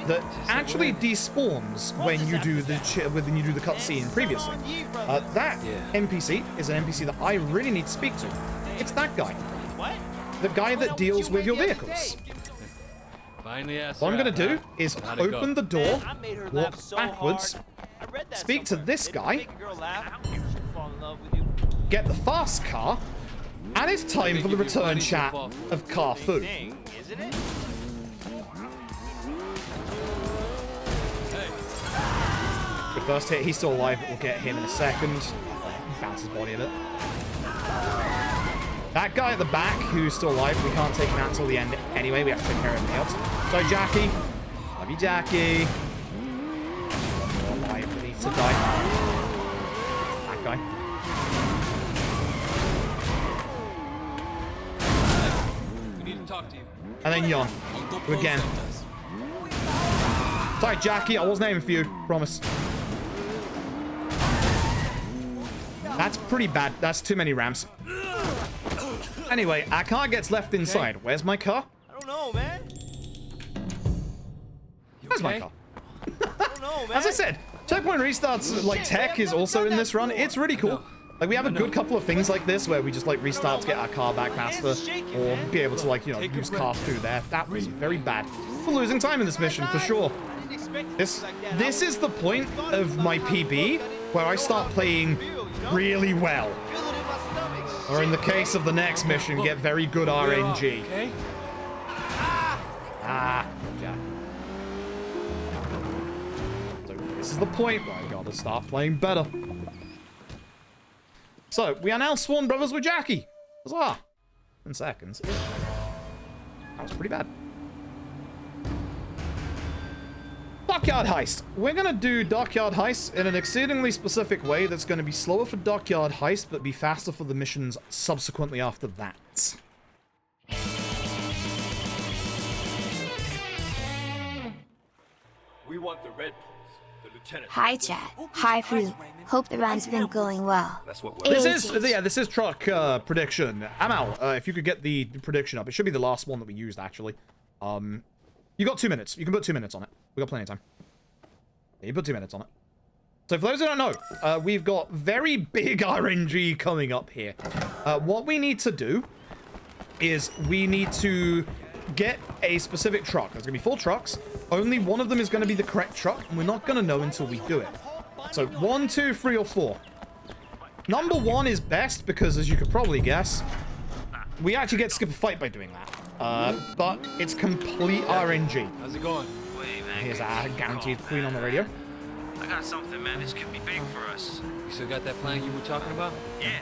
that actually despawns when you do the cutscene previously. That NPC is an NPC that I really need to speak to. It's that guy. The guy that deals with your vehicles. What I'm going to do is open the door, walk backwards, speak to this guy, get the fast car, and it's time for the return chat of Car Fu. The first hit, he's still alive, but we'll get him in a second. Bounce his body a bit. That guy at the back, who's still alive, we can't take him out until the end anyway. We have to take care of everything else. Sorry, Jackie. Love you, Jackie. Alive, but needs to die. That guy.
We need to talk to you.
And then Yon. Who again. Sorry, Jackie. I wasn't aiming for you. Promise. That's pretty bad. That's too many ramps. Anyway, our car gets left inside. Where's my car?
I don't know, man.
Where's my car? As I said, checkpoint restarts, like, tech is also in this run. It's really cool. Like, we have a good couple of things like this where we just, like, restart to get our car back faster or be able to, like, you know, use car through there. That was very bad. We're losing time in this mission, for sure. This is the point of my PB where I start playing really well. Or in the case of the next mission, get very good RNG. Yeah. So this is the point where I gotta start playing better. So, we are now sworn brothers with Jackie. Huzzah! In seconds. That was pretty bad. Dockyard Heist. We're going to do Dockyard Heist in an exceedingly specific way that's going to be slower for Dockyard Heist, but be faster for the missions subsequently after that.
We want the Red Pulse, the Lieutenant.
Hi, chat. Hi, Fu. Hope the run's been going well.
That's what
This is truck prediction. Amal, if you could get the prediction up. It should be the last one that we used, actually. You got 2 minutes. You can put 2 minutes on it. We got plenty of time. Yeah, you put 2 minutes on it. So for those who don't know, we've got very big RNG coming up here. What we need to do is we need to get a specific truck. There's going to be 4 trucks. Only one of them is going to be the correct truck, and we're not going to know until we do it. So 1, 2, 3, or 4. Number 1 is best because, as you could probably guess, we actually get to skip a fight by doing that. But it's complete RNG.
How's it going?
Here's our guaranteed queen on the radio.
I got something, man. This could be big for us.
You still got that plan you were talking about?
Yeah.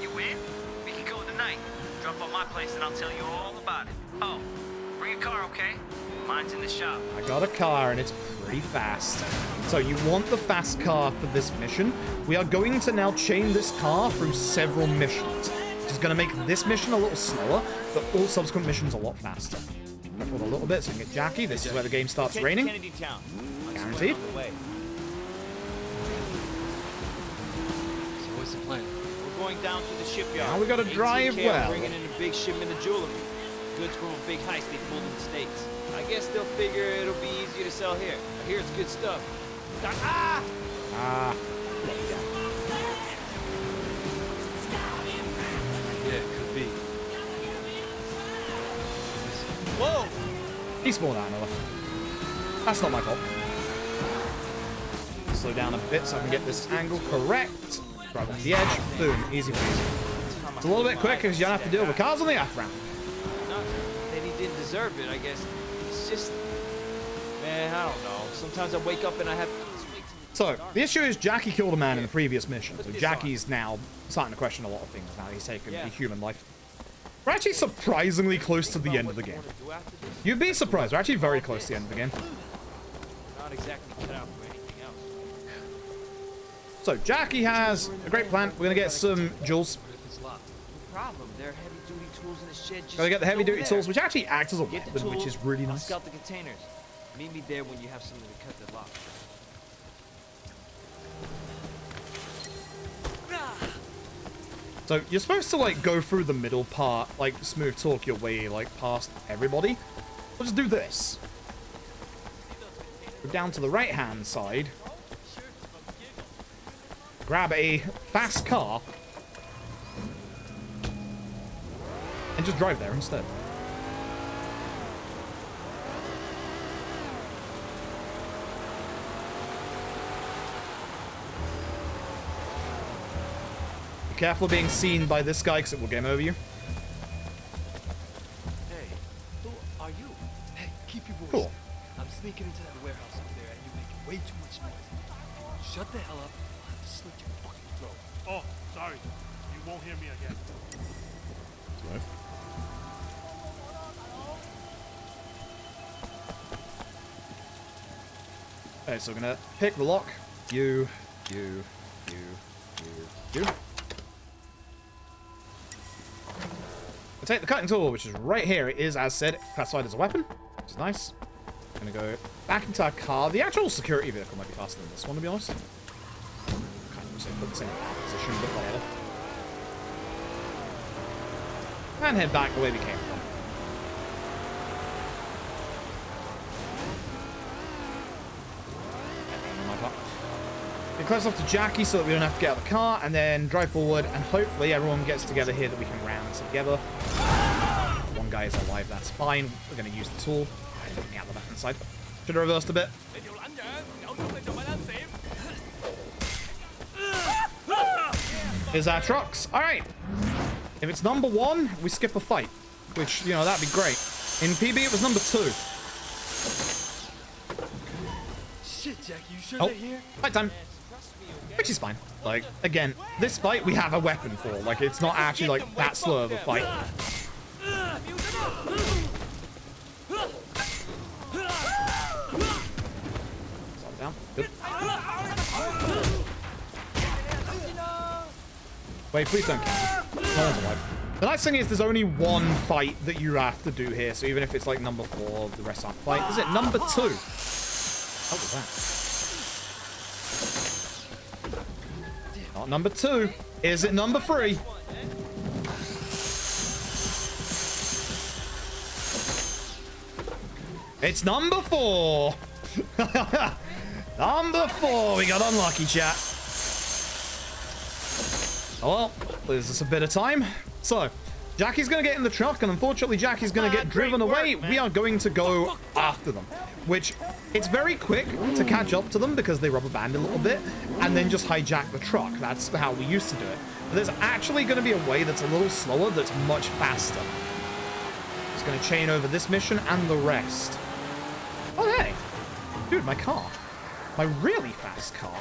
You in? We can go tonight. Drop off my place and I'll tell you all about it. Oh, bring a car, okay? Mine's in the shop.
I got a car and it's pretty fast. So you want the fast car for this mission. We are going to now chain this car through several missions. Which is going to make this mission a little slower, but all subsequent missions a lot faster. Careful a little bit so we can get Jackie. This is where the game starts raining. Guaranteed.
So what's the plan?
We're going down to the shipyard.
Now we gotta drive well.
Bringing in a big shipment of jewelry. Goods from a big heist they pulled in the States. I guess they'll figure it'll be easier to sell here. I hear it's good stuff. Ah!
Yeah, could be.
Whoa!
He spawned out another. That's not my fault. Slow down a bit so I can get this angle correct. Drive off the edge. Boom. Easy peasy. It's a little bit quicker because you don't have to deal with cars on the off ramp.
Not that he didn't deserve it, I guess. It's just... Man, I don't know. Sometimes I wake up and I have...
So, the issue is Jackie killed a man in the previous mission. So Jackie's now starting to question a lot of things now. He's taken a human life. We're actually surprisingly close to the end of the game. You'd be surprised. We're actually very close to the end of the game.
Not exactly cut out for anything else.
So, Jackie has a great plan. We're going to get some jewels.
No problem. There are heavy-duty tools in the shed.
Gotta get the heavy-duty tools, which actually act as a weapon, which is really
I'll
nice.
scout the containers. Meet me there when you have something to cut the lock.
So you're supposed to like go through the middle part, like smooth talk your way like past everybody. We'll just do this. Go down to the right-hand side. Grab a fast car. And just drive there instead. Be careful of being seen by this guy, because it will game over you.
Hey, who are you?
Hey, keep your voice.
Cool.
I'm sneaking into that warehouse up there, and you're making way too much noise. Shut the hell up. I'll have to slit your fucking throat.
Oh, sorry. You won't hear me again.
Right. Okay, so we're gonna pick the lock. You. I'll take the cutting tool, which is right here. It is, as said, classified as a weapon, which is nice. I'm gonna go back into our car. The actual security vehicle might be faster than this one, to be honest. Kind of put this in a bad position, but whatever. And head back the way we came from. Get close enough to Jackie so that we don't have to get out of the car, and then drive forward, and hopefully everyone gets together here that we can ram together. One guy is alive, that's fine. We're going to use the tool. Get me out the left hand side. Should have reversed a bit. Here's our trucks. Alright. If it's number 1, we skip a fight. Which, you know, that'd be great. In PB, it was number 2.
Shit, Jackie, you sure
Oh,
they're here?
fight time. Which is fine. Like, again, this fight we have a weapon for. Like, it's not actually, like, that slow of a fight. Slow down. Good. Wait, please don't kill me. No one's alive. The nice thing is there's only one fight that you have to do here, so even if it's, like, number 4, the rest aren't fight. Is it number 2? What was that? Not number 2. Is it number 3? It's number 4. Number 4. We got unlucky, chat. Oh, well, there's just a bit of time. So, Jackie's going to get in the truck, and unfortunately, Jackie's going to get driven away. We are going to go after them, which it's very quick to catch up to them because they rubber band a little bit and then just hijack the truck. That's how we used to do it. But there's actually going to be a way that's a little slower that's much faster. It's going to chain over this mission and the rest. Oh, hey. Dude, my car. My really fast car.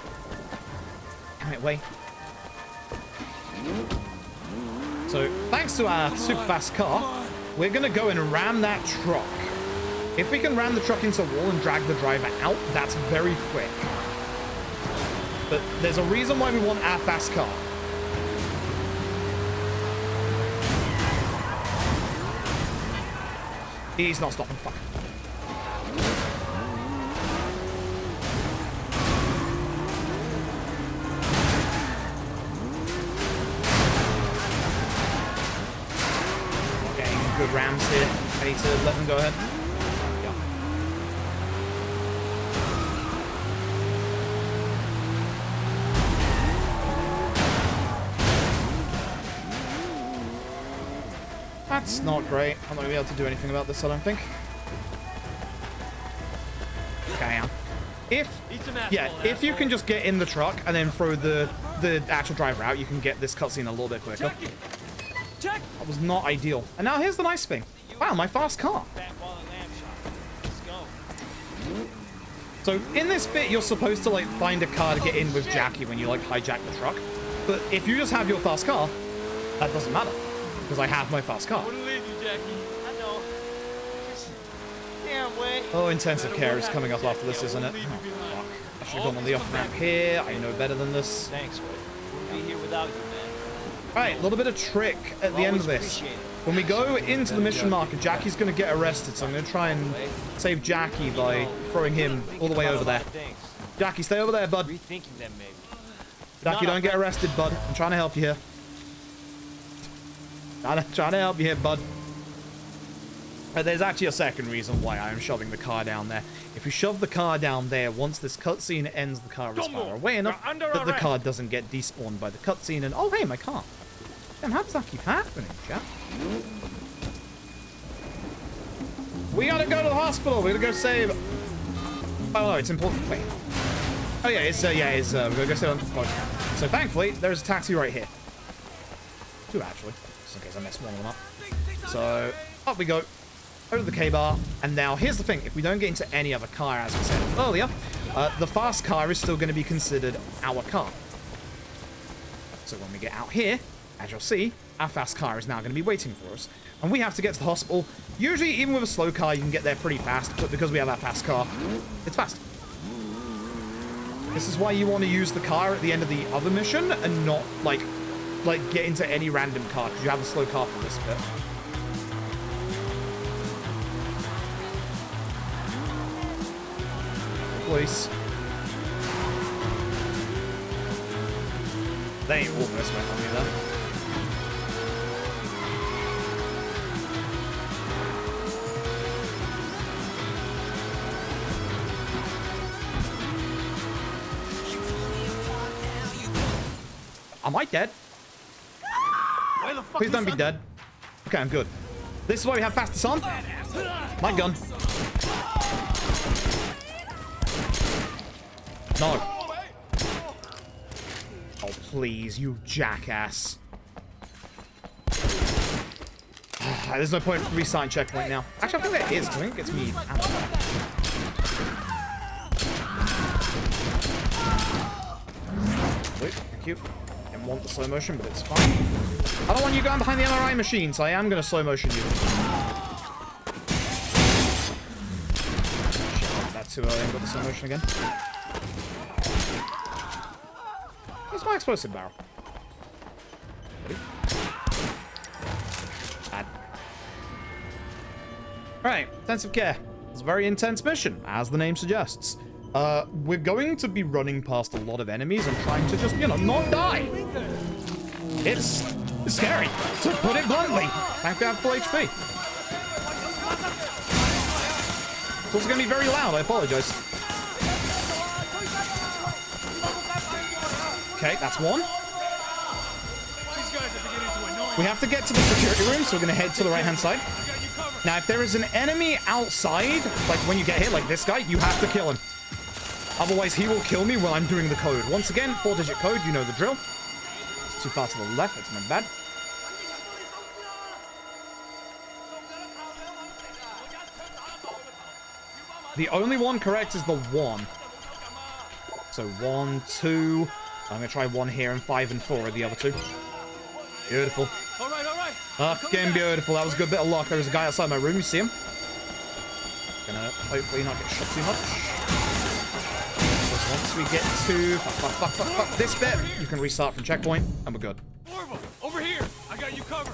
Damn it, wait. So, thanks to our super fast car, we're going to go and ram that truck. If we can ram the truck into a wall and drag the driver out, that's very quick. But there's a reason why we want our fast car. He's not stopping. Fuck. Good rams here. I need to let them go ahead. Yeah. That's not great. I'm not going to be able to do anything about this, I don't think. Okay, I am. If you can just get in the truck and then throw the actual driver out, you can get this cutscene a little bit quicker. That was not ideal. And now here's the nice thing. Wow, my fast car. So in this bit, you're supposed to like find a car to get in with Jackie when you like hijack the truck. But if you just have your fast car, that doesn't matter because I have my fast car. Oh, intensive care is coming up after this, isn't it? Oh, fuck. I should have gone on the off ramp here. I know better than this.
Thanks, Wade. We'll be here without you, man.
Alright, a little bit of trick at the end of this. When we go into the mission marker, Jackie's going to get arrested, so I'm going to try and save Jackie by throwing him all the way over there. Jackie, stay over there, bud. Jackie, don't get arrested, bud. I'm trying to help you here. Trying to help you here, bud. There's actually a second reason why I'm shoving the car down there. If you shove the car down there, once this cutscene ends, the car is far away enough that the car doesn't get despawned by the cutscene. And oh, hey, my car. Damn, how does that keep happening, chat? We gotta go to the hospital. We gotta go save. Oh no, it's important. Wait. Oh yeah, we gotta go save. Oh. So thankfully, there's a taxi right here. Two actually, just in case I mess one of them up. So up we go. Over to the K-bar, and now here's the thing. If we don't get into any other car, as we said earlier, the fast car is still going to be considered our car. So when we get out here, as you'll see, our fast car is now going to be waiting for us. And we have to get to the hospital. Usually, even with a slow car, you can get there pretty fast, but because we have our fast car, it's fast. This is why you want to use the car at the end of the other mission and not, like get into any random car, because you have a slow car for this bit. Police. They almost went on me there. Am I dead? Please don't be dead. Okay, I'm good. This is why we have fast disarm. My gun. No. Oh, please, you jackass. There's no point restarting checkpoint now. Actually, I think there is. I think it's me. Wait, thank you. Didn't want the slow motion, but it's fine. I don't want you going behind the MRI machine, so I am going to slow motion you. Shit, that's too early. I've got the slow motion again. Where's my explosive barrel? Ready? Bad. Alright, intensive care. It's a very intense mission, as the name suggests. We're going to be running past a lot of enemies and trying to just, you know, not die. It's scary, to put it bluntly. Thankfully I have full HP. It's also going to be very loud, I apologize. Okay, that's one. We have to get to the security room, so we're going to head to the right-hand side. Now, if there is an enemy outside, like when you get hit, like this guy, you have to kill him. Otherwise, he will kill me while I'm doing the code. Once again, 4-digit code, you know the drill. It's too far to the left, that's my bad. The only one correct is the 1. So 1, 2... I'm going to try 1 here, and 5 and 4 are the other 2. Beautiful.
All right.
Fucking beautiful. That was a good bit of luck. There was a guy outside my room. You see him? Gonna hopefully not get shot too much. Just once we get to... Fuck. This bit, you can restart from checkpoint, and we're good.
Orville, over here. I got you covered.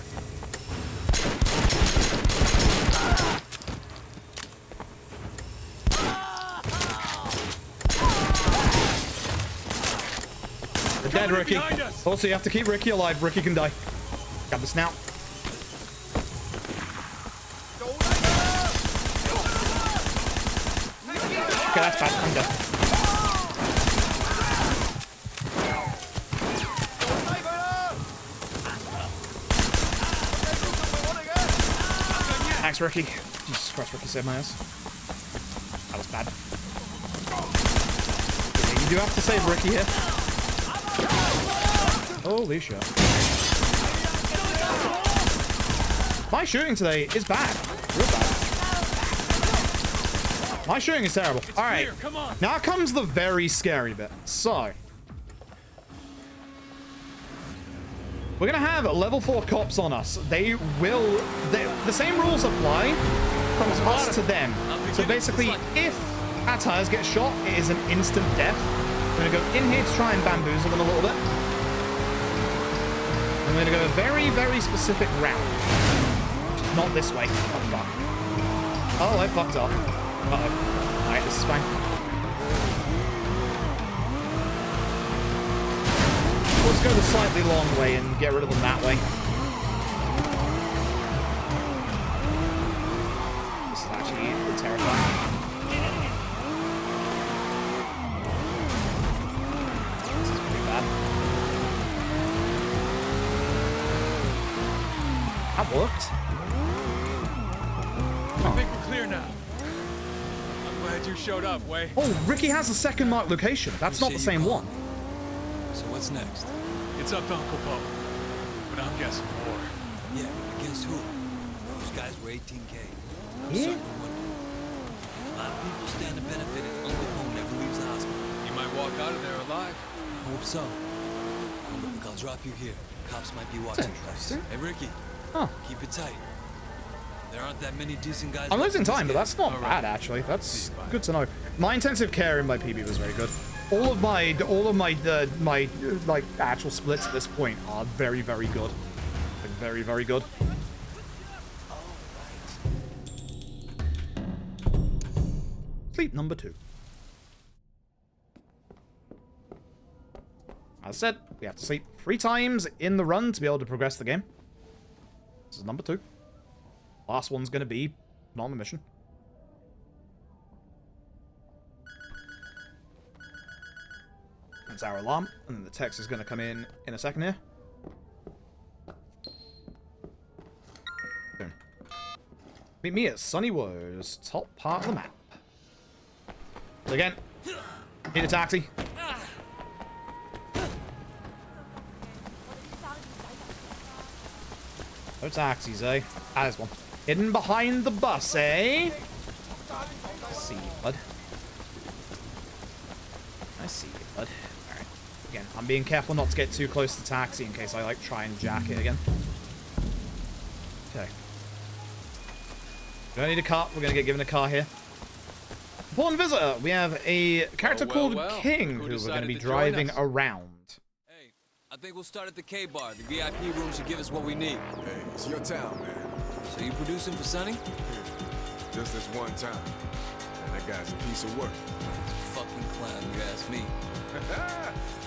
We're dead, Ricky. Also, you have to keep Ricky alive. Ricky can die. Grab the snout. Okay, that's bad. I'm dead. Thanks, Ricky. Jesus Christ, Ricky saved my ass. That was bad. Yeah, you do have to save Ricky here. Holy shit. My shooting today is bad. Real bad. My shooting is terrible. Alright. Now comes the very scary bit. So. We're going to have level 4 cops on us. They will... the same rules apply from us to them. So basically, if our tires get shot, it is an instant death. We're going to go in here to try and bamboozle them a little bit. I'm going to go a very, very specific route. Which is not this way. Oh, fuck. Oh, I fucked up. Uh-oh. Alright, this is fine. Let's go the slightly long way and get rid of them that way. bad. That worked.
I think we're clear now. I'm glad you showed up, Way.
Oh, Ricky has a second marked location. That's not the same one.
So what's next? It's up to Uncle Poe. But I'm guessing war.
Yeah, against who? Those guys were 18K. I'm
Yeah.
certain one. A lot of people stand to benefit if Uncle Poe never leaves the hospital.
You might walk out of there alive.
Hope so. Look, I'll drop you here. Cops might be watching.
Interesting.
Hey, Ricky.
Huh.
Keep it tight. There aren't that many decent guys.
I'm losing time, but
game.
that's not bad actually. That's good to know. My intensive care in my PB was very good. All of my like actual splits at this point are very, very good. Like, very, very good. Sleep number 2. As said, we have to sleep 3 times in the run to be able to progress the game. This is number 2. Last one's going to be not on the mission. That's our alarm, and then the text is going to come in a second here. Boom. Meet me at Sunny Woes, top part of the map. So again, need a taxi. No taxis, eh? Ah, there's one. Hidden behind the bus, eh? I see you, bud. I see you, bud. Alright. Again, I'm being careful not to get too close to the taxi in case I, like, try and jack it again. Okay. We don't need a car. We're going to get given a car here. Important visitor. We have a character called King who we're going to be driving around.
I think we'll start at the K bar. The VIP room should give us what we need.
Hey, it's your town, man.
So you producing for Sonny?
Just this one time. And that guy's a piece of work.
Fucking clown, you ask me.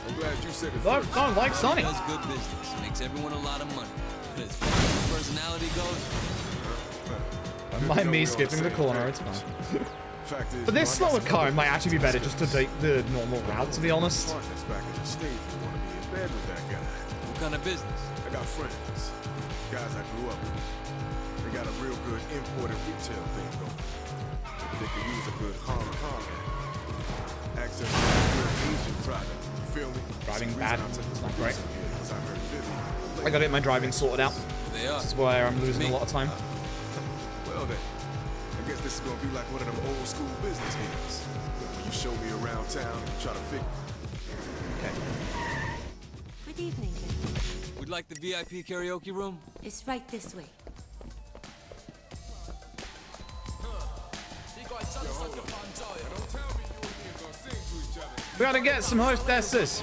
I'm glad you said it.
Look, don't like Sonny.
Does good business. Makes everyone a lot of money. But as far as his personality goes...
Don't mind me skipping the corner, it's fine. But this slower car might actually be better just to take the normal route, to be honest.
Back in the States, you want to be in bed with that guy.
What kind of business?
I got friends. Guys I grew up with. They got a real good import and retail thing going. They could use a good Hong Kong access to a good Asian product. You feel me?
Driving bad. It's not great. I gotta get my driving sorted out. This is where I'm losing a lot of time.
Well then, I guess this is gonna be like one of them old school business meetings. When you show me around town and try to figure.
Okay.
Good evening.
We'd like the VIP karaoke room.
It's right this way.
We gotta get some hostesses.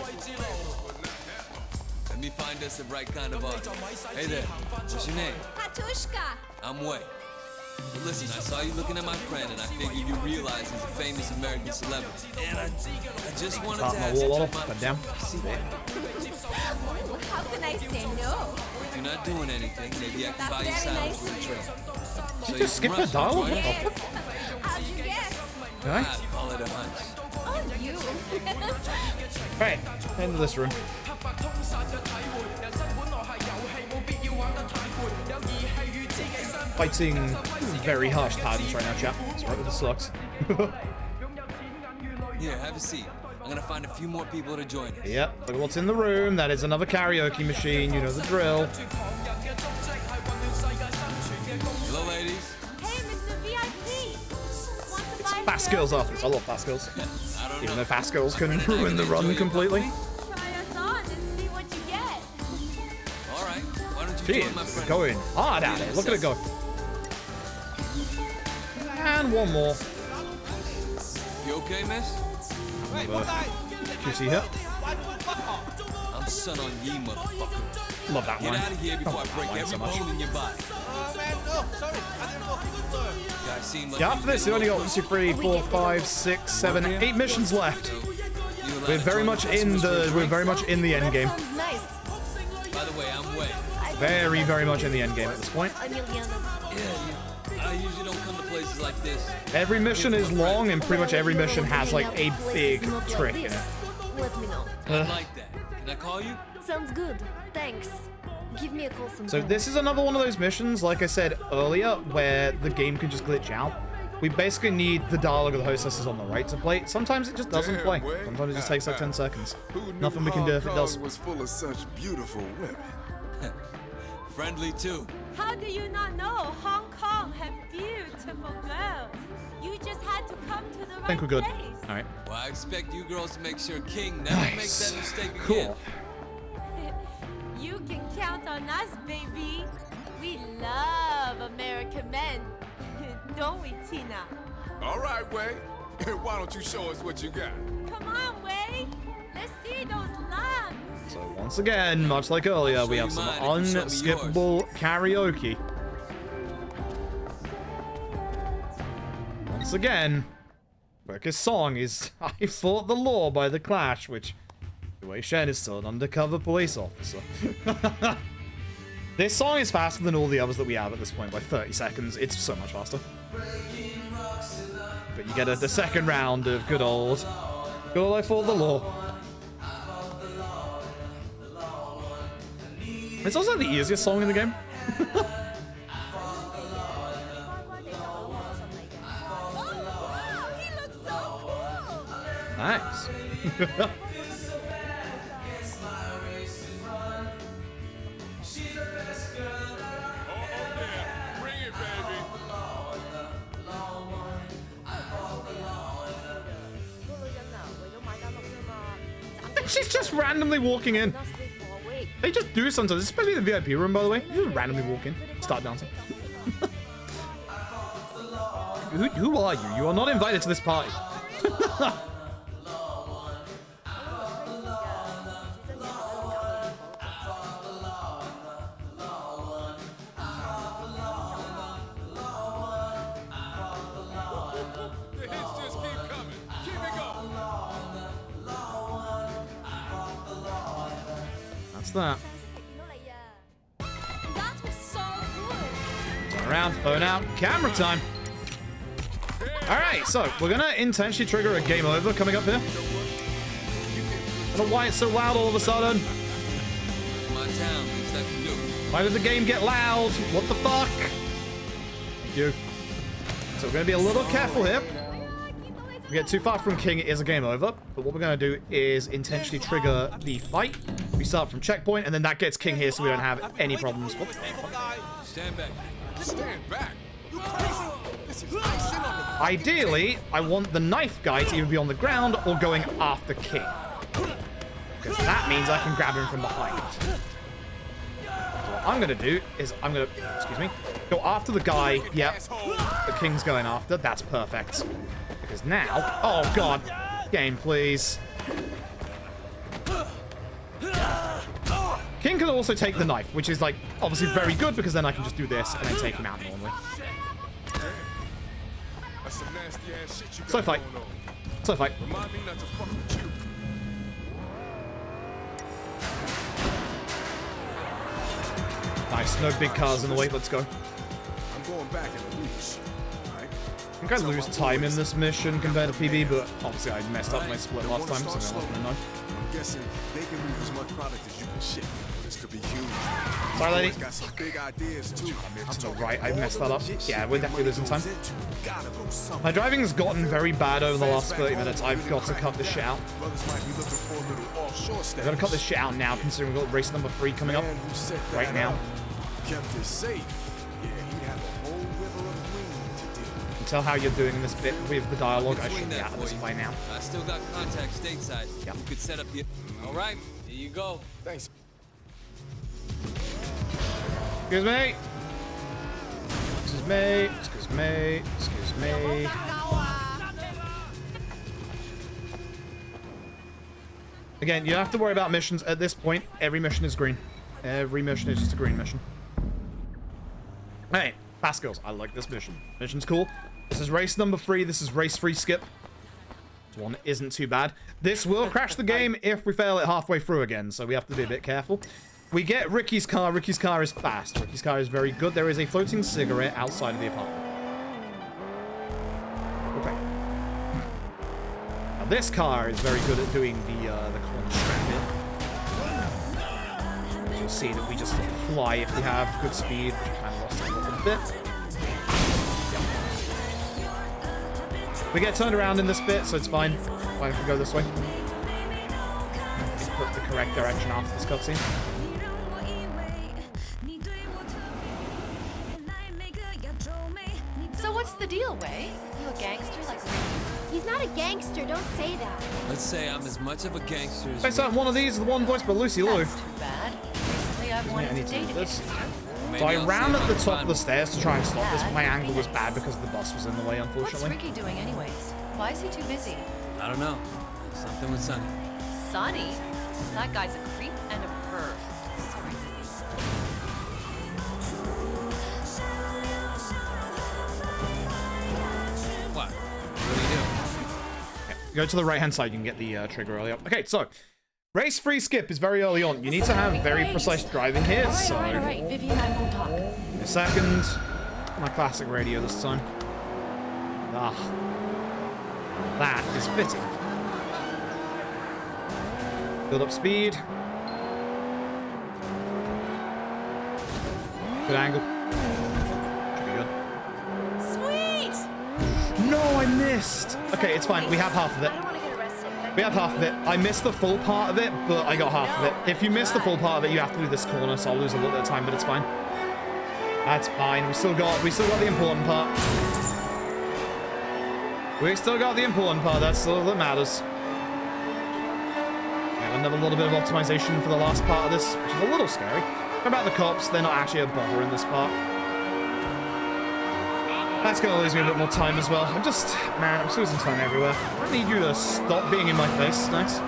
Let me find us the right kind of art. Hey there, what's your name?
Katushka.
I'm Way. But listen, I saw you looking at my friend, and I figured you realize he's a famous American celebrity. And I just wanted to ask you.
Down.
How can I say no?
If you're not doing anything, maybe I can buy you sandwich with a drink.
Did you just skip the dialogue?
How'd you guess?
Alright.
Call it a hunch.
Oh, you.
Right, into this room. Fighting very harsh patterns right now, chap. That's right with the sucks.
Here, have a seat. I'm gonna find a few more people to join us.
Yep, look at what's in the room. That is another karaoke machine. You know the drill.
Hello, ladies.
Hey, Mr. VIP. Want to buy
Fast girls after this. I love fast girls. Even though fast girls can ruin the run completely.
Try us on and see what you get.
All right. Why don't you
She
join my
is
friend?
going hard at it. Look at it go. And one more.
You okay, miss?
You see her?
I'm son on ye, motherfucker.
Love that
Get
line.
out of here before I break
line
every
so much.
bone in your body. Guys seem like
Yeah, after this, we only got 1, 2, 3, 4, 5, 6, 7, 8 missions left. We're very much in the end game.
Sounds nice.
By the way, I'm Way.
Very, very much in the end game at this point.
I usually don't come to places like this.
Every mission is long, and pretty much every mission has like a big trick in it.
Let me know.
I like that. Can I call you?
Sounds good. Thanks. Give me a call sometime.
So this is another one of those missions, like I said earlier, where the game can just glitch out. We basically need the dialogue of the hostesses on the right to play. Sometimes it just doesn't play. Sometimes it just takes like 10 seconds. Nothing we can do if it does.
Was full of such beautiful women.
Friendly too.
How do you not know Hong Kong have beautiful girls? You just had to come to the right
I think we're good.
place.
All right.
Well, I expect you girls to make sure King never makes that mistake again.
Cool.
You can count on us, baby. We love American men. Don't we, Tina?
All right, Wei. Why don't you show us what you got?
Come on, Wei. Let's see those lungs.
So once again, much like earlier, we have some unskippable karaoke. Once again, Burke's song is I Fought the Law by The Clash, which Wei Shen is still an undercover police officer. This song is faster than all the others that we have at this point by 30 seconds. It's so much faster. But you get the second round of good old I Fought the Law. It's also the easiest song in the game. Nice. She's just randomly walking in. They just do sometimes. Especially the VIP room, by the way. You just randomly walk in, start dancing. Who are you? You are not invited to this party. That's that.
That was so good.
Turn around, phone out, camera time. Alright, so we're gonna intentionally trigger a game over coming up here. I don't know why it's so loud all of a sudden.
My town, least I can do.
Why did the game get loud? What the fuck? Thank you. So we're gonna be a little careful here. If we get too far from King, it is a game over. But what we're gonna do is intentionally trigger the fight. We start from checkpoint, and then that gets King here so we don't have any problems. What the fuck?
Stand back.
Stand back. You crazy? This is icing on the
Ideally, I want the knife guy to either be on the ground or going after King. Because that means I can grab him from behind. So what I'm going to do is I'm going to, excuse me, go after the guy, yep, the King's going after. That's perfect. Because now, oh god, game please. King can also take the knife, which is like obviously very good because then I can just do this and then take him out normally. So fight. So fight.
Remind me not to fuck with you.
Nice, no big cars in the way, let's go.
I'm going back in the reach. Alright.
I think I lose time in this mission compared to PB, but obviously I messed up my split last time, so I'm not gonna know.
I'm guessing they can move as much product as you can ship. This could be huge.
Sorry, lady.
Got some big ideas too.
I'm so right, I messed that up. Yeah, we're definitely losing time. My driving's gotten very bad over the last 30 minutes. I've got to cut this shit out. I've got to cut this shit out now, considering we've got race number 3 coming up right now.
Kept it safe. Yeah, he'd have a whole river of green to do.
You can tell how you're doing in this bit with the dialogue. I should be out of this by now.
I still got contact stateside.
Yep.
You could set up the... All right, here you go.
Thanks.
Excuse me. Excuse me. Excuse me. Excuse me. Again, you don't have to worry about missions at this point. Every mission is green. Every mission is just a green mission. Hey, fast girls. I like this mission. Mission's cool. This is race number 3. This is race 3 skip. This one isn't too bad. This will crash the game if we fail it halfway through again, so we have to be a bit careful. We get Ricky's car. Ricky's car is fast. Ricky's car is very good. There is a floating cigarette outside of the apartment. Okay. Now this car is very good at doing the corner strap in. see that we just fly if we have good speed, which kind of lost a little bit. We get turned around in this bit, so it's fine. Fine if we go this way. Just put the correct direction after this cutscene.
So what's the deal, Way? You a gangster like me?
He's not a gangster, don't say that.
Let's say I'm as much of a gangster as
Based on one of these, the one voiced by Lucy Liu.
That's too bad. Recently I've wanted to date a gangster.
So I ran at the top of the stairs to try and stop this. My angle was bad because the bus was in the way,
What's
unfortunately.
Ricky doing anyways? Why is he too busy?
I don't know. Something with Sonny.
Sonny? That guy's a creep and a perv. Sorry.
What? What do you do?
Okay, go to the right-hand side, you can get the trigger early up. Okay, so race free skip is very early on. You need to have very precise driving here, so...
Alright, Vivian and I will talk.
A second. My classic radio this time. Ah. That is fitting. Build up speed. Good angle. Should be good.
Sweet!
No, I missed! Okay, it's fine. We have half of it. We have half of it. I missed the full part of it, but I got half of it. If you miss the full part of it, you have to do this corner, so I'll lose a little bit of time, but it's fine. That's fine. We still got the important part. We still got the important part. That's all that matters. Okay, another little bit of optimization for the last part of this, which is a little scary. What about the cops? They're not actually a bother in this part. That's going to lose me a bit more time as well. I'm losing time everywhere. I need you to stop being in my face. Nice.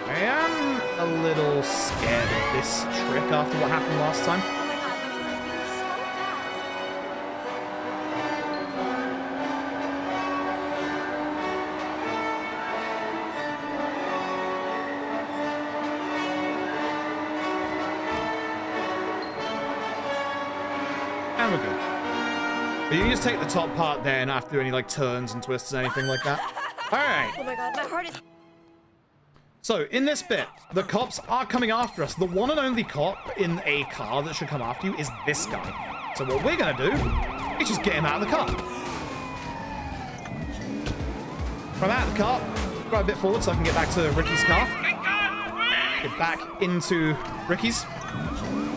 I am a little scared of this trick after what happened last time. And we're good. But you can just take the top part there and not have to do any like turns and twists or anything like that. Alright.
Oh my god, my heart is...
So, in this bit, the cops are coming after us. The one and only cop in a car that should come after you is this guy. So what we're gonna do is just get him out of the car. From out of the car, go a bit forward so I can get back to Ricky's car. Get back into Ricky's.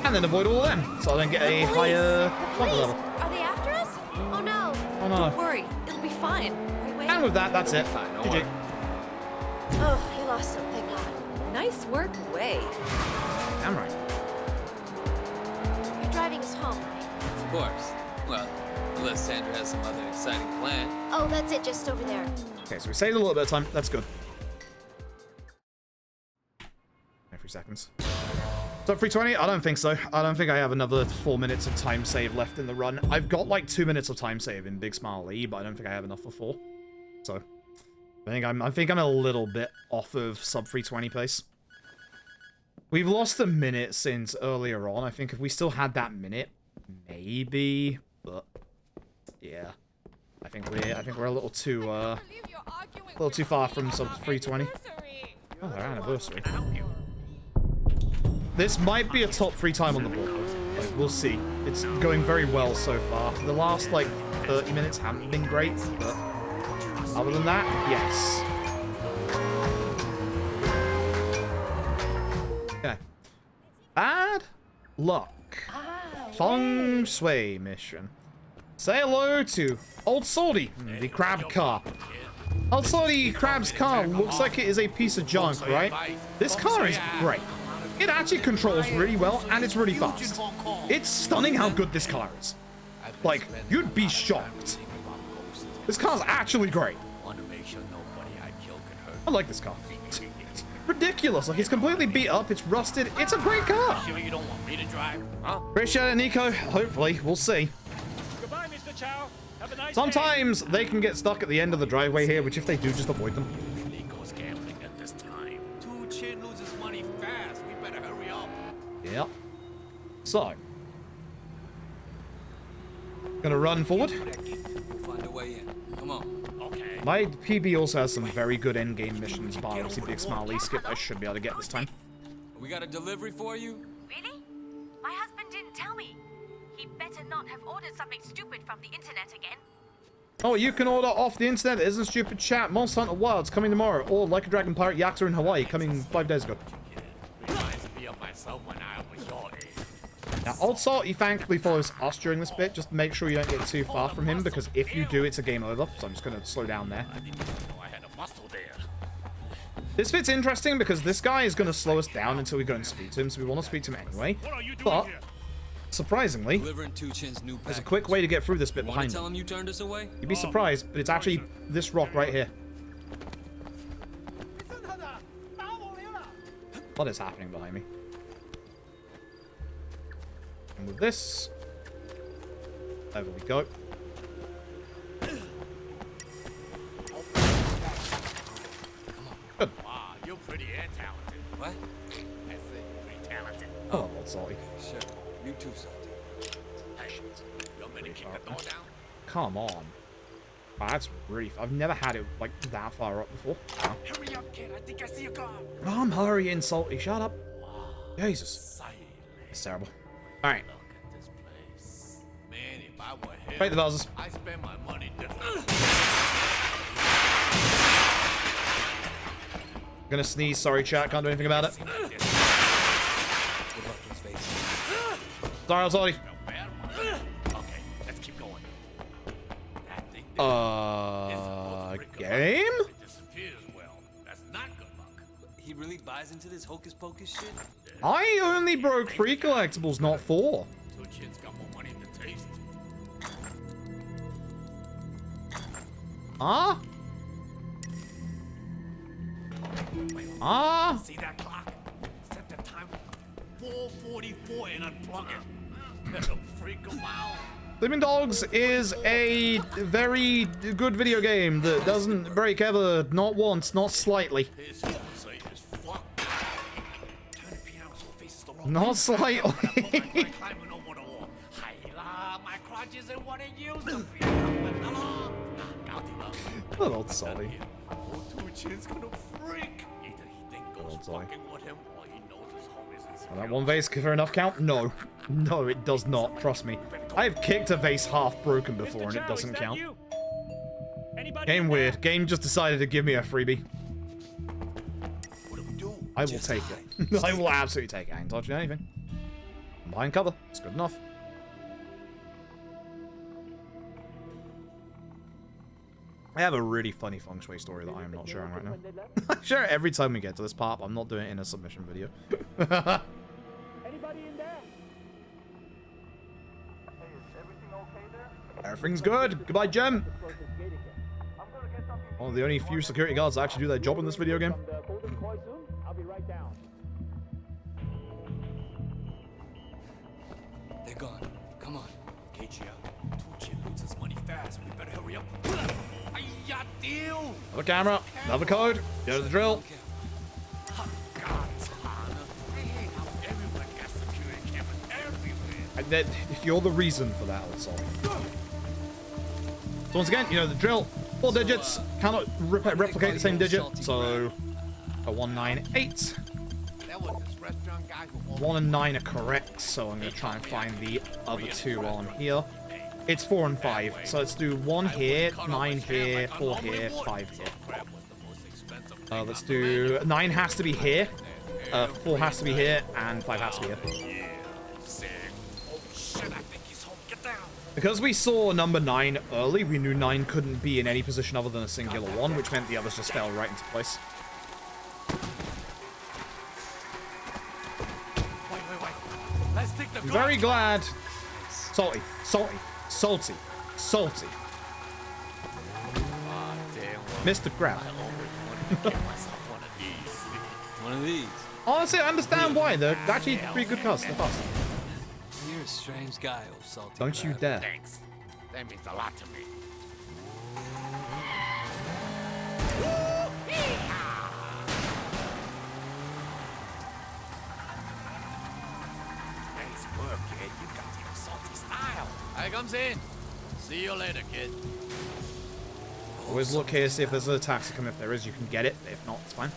And then avoid all of them, so I don't get a higher comfort level.
Are they after us? Oh no.
Oh no.
Don't worry, it'll be fine. Wait.
And with that, that's it. GG.
Oh, he lost him, thank God.
Nice work, Way.
Damn right.
You're driving us home, right?
Of course. Well, unless Sandra has some other exciting plan.
Oh, that's it, just over there.
Okay, so we saved a little bit of time. That's good. Every seconds. So 320? I don't think so. I don't think I have another 4 minutes of time save left in the run. I've got like 2 minutes of time save in Big Smile Lee, but I don't think I have enough for 4. So I think I'm a little bit off of sub 320 pace. We've lost a minute since earlier on. I think if we still had that minute, maybe. But yeah, I think we're a little too far from sub 320. Oh, their anniversary. This might be a top 3 time on the board. Like, we'll see. It's going very well so far. The last like 30 minutes haven't been great, but other than that, yes. Okay. Bad luck. Feng Shui mission. Say hello to Old Salty, the crab car. Old Salty Crab's car looks like it is a piece of junk, right? This car is great. It actually controls really well, and it's really fast. It's stunning how good this car is. Like, you'd be shocked. This car's actually great. I like this car. It's ridiculous. Like, it's completely beat up. It's rusted. It's a great car.
Sure you don't want me to drive?
Appreciate it, Nico. Hopefully. We'll see.
Goodbye, Mr. Chow. Have a nice
Sometimes they can get stuck at the end of the driveway here, which if they do, just avoid them.
Nico's gambling at this time. Dude, Chin loses money fast. We better hurry up.
Yep. So. Gonna run forward.
find a way in. Come on.
Okay.
My PB also has some very good endgame missions, but obviously Big Smiley skip I should be able to get this time.
We got a delivery for you?
Really? My husband didn't tell me. He better not have ordered something stupid from the internet again.
Oh, you can order off the internet. It isn't stupid chat. Monster Hunter Wilds coming tomorrow. Or Like a Dragon Pirate Yakuza in Hawaii coming 5 days ago.
Reminds me of myself when I was your age.
Now, Old Salty thankfully follows us during this bit. Just make sure you don't get too far from him, because if you do, it's a game over. So I'm just going to slow down there.
I didn't even know I had a muscle there.
This bit's interesting because this guy is going to slow us down until we go and speak to him, so we want to speak to him anyway. But, surprisingly, there's a quick way to get through this bit behind
Tell
him.
him you turned us away?
You'd be surprised, but it's actually this rock right here. What is happening behind me? And with this, over we go. Good.
Wow, you're pretty and talented.
What?
I said you're pretty talented.
Oh, Old Salty.
Sure. You too, Salty.
Hey, you want me to kick the door down?
Come on. Wow, that's really... I've never had it, like, that far up before. Wow.
Hurry up, kid. I think I see a car.
I'm hurrying, Salty. Shut up. Jesus. It's terrible. Alright.
Man, if I were him,
Fight the vases.
I spend my money differently.
Gonna sneeze. Sorry, chat. Can't do anything about it. Sorry, Salty.
Okay, let's keep going.
Game?
It disappears well. That's not good luck.
He really buys into this hocus pocus shit?
I only broke 3 collectibles, not 4.
Two kids got more money than taste.
Huh? Ah?
See that clock? Set the time 4:44 and unplug it. That'll freak them out.
Sleeping Dogs is a very good video game that doesn't break ever, not once, not slightly. Not slightly. Little Salty. That one vase for enough count? No. No, it does not. Trust me. I've kicked a vase half broken before and it doesn't count. Game weird. Game just decided to give me a freebie. I will take it. I will absolutely take it. I ain't touching anything. I'm behind cover. It's good enough. I have a really funny feng shui story that I am not sharing right now. I share it every time we get to this part, but I'm not doing it in a submission video.
Anybody in there?
Everything's good. Goodbye, Jem. One of the only few security guards that actually do their job in this video game.
I'll be right down.
They're gone. Come on.
Keiichi, Tucci loses money fast. We better hurry up. Deal.
Another camera. Another code. Go to the drill. You're the reason for that, also. So once again, you know the drill. 4 digits. Cannot replicate the same digit. So a 198. 1 and 9 are correct. So I'm going to try and find the other 2 on here. It's 4 and 5. So let's do 1 here, 9 here, 4 here, 5 here. Let's do 9 has to be here. 4 has to be here, and 5 has to be here. Because we saw number 9 early, we knew 9 couldn't be in any position other than a singular 1, which meant the others just fell right into place. I'm very glad. Salty, salty, salty, salty. Mr. Crab.
One of these.
Honestly, I understand why. They're actually pretty good cars. They're fast.
You're a strange guy, old salty.
Don't you dare.
Thanks. That means a lot to me. Nice work, kid. You got your salty style.
Here comes in.
See you later, kid.
Always look here, see if there's a taxi come. If there is, you can get it. If not, it's fine.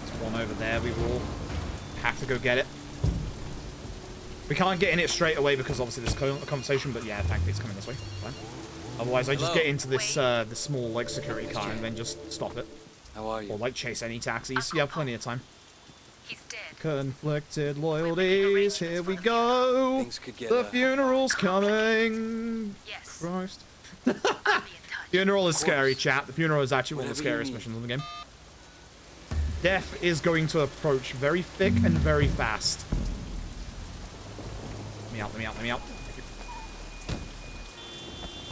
There's one over there. We will have to go get it. We can't get in it straight away because obviously there's a conversation, but yeah, thankfully it's coming this way. Fine. Otherwise, I just get into this the small like security car and then just stop it.
How are you?
Or like chase any taxis. You have plenty of time.
He's dead.
Conflicted loyalties, here we go. The funeral's coming.
Yes.
Christ. Funeral is scary, chat. The funeral is actually one of the scariest missions in the game. Death is going to approach very thick and very fast. Let me out, let me out, let me out.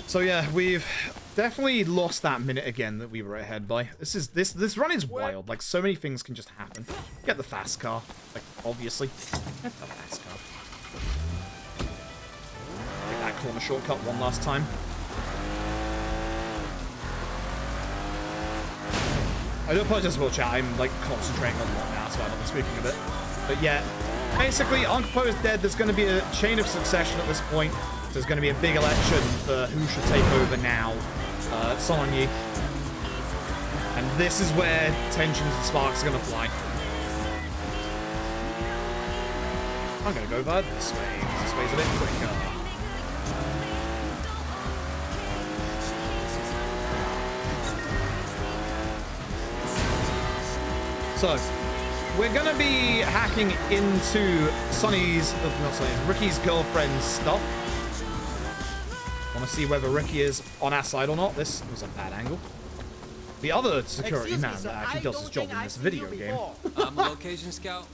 So yeah, we've definitely lost that minute again that we were ahead by. This run is wild. Like, so many things can just happen. Get the fast car. Like, obviously. Get the fast car. Take that corner shortcut one last time. I do apologize for chat. I'm, like, concentrating on what now, so I'm not speaking a bit. But yeah, basically, Uncle Poe is dead. There's going to be a chain of succession at this point. There's going to be a big election for who should take over now. Sonny. And this is where tensions and sparks are going to fly. I'm going to go bud this way. This way's a bit quicker. So, we're going to be hacking into Ricky's girlfriend's stuff. Want to see whether Ricky is on our side or not. This was a bad angle. The other security man that actually does his job in this video game.
I'm a location scout.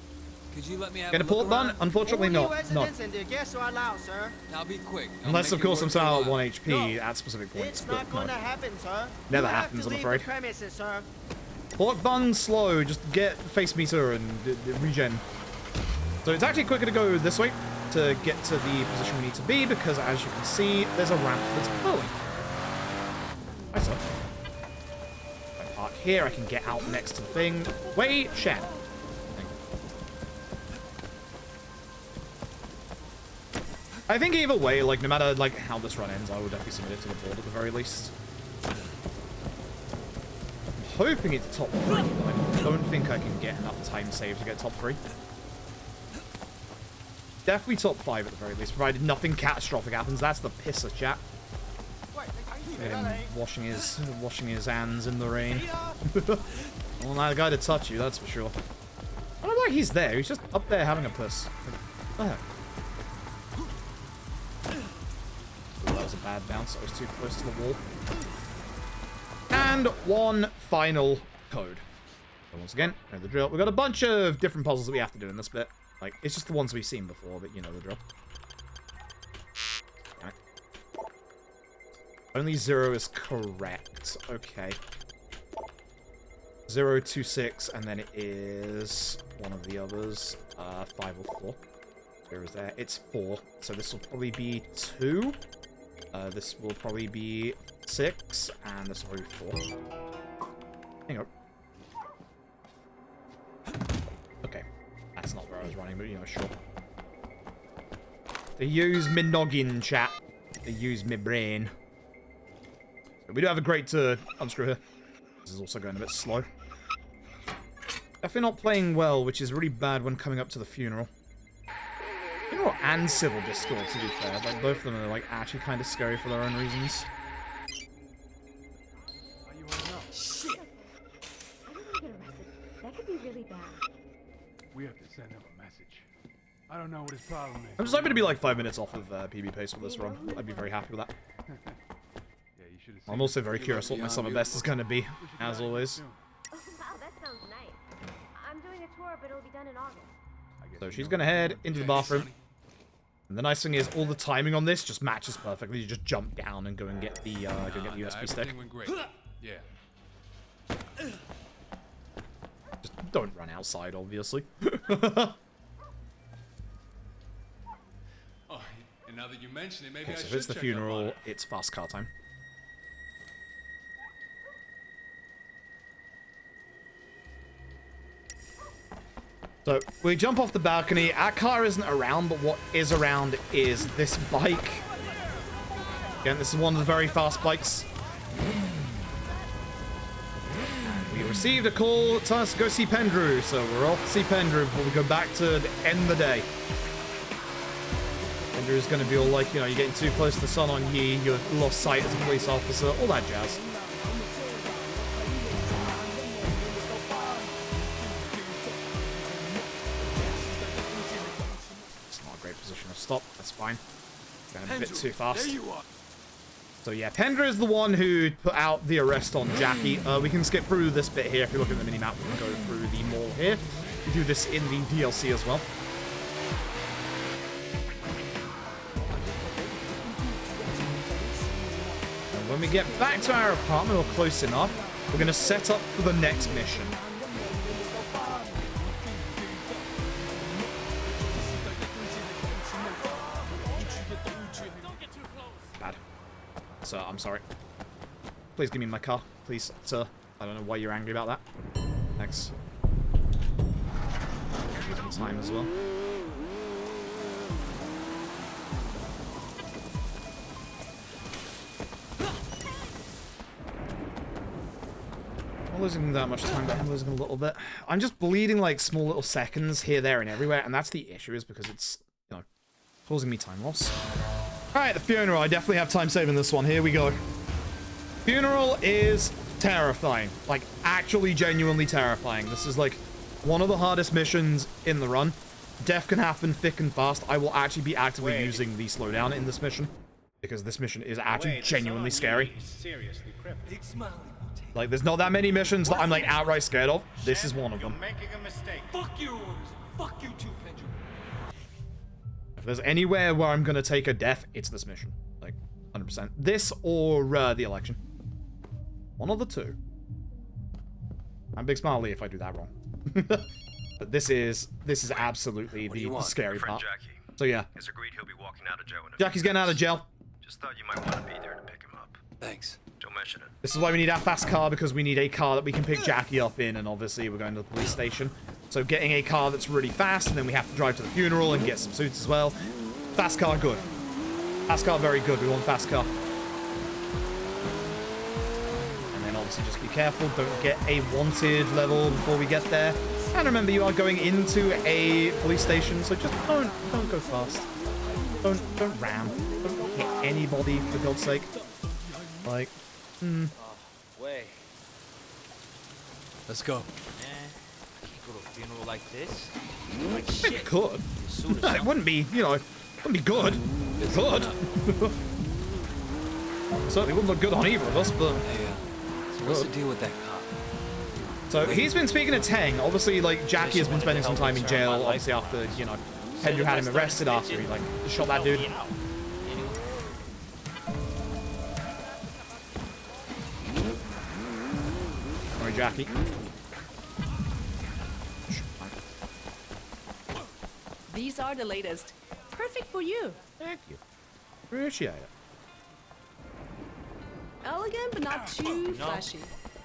Could you let me have
Get a port done? Unfortunately not. No.
I'll be quick.
Unless, of course, I'm still at 1 HP at specific points.
It's not gonna happen, sir.
Never happens, I'm afraid.
Premises, sir.
Port bun slow. Just get face meter and regen. So it's actually quicker to go this way to get to the position we need to be, because as you can see, there's a ramp that's pulling. Nice up. If I park here, I can get out next to the thing. Wait, Shen. I think either way, like, no matter like how this run ends, I would definitely submit it to the board at the very least. I'm hoping it's top 3, but I don't think I can get enough time saved to get top 3. Definitely top 5 at the very least, provided nothing catastrophic happens. That's the pisser, chat. Him washing his hands in the rain. I want that guy to touch you, that's for sure. I don't know why he's there. He's just up there having a piss. What the heck? Ooh, that was a bad bounce. I was too close to the wall. And one final code. So once again, know the drill. We've got a bunch of different puzzles that we have to do in this bit. Like, it's just the ones we've seen before, but you know the drill. Right. Only 0 is correct. Okay. 0, 2, 6, and then it is one of the others. 5 or 4. 0 is there. It's 4. So this will probably be 2. This will probably be 6, and this will be 4. Hang on. Okay. That's not where I was running, but you know, sure. They use me noggin, chat. They use me brain. So we do have a great unscrew here. This is also going a bit slow. Definitely not playing well, which is really bad when coming up to the funeral. Funeral and civil discord, to be fair. Like, both of them are like actually kind of scary for their own reasons.
Shit!
That could be really bad.
We have to send him a message. I don't know what his problem is.
I'm just hoping to be like 5 minutes off of PB pace for this run. I'd be very happy with that. I'm also very curious what my summer best is going to be, as always.
Oh, wow, that sounds nice. I'm doing a tour, but it'll be done in August.
So she's going to head into the bathroom. And the nice thing is, all the timing on this just matches perfectly. You just jump down and go and get the USB stick.
Yeah.
Just don't run outside, obviously.
Oh, and now that you mention it, maybe
Okay,
I
so
should
if it's the
check
funeral,
up
it's fast car time. So we jump off the balcony. Our car isn't around, but what is around is this bike. Again, this is one of the very fast bikes. And we received a call telling us to go see Pendrew, so we're off to see Pendrew before we go back to end the day. Pendrew's going to be all like, you know, you're getting too close to the sun on ye, you're lost sight as a police officer, all that jazz. Stop, that's fine. Going a bit too fast.
There you are.
So yeah, Pendra is the one who put out the arrest on Jackie. We can skip through this bit here. If you look at the minimap, we can go through the mall here. We do this in the DLC as well. And when we get back to our apartment, or close enough, we're going to set up for the next mission. Sir, I'm sorry. Please give me my car. Please, sir. I don't know why you're angry about that. Thanks. Using time as well. I'm not losing that much time, but I'm losing a little bit. I'm just bleeding like small little seconds here, there, and everywhere, and that's the issue, is because it's, you know, causing me time loss. Alright, the funeral. I definitely have time saving this one. Here we go. Funeral is terrifying. Like, actually genuinely terrifying. This is, like, one of the hardest missions in the run. Death can happen thick and fast. I will actually be actively using the slowdown in this mission, because this mission is actually genuinely scary. Like, there's not that many missions that I'm, like, outright scared of. This is one of them.
Making a mistake. Fuck you. Fuck you too, Pendrew.
If there's anywhere where I'm going to take a death, it's this mission. Like, 100%. This or the election. One of the two. I'm Big Smiley if I do that wrong. But this is absolutely the scary part.
Jackie.
So yeah.
Has agreed he'll be walking out of jail in a
Jackie's getting out of jail.
Just thought you might want to be there to pick him up.
Thanks.
Don't mention it.
This is why we need our fast car, because we need a car that we can pick Jackie up in, and obviously we're going to the police station. So getting a car that's really fast, and then we have to drive to the funeral and get some suits as well. Fast car, good. Fast car, very good. We want fast car. And then obviously just be careful. Don't get a wanted level before we get there. And remember, you are going into a police station, so just don't go fast. Don't ram. Don't hit anybody, for God's sake. Like,
Way.
Let's go.
Go to a funeral like this?
Like shit. It could. It wouldn't be, you know, it wouldn't be good. It could. Certainly wouldn't look good on either of us, but...
Hey, so what's the deal with that cop?
So he's been speaking to Tang. Obviously, like, Jackie has been spending some time in jail, obviously after, you know, Pendrew had him arrested after he, like, shot that dude. Sorry, Jackie.
These are the latest. Perfect for you.
Thank you. Appreciate it.
Elegant, but not too flashy.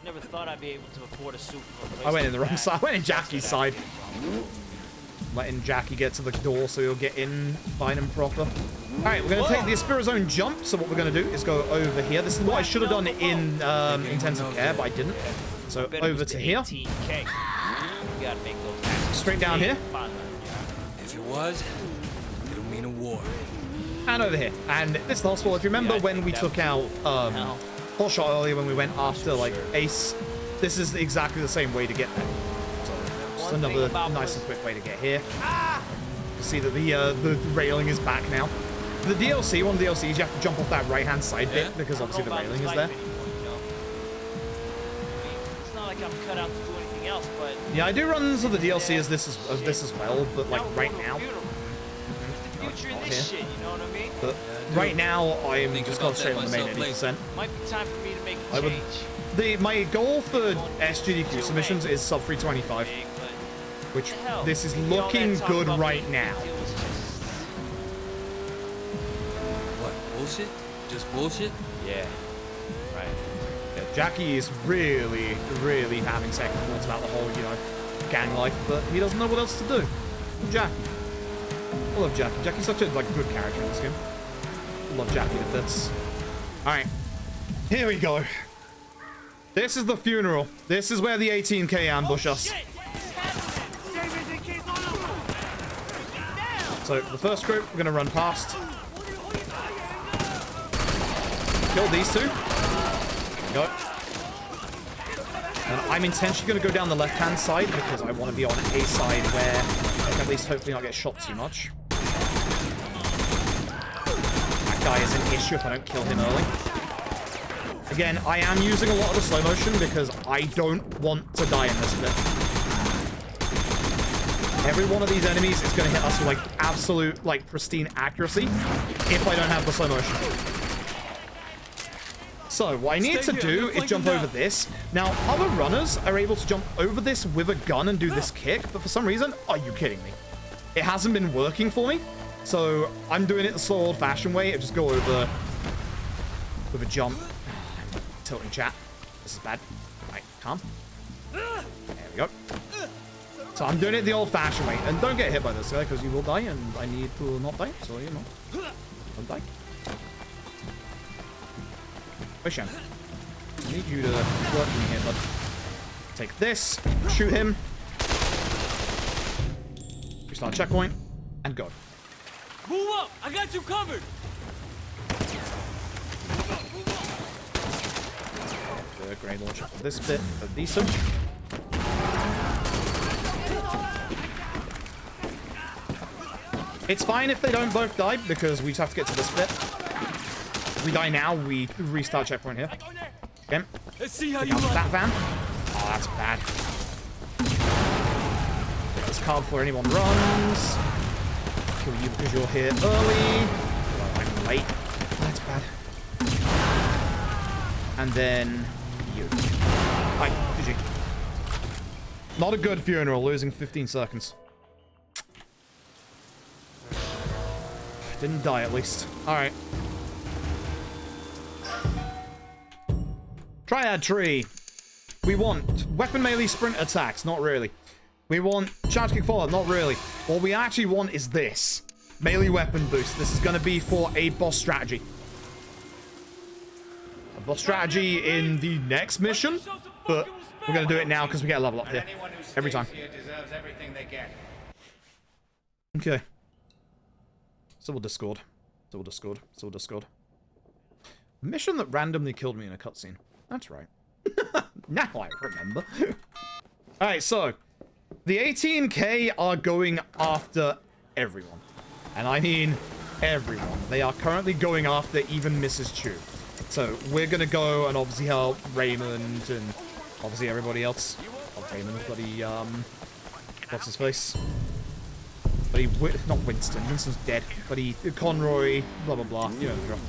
Never thought I'd be able to afford a suit from a place
I went in the
like
wrong
that.
side. I went in Jackie's side. Letting Jackie get to the door so he'll get in fine and proper. Alright, we're going to take the Aspirazone jump. So what we're going to do is go over here. This is what I should have done in intensive care, but I didn't. So over to here. Straight down here.
If it was, it'll mean a war.
And over here. And this is the hospital. If you remember when we took out Hotshot earlier, when we went after like Ace, this is exactly the same way to get there. So just another nice and quick way to get here. You see that the railing is back now. The DLC, one of the DLCs, you have to jump off that right-hand side bit because obviously the railing is there.
It's not like I'm cut out to do anything else, but
Yeah, I do runs of the DLC as this as well, but like right now.
future in this shit, you know what I mean?
But right now, I'm just concentrating on the main 80%.
Might be time for me to make a change.
My goal for SGDQ submissions is sub 325, which this is looking good right now.
What, bullshit? Just bullshit?
Yeah. Right.
Yeah, Jackie is really, really having second thoughts about the whole, you know, gang life, but he doesn't know what else to do. Jackie. I love Jackie. Jackie's such a good character in this game. I love Jackie to bits. Alright. Here we go. This is the funeral. This is where the 18K ambush us. So, the first group, we're going to run past. Kill these two. There we go. And I'm intentionally going to go down the left-hand side because I want to be on a side where I can at least hopefully not get shot too much. That guy is an issue if I don't kill him early. Again, I am using a lot of the slow motion because I don't want to die in this bit. Every one of these enemies is going to hit us with, like, absolute, like, pristine accuracy if I don't have the slow motion. So, what I need to do is jump over this. Now, other runners are able to jump over this with a gun and do this kick, but for some reason, are you kidding me? It hasn't been working for me, so I'm doing it the slow old-fashioned way. I just go over with a jump. I'm tilting chat. This is bad. Right, calm. There we go. So I'm doing it the old-fashioned way, and don't get hit by this guy because you will die, and I need to not die, so you know, don't die. Shem. I need you to work in here, bud. Take this, shoot him. Restart checkpoint, and go.
Move up! I got you covered!
The grenade launcher for this bit, for these two. It's fine if they don't both die, because we just have to get to this bit. If we die now, we restart checkpoint here. Okay.
Let's see how
Pick
you
up
like
that van. Oh, that's bad. Get this card before anyone runs. Kill you because you're here early. Well, I'm late. That's bad. And then you. Hi, GG. Not a good funeral, losing 15 seconds. Didn't die, at least. Alright. Triad tree. We want weapon melee sprint attacks. Not really. We want charge kick forward. Not really. What we actually want is this. Melee weapon boost. This is going to be for a boss strategy. A boss strategy in the next mission. But we're going to do it now because we get a level up here. Every time. Okay. Civil Discord. Civil Discord. Civil Discord. Mission that randomly killed me in a cutscene. That's right. Now I remember. Alright, so. The 18K are going after everyone. And I mean everyone. They are currently going after even Mrs. Chu. So, we're gonna go and obviously help Raymond and obviously everybody else. Oh, Raymond, bloody, what's his face? Bloody, not Winston. Winston's dead. Bloody, Conroy, blah, blah, blah. You know the drill.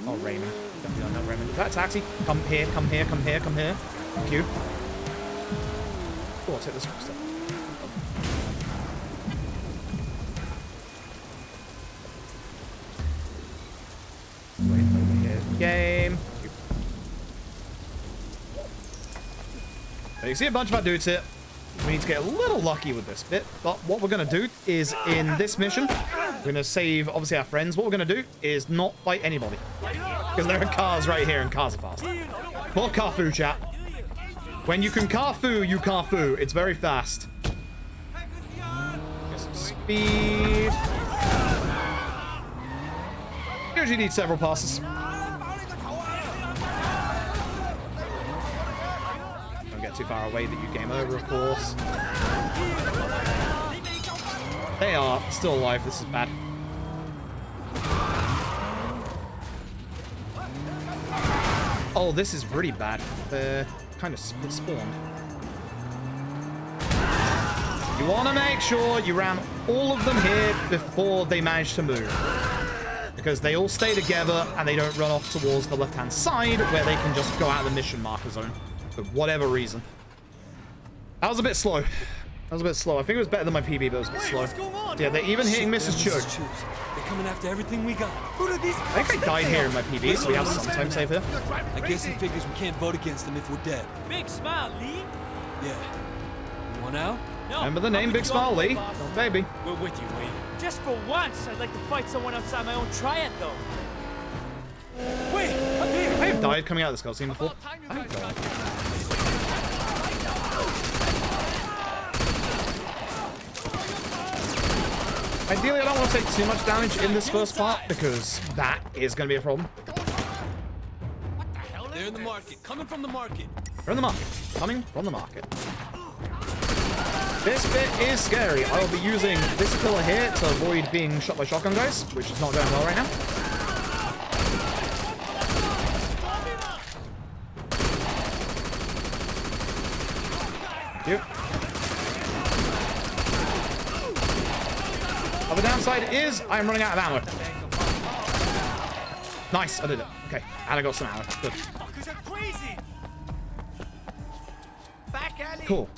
Oh, Raymond. Definitely not Raymond. Is that a taxi? Come here, come here, come here, come here. Thank you. Oh, I'll take this step. Wait over here. Game. So you see a bunch of our dudes here. We need to get a little lucky with this bit, but what we're going to do is, in this mission, we're going to save, obviously, our friends. What we're going to do is not fight anybody. Because there are cars right here, and cars are fast. More Carfu, chat. When you can Carfu, you Carfu. It's very fast. Get some speed. Usually need several passes. Get too far away that you game over, of course. They are still alive. This is bad. Oh, this is really bad. They're kind of spawned. You want to make sure you ram all of them here before they manage to move. Because they all stay together and they don't run off towards the left-hand side where they can just go out of the mission marker zone. For whatever reason. That was a bit slow. That was a bit slow. I think it was better than my PB, but it was a bit slow. Yeah, they're even hitting Mrs. Chu.
They're coming after everything we got.
I think I died here in my PB, so we have some time save here.
I guess he figures we can't vote against them if we're dead.
Big smile, Lee.
Yeah. We Want out?
No.
Remember the name, Big Smile Lee? Oh, baby.
We're with you, Wayne. Just for once, I'd like to fight someone outside my own triad, though. Wait, up here.
I have died coming out of this cutscene before. Ideally, I don't want to take too much damage in this first part because that is going to be a problem.
They're in the market. Coming from the market.
They're in the market. Coming from the market. This bit is scary. I will be using this pillar here to avoid being shot by shotgun guys, which is not going well right now. Thank you. The downside is I'm running out of ammo. Nice, I did it. Okay, and I got some ammo. Good. Cool.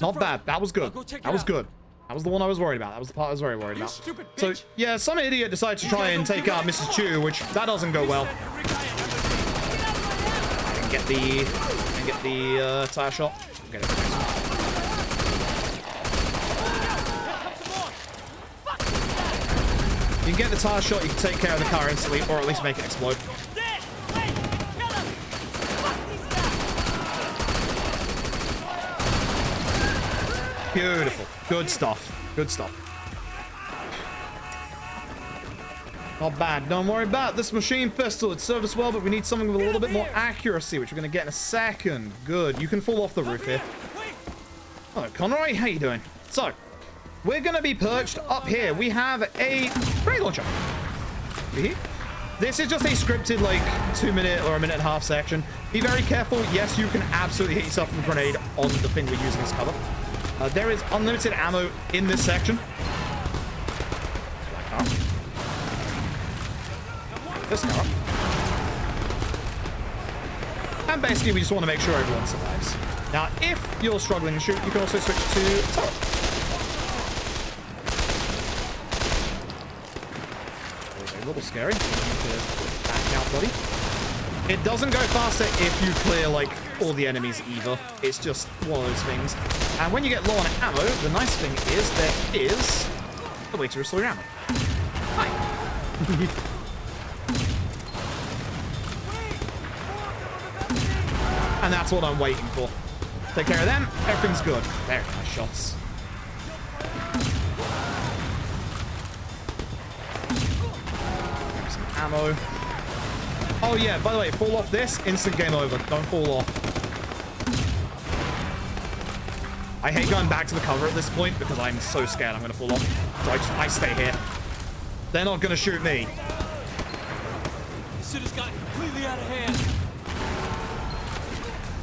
Not bad. That was good. That was good. That was the one I was worried about. That was the part I was very worried about. So, yeah, some idiot decides to try and take out Mrs. Chu, which that doesn't go well. I can get the tire shot. Get it. You can get the tire shot, you can take care of the car instantly, or at least make it explode. Beautiful. Good stuff. Good stuff. Not bad. Don't worry about this machine pistol. It served us well, but we need something with a little bit more accuracy, which we're going to get in a second. Good. You can fall off the roof here. Hello, Conroy. How you doing? So, we're going to be perched up here. We have a grenade launcher. This is just a scripted, like, 2-minute or a minute-and-a-half section. Be very careful. Yes, you can absolutely hit yourself with a grenade on the thing we're using as cover. There is unlimited ammo in this section. This car. And basically, we just want to make sure everyone survives. Now, if you're struggling to shoot, you can also switch to turret. A little scary. Back out, buddy. It doesn't go faster if you clear, like, all the enemies either. It's just one of those things. And when you get low on ammo, the nice thing is there is a way to restore your ammo. Hi. And that's what I'm waiting for. Take care of them. Everything's good. Very nice shots. Grab some ammo. Oh yeah, by the way, fall off this, instant game over. Don't fall off. I hate going back to the cover at this point because I'm so scared I'm going to fall off. So I stay here. They're not going to shoot me.
This shit has gotten completely out of hand.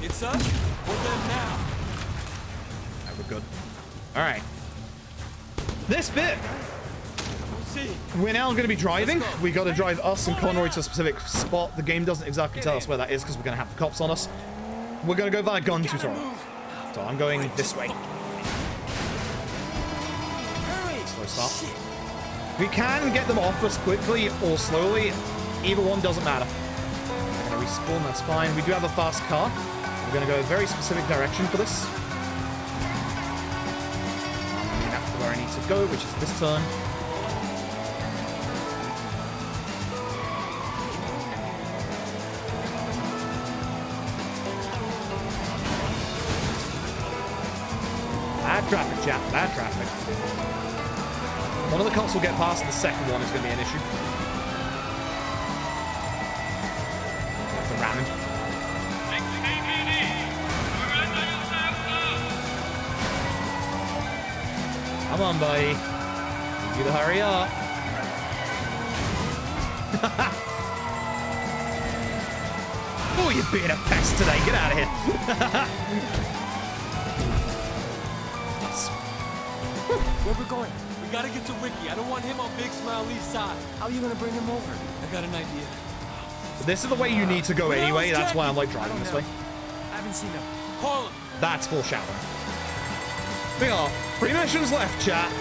It's us or them now.
Right, we're good. All right. This bit. We're now going to be driving. We got to drive us and Conroy to a specific spot. The game doesn't exactly tell us where that is because we're going to have the cops on us. We're going to go via gun tutorial. So I'm going this way. Slow start. We can get them off us quickly or slowly. Either one doesn't matter. We're going to respawn, that's fine. We do have a fast car. We're going to go a very specific direction for this. I'm going to get to where I need to go, which is this turn. Bad traffic, chap. Bad traffic. One of the cops will get past, and the second one is going to be an issue. Have to ram him. Come on, buddy. Need you to hurry up. Oh, you're being a pest today. Get out of here.
Where we're going? We gotta get to Ricky. I don't want him on Big Smile Lee's side. How are you gonna bring him over? I got an idea.
This is the way you need to go anyway. That's why I'm like driving this way.
I haven't seen him. Call him.
That's foreshadowing. We got 3 missions left, chat.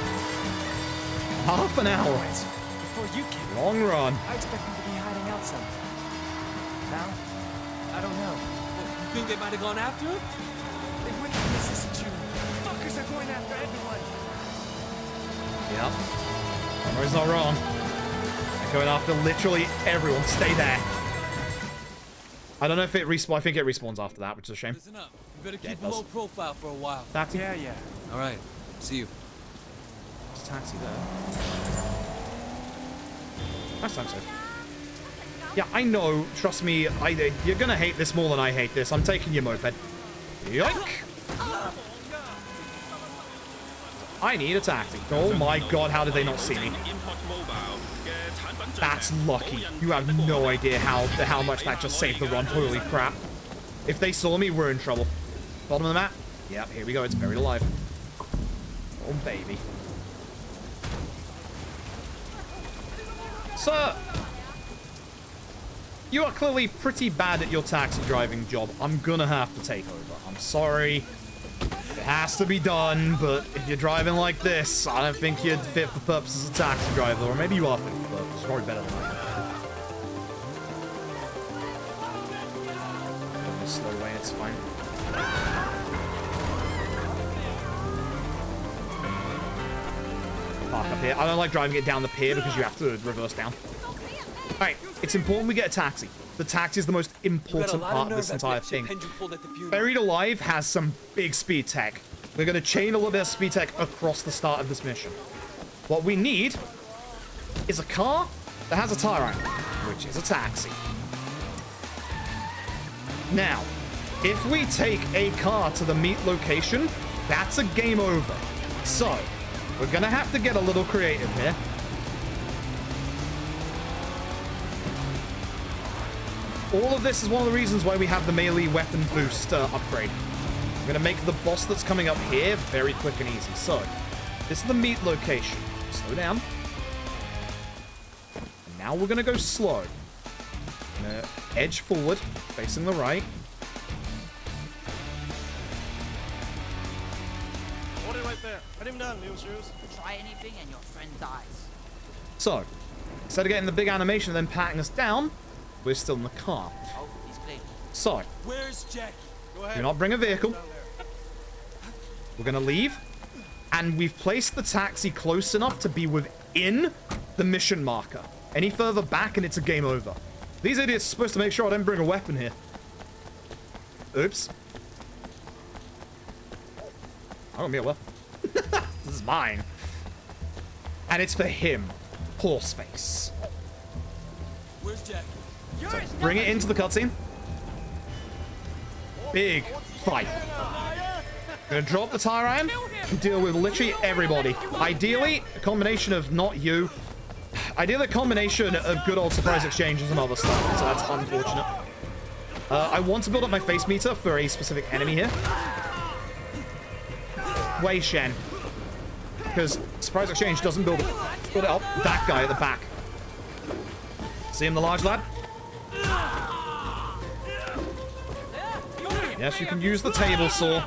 Half an hour.
Before you came,
long run.
I expect him to be hiding out somewhere. Now, I don't know.
You think they might have gone after him?
They wouldn't miss us, June. Fuckers
Killers are going after everyone.
Yep. Conroy's not wrong. They're going after literally everyone. Stay there. I don't know if it respawns. I think it respawns after that, which is a shame.
Listen up. You better keep a low profile for a while.
Taxi?
Yeah.
All right. See you.
There's a taxi there. Nice time save. Yeah, I know. Trust me. You're gonna hate this more than I hate this. I'm taking your moped. Yoink! I need a taxi. Oh my god, how did they not see me? That's lucky. You have no idea how much that just saved the run. Holy crap. If they saw me, we're in trouble. Bottom of the map. Yep, here we go. It's buried alive. Oh, baby. Sir! You are clearly pretty bad at your taxi driving job. I'm gonna have to take over. I'm sorry. It has to be done, but if you're driving like this, I don't think you'd fit for purpose as a taxi driver. Or maybe you are fit for purpose. It's probably better than I am. Going a slow way, it's fine. Park up here. I don't like driving it down the pier because you have to reverse down. Alright, it's important we get a taxi. The taxi is the most important part of this entire thing. Buried Alive has some big speed tech. We're going to chain a little bit of speed tech across the start of this mission. What we need is a car that has a tire iron, which is a taxi. Now, if we take a car to the meet location, that's a game over. So, we're going to have to get a little creative here. All of this is one of the reasons why we have the melee weapon boost upgrade. I'm going to make the boss that's coming up here very quick and easy. So, this is the meet location. Slow down. And now we're going to go slow. I'm going to edge forward, facing the right.
Hold it right there. Put him down, Mule Shoes.
Try anything and your friend dies.
So, instead of getting the big animation and then patting us down, we're still in the car.
Oh, he's clean.
So,
Where's Jackie?
Go ahead.
do not bring a vehicle. We're going to leave. And we've placed the taxi close enough to be within the mission marker. Any further back and it's a game over. These idiots are supposed to make sure I don't bring a weapon here. Oops. I don't need a weapon. This is mine. And it's for him. Horseface.
Where's Jackie?
So bring it into the cutscene. Big fight. Gonna drop the tire iron and deal with literally everybody. Ideally, a combination of not you. Ideally, a combination of good old surprise exchange and some other stuff. So that's unfortunate. I want to build up my face meter for a specific enemy here. Wei Shen. Because surprise exchange doesn't build it up. That guy at the back. See him, the large lad? Yes, you can use the table saw.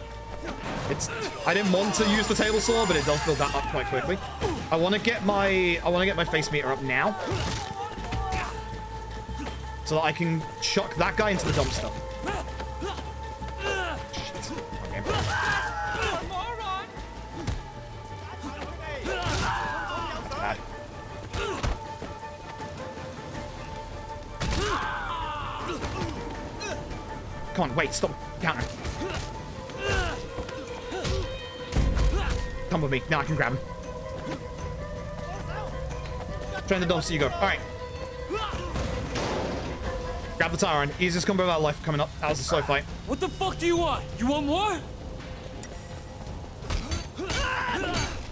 I didn't want to use the table saw, but it does build that up quite quickly. I want to get my face meter up now, so that I can chuck that guy into the dumpster. Shit. Okay. Bad. Come on, wait, stop. Counter. Come with me. Now I can grab him. Train the dumpster, you go. Alright. Grab the tire iron. Easiest combo of our life coming up. That was a slow fight.
What the fuck do you want? You want more?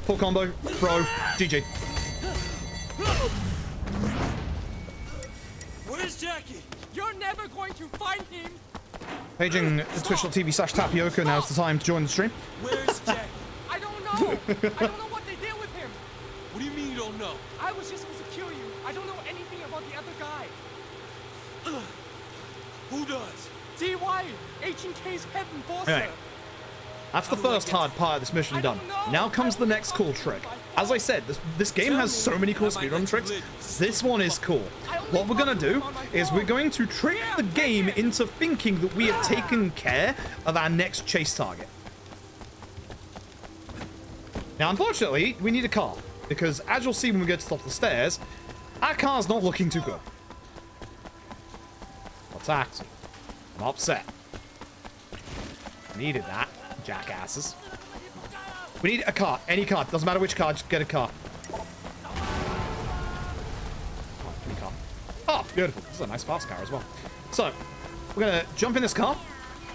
Full combo. Throw. GG.
Where's Jackie?
You're never going to find him.
Paging twitch.tv/tapioca. Now's the time to join the stream.
Where's Jackie?
I don't know. I don't know what they did with him.
What do you mean you don't know?
I was just supposed to kill you. I don't know anything about the other guy.
Who does?
D.Y., H&K's head enforcer.
Alright. That's the first hard part of this mission done. Now comes the next cool trick. As I said, this game has so many cool speedrun tricks. This one is cool. What we're going to do is we're going to trick the game into thinking that we have taken care of our next chase target. Now, unfortunately, we need a car. Because, as you'll see when we get to the top of the stairs, our car's not looking too good. What's taxi? I'm upset. Needed that, jackasses. We need a car. Any car. Doesn't matter which car, just get a car. Any car. Oh, beautiful. This is a nice fast car as well. So, we're going to jump in this car.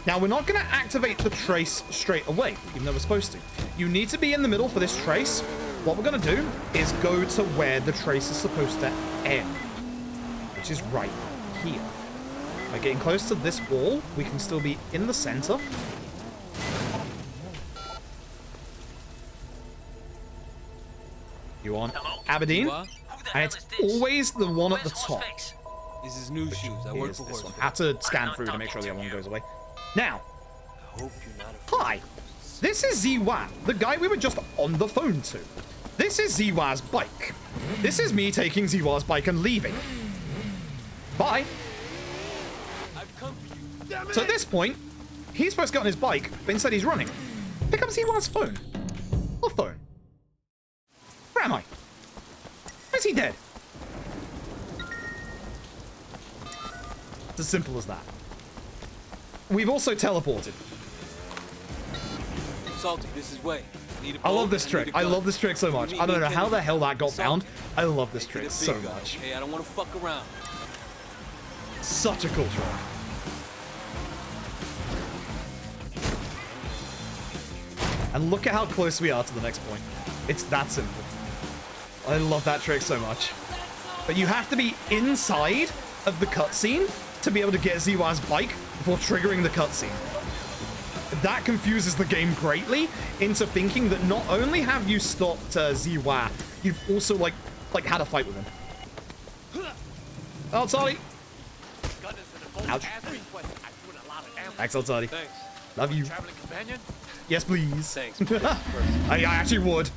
Now, we're not going to activate the trace straight away, even though we're supposed to. You need to be in the middle for this trace. What we're going to do is go to where the trace is supposed to end, which is right here. By getting close to this wall, we can still be in the center. You want Aberdeen, and it's always the one at the top.
This is new shoes. I work for
this one. I have to scan through to make sure the other one goes away. Now, hi, this is Ziwa, the guy we were just on the phone to. This is Ziwa's bike. This is me taking Ziwa's bike and leaving. Bye. So at this point, he's supposed to get on his bike, but instead he's running. Pick up Ziwa's phone. What phone? Where am I? Is he dead? It's as simple as that. We've also teleported.
Salty, this is way.
I love this trick. I love this trick so much. I don't know how the hell that got found. I love this trick so much.
Hey, I don't want to fuck around.
Such a cool trick. And look at how close we are to the next point. It's that simple. I love that trick so much. But you have to be inside of the cutscene to be able to get Ziwa's bike before triggering the cutscene. That confuses the game greatly into thinking that not only have you stopped Ziwa, you've also like had a fight with him. Oh, sorry. Ouch. Thanks, Alzadi.
Thanks.
Love you.
Traveling companion?
Yes, please.
Thanks.
I actually would.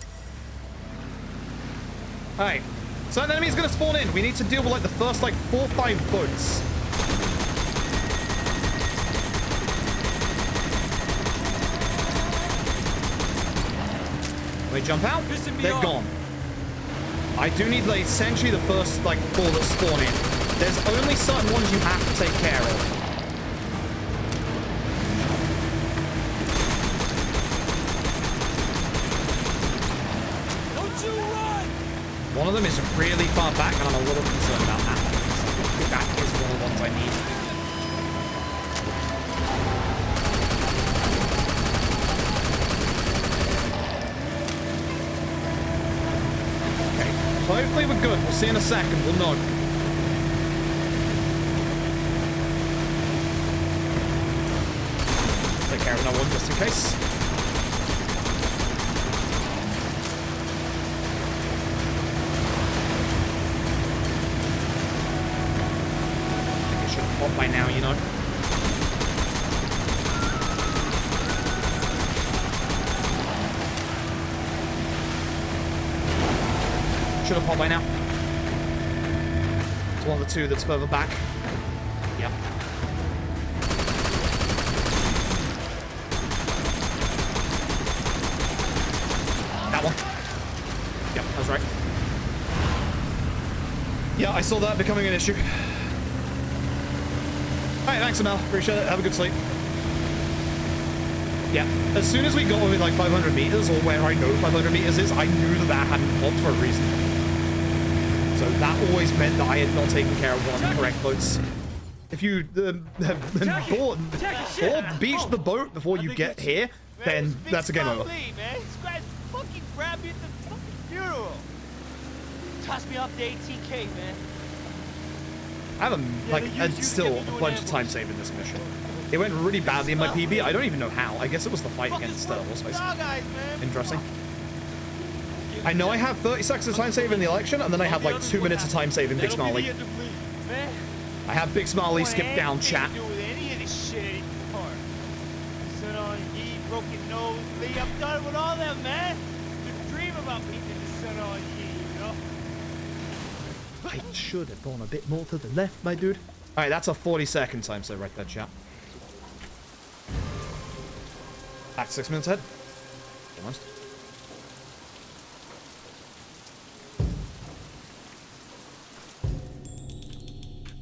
Alright. So an enemy is going to spawn in. We need to deal with like the first like 4 or 5 boats. When we jump out, they're gone. I do need like essentially the first like 4 that spawn in. There's only certain ones you have to take care of. One of them is really far back, and I'm a little concerned about that. So that is one of the ones I need. Okay, hopefully we're good. We'll see in a second. We'll know. Take care of another one just in case. By now, you know. Should have popped by now. It's one of the 2 that's further back. Yep. That one. Yep, that's right. Yeah, I saw that becoming an issue. Alright, thanks, Amel. Appreciate it. Have a good sleep. Yeah, as soon as we got within like 500 meters, or where I know 500 meters is, I knew that that hadn't popped for a reason. So that always meant that I had not taken care of one of the correct boats. If you have beached the boat before you get here, then that's a game over.
Fucking grab me at the fucking funeral. Toss me off to 18K, man.
I have still a bunch of time saving this mission. It went really badly in my PB. I don't even know how. I guess it was the fight against Allspice. Interesting. I know I have 30 seconds of time save in the election, and then I have like 2 minutes of time save in Big Smiley. I have Big Smiley skip down chat.
Broken nose, Lee, I'm done with all them, man. To dream about beating the sun on you, you know?
I should have gone a bit more to the left, my dude. Alright, that's a 40-second time save right there, chat. Back 6 minutes ahead. Almost.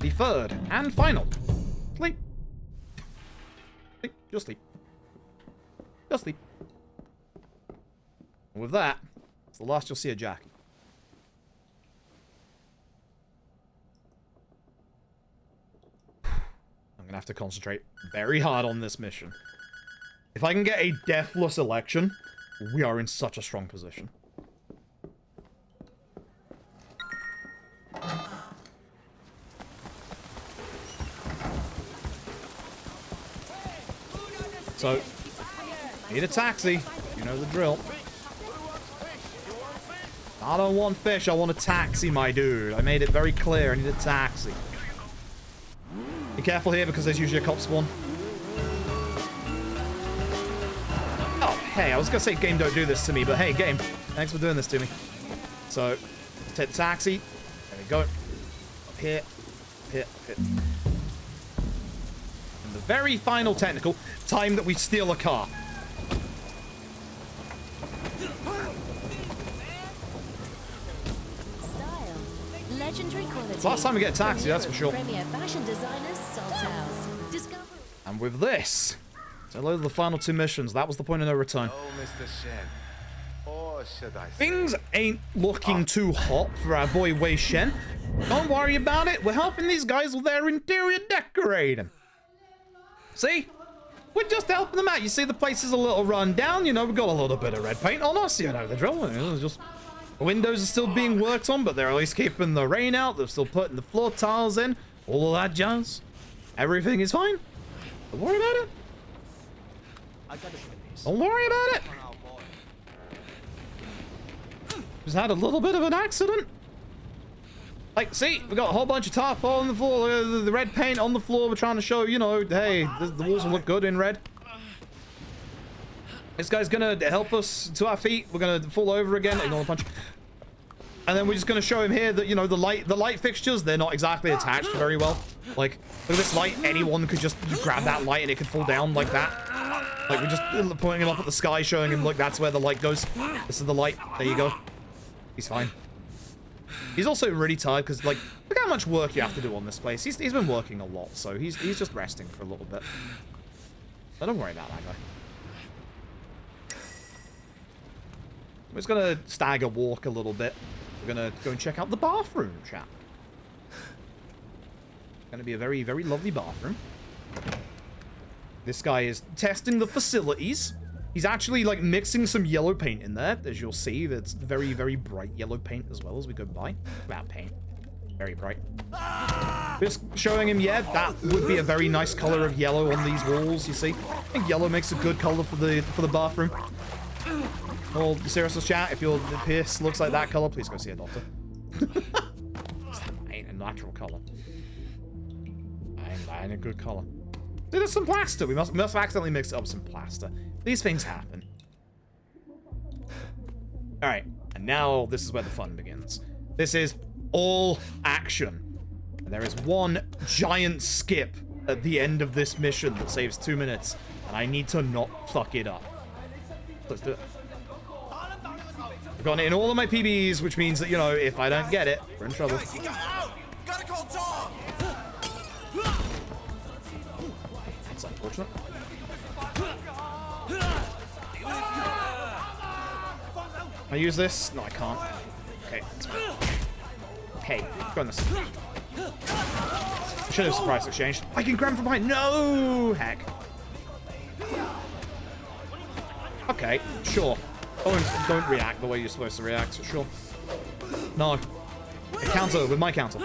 the third and final. Sleep. Sleep. Just sleep. Just sleep. And with that, it's the last you'll see of Jack. I'm gonna have to concentrate very hard on this mission. If I can get a deathless election, we are in such a strong position. So, need a taxi. You know the drill. I don't want fish, I want a taxi, my dude. I made it very clear, I need a taxi. Be careful here because there's usually a cop spawn. Oh, hey, I was gonna say game don't do this to me, but hey, game, thanks for doing this to me. So, take the taxi. There we go. Up here. Up here. Up here. And the very final technical time that we steal a car.
Legendary quality.
Last time we get a taxi, that's for sure.
Premier fashion designers, Salt House. Discover.
And with this, so those are the final two missions. That was the point of no return.
Oh, Mr. Shen. Or should I say?
Things ain't looking too hot for our boy Wei Shen. Don't worry about it. We're helping these guys with their interior decorating. See? We're just helping them out. You see the place is a little run down. You know, we've got a little bit of red paint on us. You know the drill. It's just... The windows are still being worked on, but they're at least keeping the rain out. They're still putting the floor tiles in. All of that jazz. Everything is fine. Don't worry about it. Don't worry about it. Just had a little bit of an accident. Like, see, we got a whole bunch of tarpaulin on the floor. The red paint on the floor. We're trying to show, you know, hey, the walls will look good in red. This guy's gonna help us to our feet. We're gonna fall over again. Ignore the punch. And then we're just gonna show him here that, you know, the light fixtures, they're not exactly attached very well. Like, look at this light. Anyone could just grab that light and it could fall down like that. Like, we're just pointing him up at the sky, showing him, look, that's where the light goes. This is the light. There you go. He's fine. He's also really tired because, like, look how much work you have to do on this place. He's been working a lot, so he's just resting for a little bit. So don't worry about that guy. We're just gonna stagger walk a little bit. We're gonna go and check out the bathroom, chat. Gonna be a very, very lovely bathroom. This guy is testing the facilities. He's actually, like, mixing some yellow paint in there, as you'll see. That's very, very bright yellow paint as well as we go by. That paint. Very bright. Just showing him, yeah, that would be a very nice color of yellow on these walls, you see. I think yellow makes a good color for the bathroom. Well, seriously, chat, if your piss looks like that color, please go see a doctor. Ain't a natural color. Ain't a good color. See, there's some plaster. We must have accidentally mixed up some plaster. These things happen. Alright, and now this is where the fun begins. This is all action. And there is one giant skip at the end of this mission that saves 2 minutes. And I need to not fuck it up. Let's do it. I've gotten it in all of my PBs, which means that, you know, if I don't get it, we're in trouble.
Guys, he got out! Gotta call Tom!
That's unfortunate. Can I use this? No, I can't. Okay, that's fine. Hey, go on this. Should have surprise exchange. I can grab from behind. No! Heck. Okay, sure. Don't react the way you're supposed to react. Sure. No. A counter with my counter.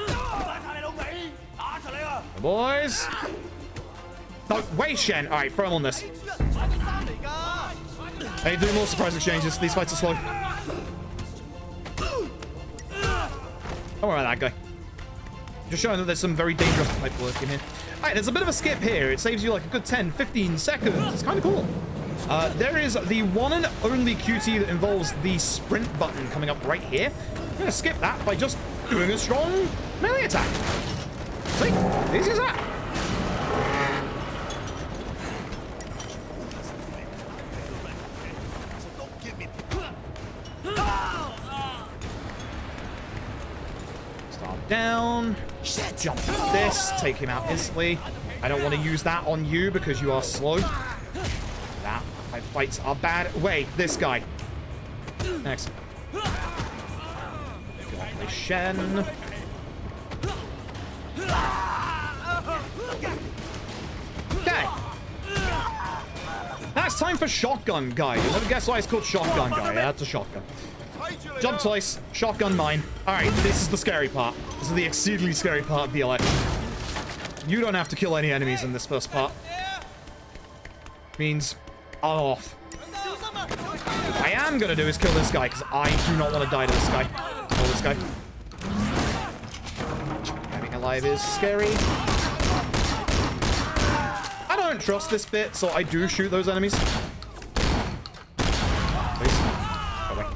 Boys. No, wait, Shen. All right, throw him on this. Hey, do more surprise exchanges. These fights are slow. Don't worry about that guy. Just showing that there's some very dangerous pipe work in here. All right, there's a bit of a skip here. It saves you like a good 10, 15 seconds. It's kind of cool. There is the one and only QT that involves the sprint button coming up right here. I'm going to skip that by just doing a strong melee attack. See? Easy as that. Start down. Jump this. Take him out instantly. I don't want to use that on you because you are slow. That my fights are bad. Wait, this guy. Next. Play Shen. Okay. Now it's time for Shotgun Guy. You'll never guess why it's called Shotgun Guy. Yeah, that's a shotgun. Jump twice. Shotgun mine. Alright, this is the scary part. This is the exceedingly scary part of the election. You don't have to kill any enemies in this first part. Means I'm off. What I am gonna do is kill this guy, because I do not want to die to this guy. Kill this guy. Having alive is scary. I don't trust this bit, so I do shoot those enemies. Please. Go away.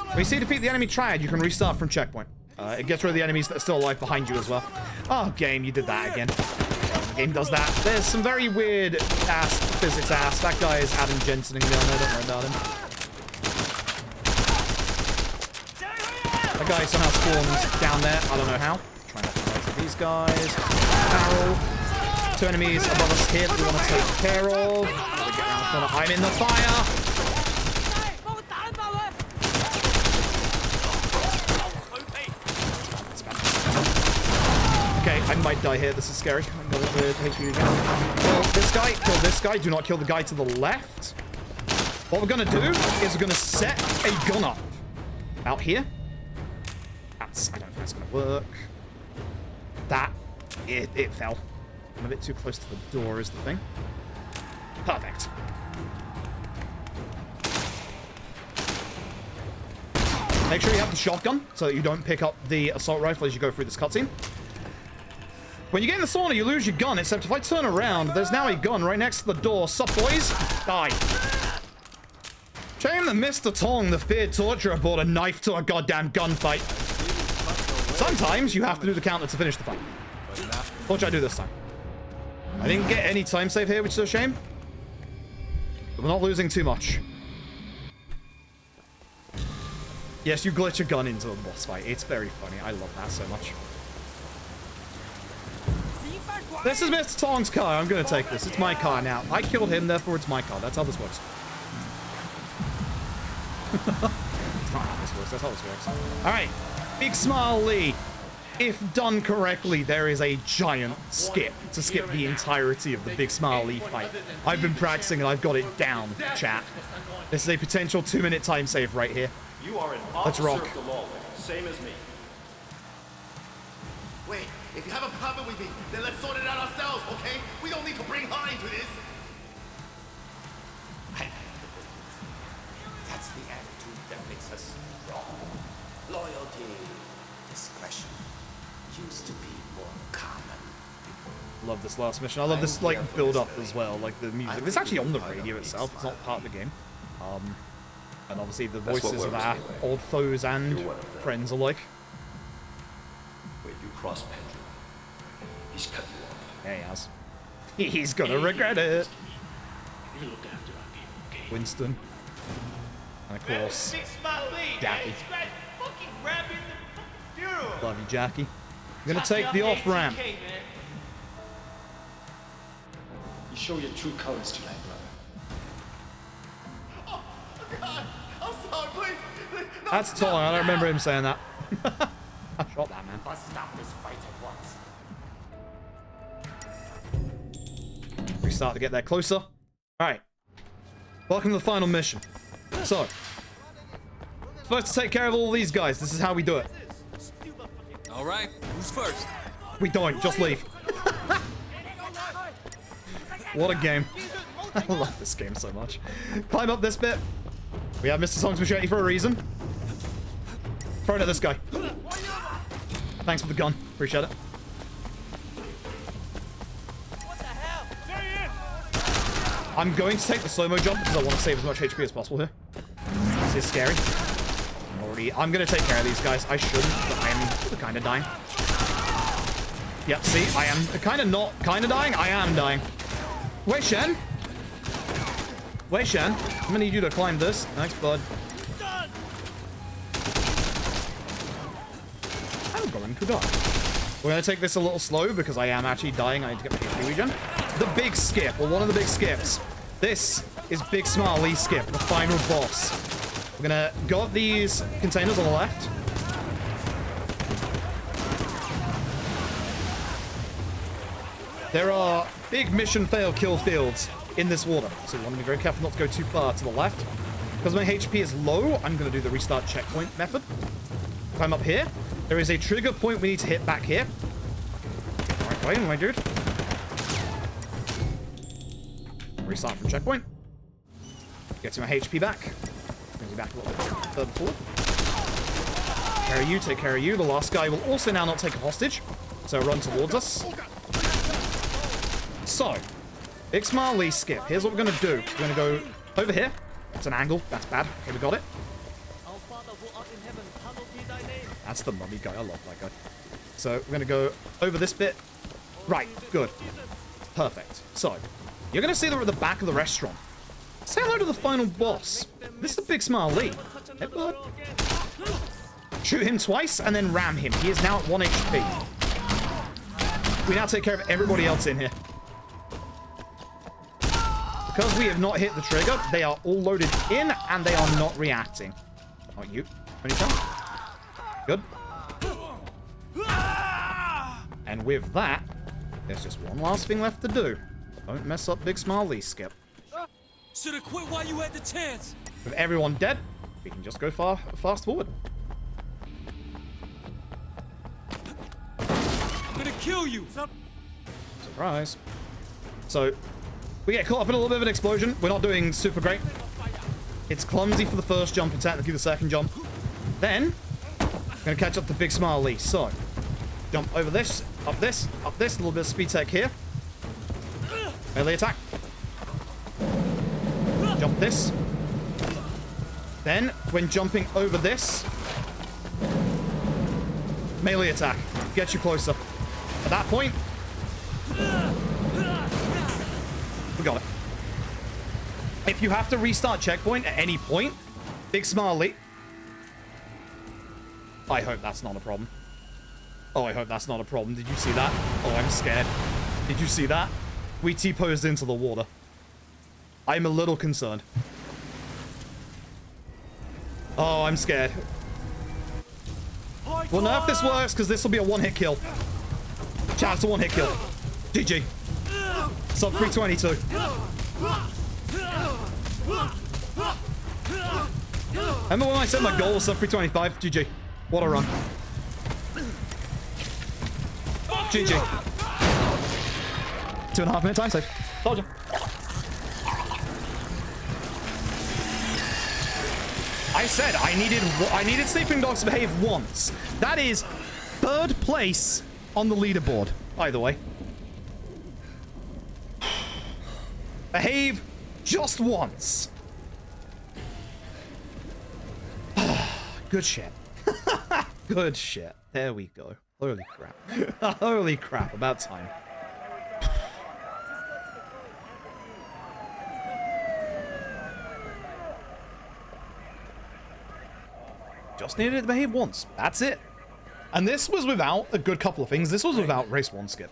When you see defeat the enemy triad, you can restart from checkpoint. It gets rid of the enemies that are still alive behind you as well. Oh, game, you did that again. The game does that. There's some very weird physics ass. That guy is Adam Jensening down there. Don't worry about him. That guy somehow spawns down there. I don't know how. Try not to die to these guys. Barrel. 2 enemies above us here that we want to take care of. We get around the corner. I'm in the fire. Okay, I might die here. This is scary. I'm going with HP again. Kill this guy. Kill this guy. Do not kill the guy to the left. What we're going to do is we're going to set a gun up. Out here. I don't think that's going to work. It fell. I'm a bit too close to the door is the thing. Perfect. Make sure you have the shotgun so that you don't pick up the assault rifle as you go through this cutscene. When you get in the sauna, you lose your gun, except if I turn around, there's now a gun right next to the door. Sup, boys? Die. Shame that Mr. Tong, the feared torturer, brought a knife to a goddamn gunfight. Sometimes you have to do the counter to finish the fight. What should I do this time? I didn't get any time save here, which is a shame. But we're not losing too much. Yes, you glitch a gun into the boss fight. It's very funny. I love that so much. This is Mr. Tong's car. I'm going to take this. It's my car now. I killed him, therefore it's my car. That's how this works. It's not how this works. That's how this works. All right. Big Smile Lee. If done correctly, there is a giant skip to skip the entirety of the Big Smile Lee fight. I've been practicing and I've got it down, chat. This is a potential 2-minute time save right here.
You are an
Let's rock.
officer of the law, same as me.
Wait, if you have a problem with me, then let's sort it out ourselves, okay? We don't need to bring her into this.
That's the attitude that makes us strong. Loyalty, discretion, used to be more common.
Love this last mission. I love this like build up as well, like the music. It's actually on the radio itself. It's not part of the game. And obviously the voices of our old foes and friends alike.
Wait, you cross Pedro. He's cut you off.
Yeah, he has. He's gonna regret it.
You look after our people, okay?
Winston. And of course, Jackie. Love you, Jackie. I'm gonna take the off ramp.
You show your true colors tonight, brother.
Oh, God. I'm sorry, please. No,
That's Tong. I don't remember him saying that. I shot that man.
Must stop this fight at once.
We start to get there closer. All right. Welcome to the final mission. So, supposed to take care of all these guys. This is how we do it.
All right, who's first?
We don't. Just leave. What a game. I love this game so much. Climb up this bit. We have Mr. Tong's machete for a reason. Throw it at this guy. Thanks for the gun. Appreciate it. I'm going to take the slow-mo jump because I want to save as much HP as possible here. This is scary. I'm going to take care of these guys. I shouldn't, but I'm kind of dying. Yep, see? I am kind of not kind of dying. I am dying. Wait, Shen. Wait, Shen. I'm gonna need you to climb this. Thanks, bud. I'm going to die. We're gonna take this a little slow because I am actually dying. I need to get my HP regen. The big skip, or one of the big skips. This is Big Smart Lee skip, the final boss. We're gonna go up these containers on the left. There are big mission fail kill fields in this water, so you want to be very careful not to go too far to the left. Because my HP is low, I'm going to do the restart checkpoint method. Climb up here. There is a trigger point we need to hit back here. Right way, my dude. Restart from checkpoint. Gets my HP back. Brings me back a little bit further forward. Take care of you, take care of you. The last guy will also now not take a hostage, so run towards us. So, Big Smart Lee skip. Here's what we're going to do. We're going to go over here. It's an angle. That's bad. Okay, we got it. That's the mummy guy. I love that guy. So, we're going to go over this bit. Right. Good. Perfect. So, you're going to see that we're at the back of the restaurant. Say hello to the final boss. This is the Big Smart Lee. Hey, bud. Shoot him twice and then ram him. He is now at 1 HP. We now take care of everybody else in here. Because we have not hit the trigger, they are all loaded in and they are not reacting. Oh, you. Anytime. Good. And with that, there's just one last thing left to do. Don't mess up Big Smart Lee skip.
Should have quit while you had the chance.
With everyone dead, we can just go fast forward.
I'm gonna kill you.
Surprise. So, we get caught up in a little bit of an explosion. We're not doing super great. It's clumsy for the first jump and technically the second jump. Then, we're going to catch up to Big Smart Lee. So, jump over this, up this, up this. A little bit of speed tech here. Melee attack. Jump this. Then, when jumping over this, melee attack. Get you closer. At that point, we got it. If you have to restart checkpoint at any point, Big Smart Lee. I hope that's not a problem. Oh, I hope that's not a problem. Did you see that? Oh, I'm scared. Did you see that? We T-posed into the water. I'm a little concerned. Oh, I'm scared. Well, now if this works, because this will be a one-hit kill. Chance to one-hit kill. GG. Sub 322. Remember when I said my goal was sub 325? GG. What a run. GG. 2.5 minute time save. Told you. I said I needed Sleeping Dogs to behave once. That is 3rd place on the leaderboard, by the way. Behave just once. Good shit. Good shit. There we go. Holy crap. Holy crap. About time. Just needed it to behave once. That's it. And this was without a good couple of things. This was without race 1 skip.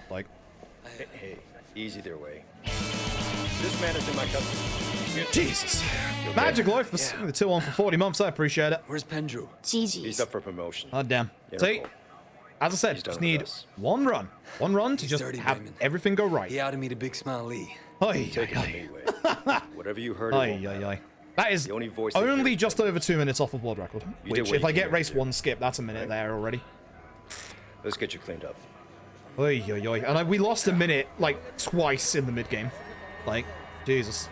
Like,
Hey, easy their way. This man is in my custody.
Jesus. Magic Life for the 2-1 for 40 months. I appreciate it.
Where's Pendrew?
GG's.
He's up for promotion.
Oh, damn. See, as I said, just need one run. One run to just have everything go right.
He outed me to Big Smart Lee.
Oy,
Take it anyway. Whatever you heard,
that is only just over 2 minutes off of world record. Which, if I get race 1 skip, that's a minute there already.
Let's get you cleaned up.
Oy, oy, oy. And we lost a minute, like, twice in the mid-game. Like, Jesus.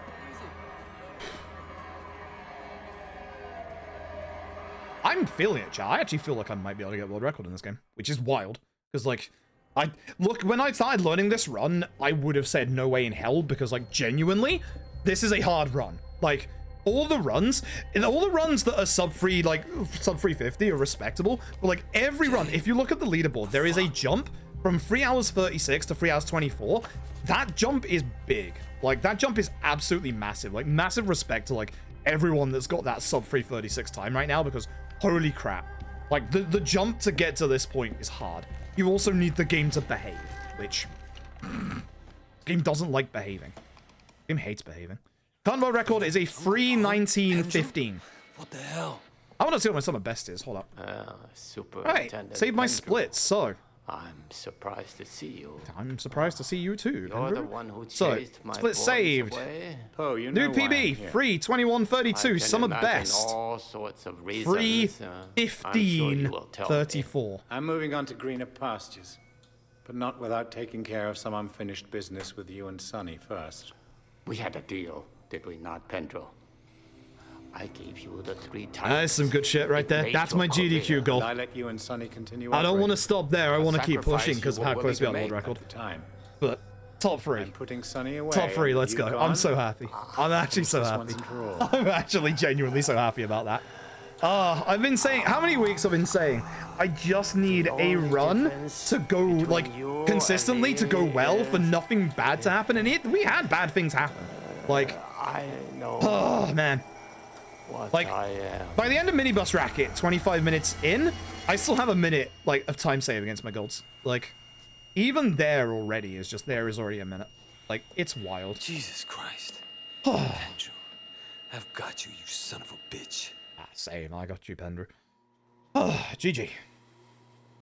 I'm feeling it, chat. I actually feel like I might be able to get world record in this game, which is wild. Because, like, when I started learning this run, I would have said no way in hell, because, like, genuinely, this is a hard run. Like, all the runs that are sub 350 are respectable, but, like, every run, if you look at the leaderboard, there is a jump from 3 hours 36 to 3 hours 24, that jump is big. Like, that jump is absolutely massive. Like, massive respect to, like, everyone that's got that sub 3:36 time right now, because holy crap. Like, the jump to get to this point is hard. You also need the game to behave, which... the game doesn't like behaving. The game hates behaving. Convo record is a 3:19:15.
What the hell?
I want to see what my summer best is. Hold up. Alright, save my splits, so...
I'm surprised to see you.
I'm surprised to see you too.
You're
Andrew.
the one who
So,
chased my
split
boys
saved.
away.
Oh, you
New
know why I'm
PB,
here.
3:21:32, summer
imagine
best.
all sorts of reasons. I'm sure you will tell me.
3:15:34.
I'm moving on to greener pastures, but not without taking care of some unfinished business with you and Sonny first.
We had a deal, did we not, Pedro? I gave you the 3 times.
That's some good shit right there. That's my GDQ goal.
I let you and Sonny continue.
I don't want to stop there. I want to keep
sacrifice
pushing because of
you
how
were
close we are
willing
to
to
world
make
record.
at the time.
But top 3.
Putting Sonny away.
Top 3, let's
you
go.
gone?
I'm so happy. I'm actually so
This
happy.
one's a draw.
I'm actually genuinely so happy about that. I've been saying, how many weeks I've been saying, I just need a run to go, like, consistently to go well for nothing bad to happen. And we had bad things happen. Like,
I know.
Oh, man. Like, by the end of Minibus Racket, 25 minutes in, I still have a minute, like, of time save against my golds. Like, even there already is just, there is already a minute. Like, it's wild.
Jesus Christ. Andrew, I've got you, you son of a bitch.
Same, I got you, Pendrew. GG.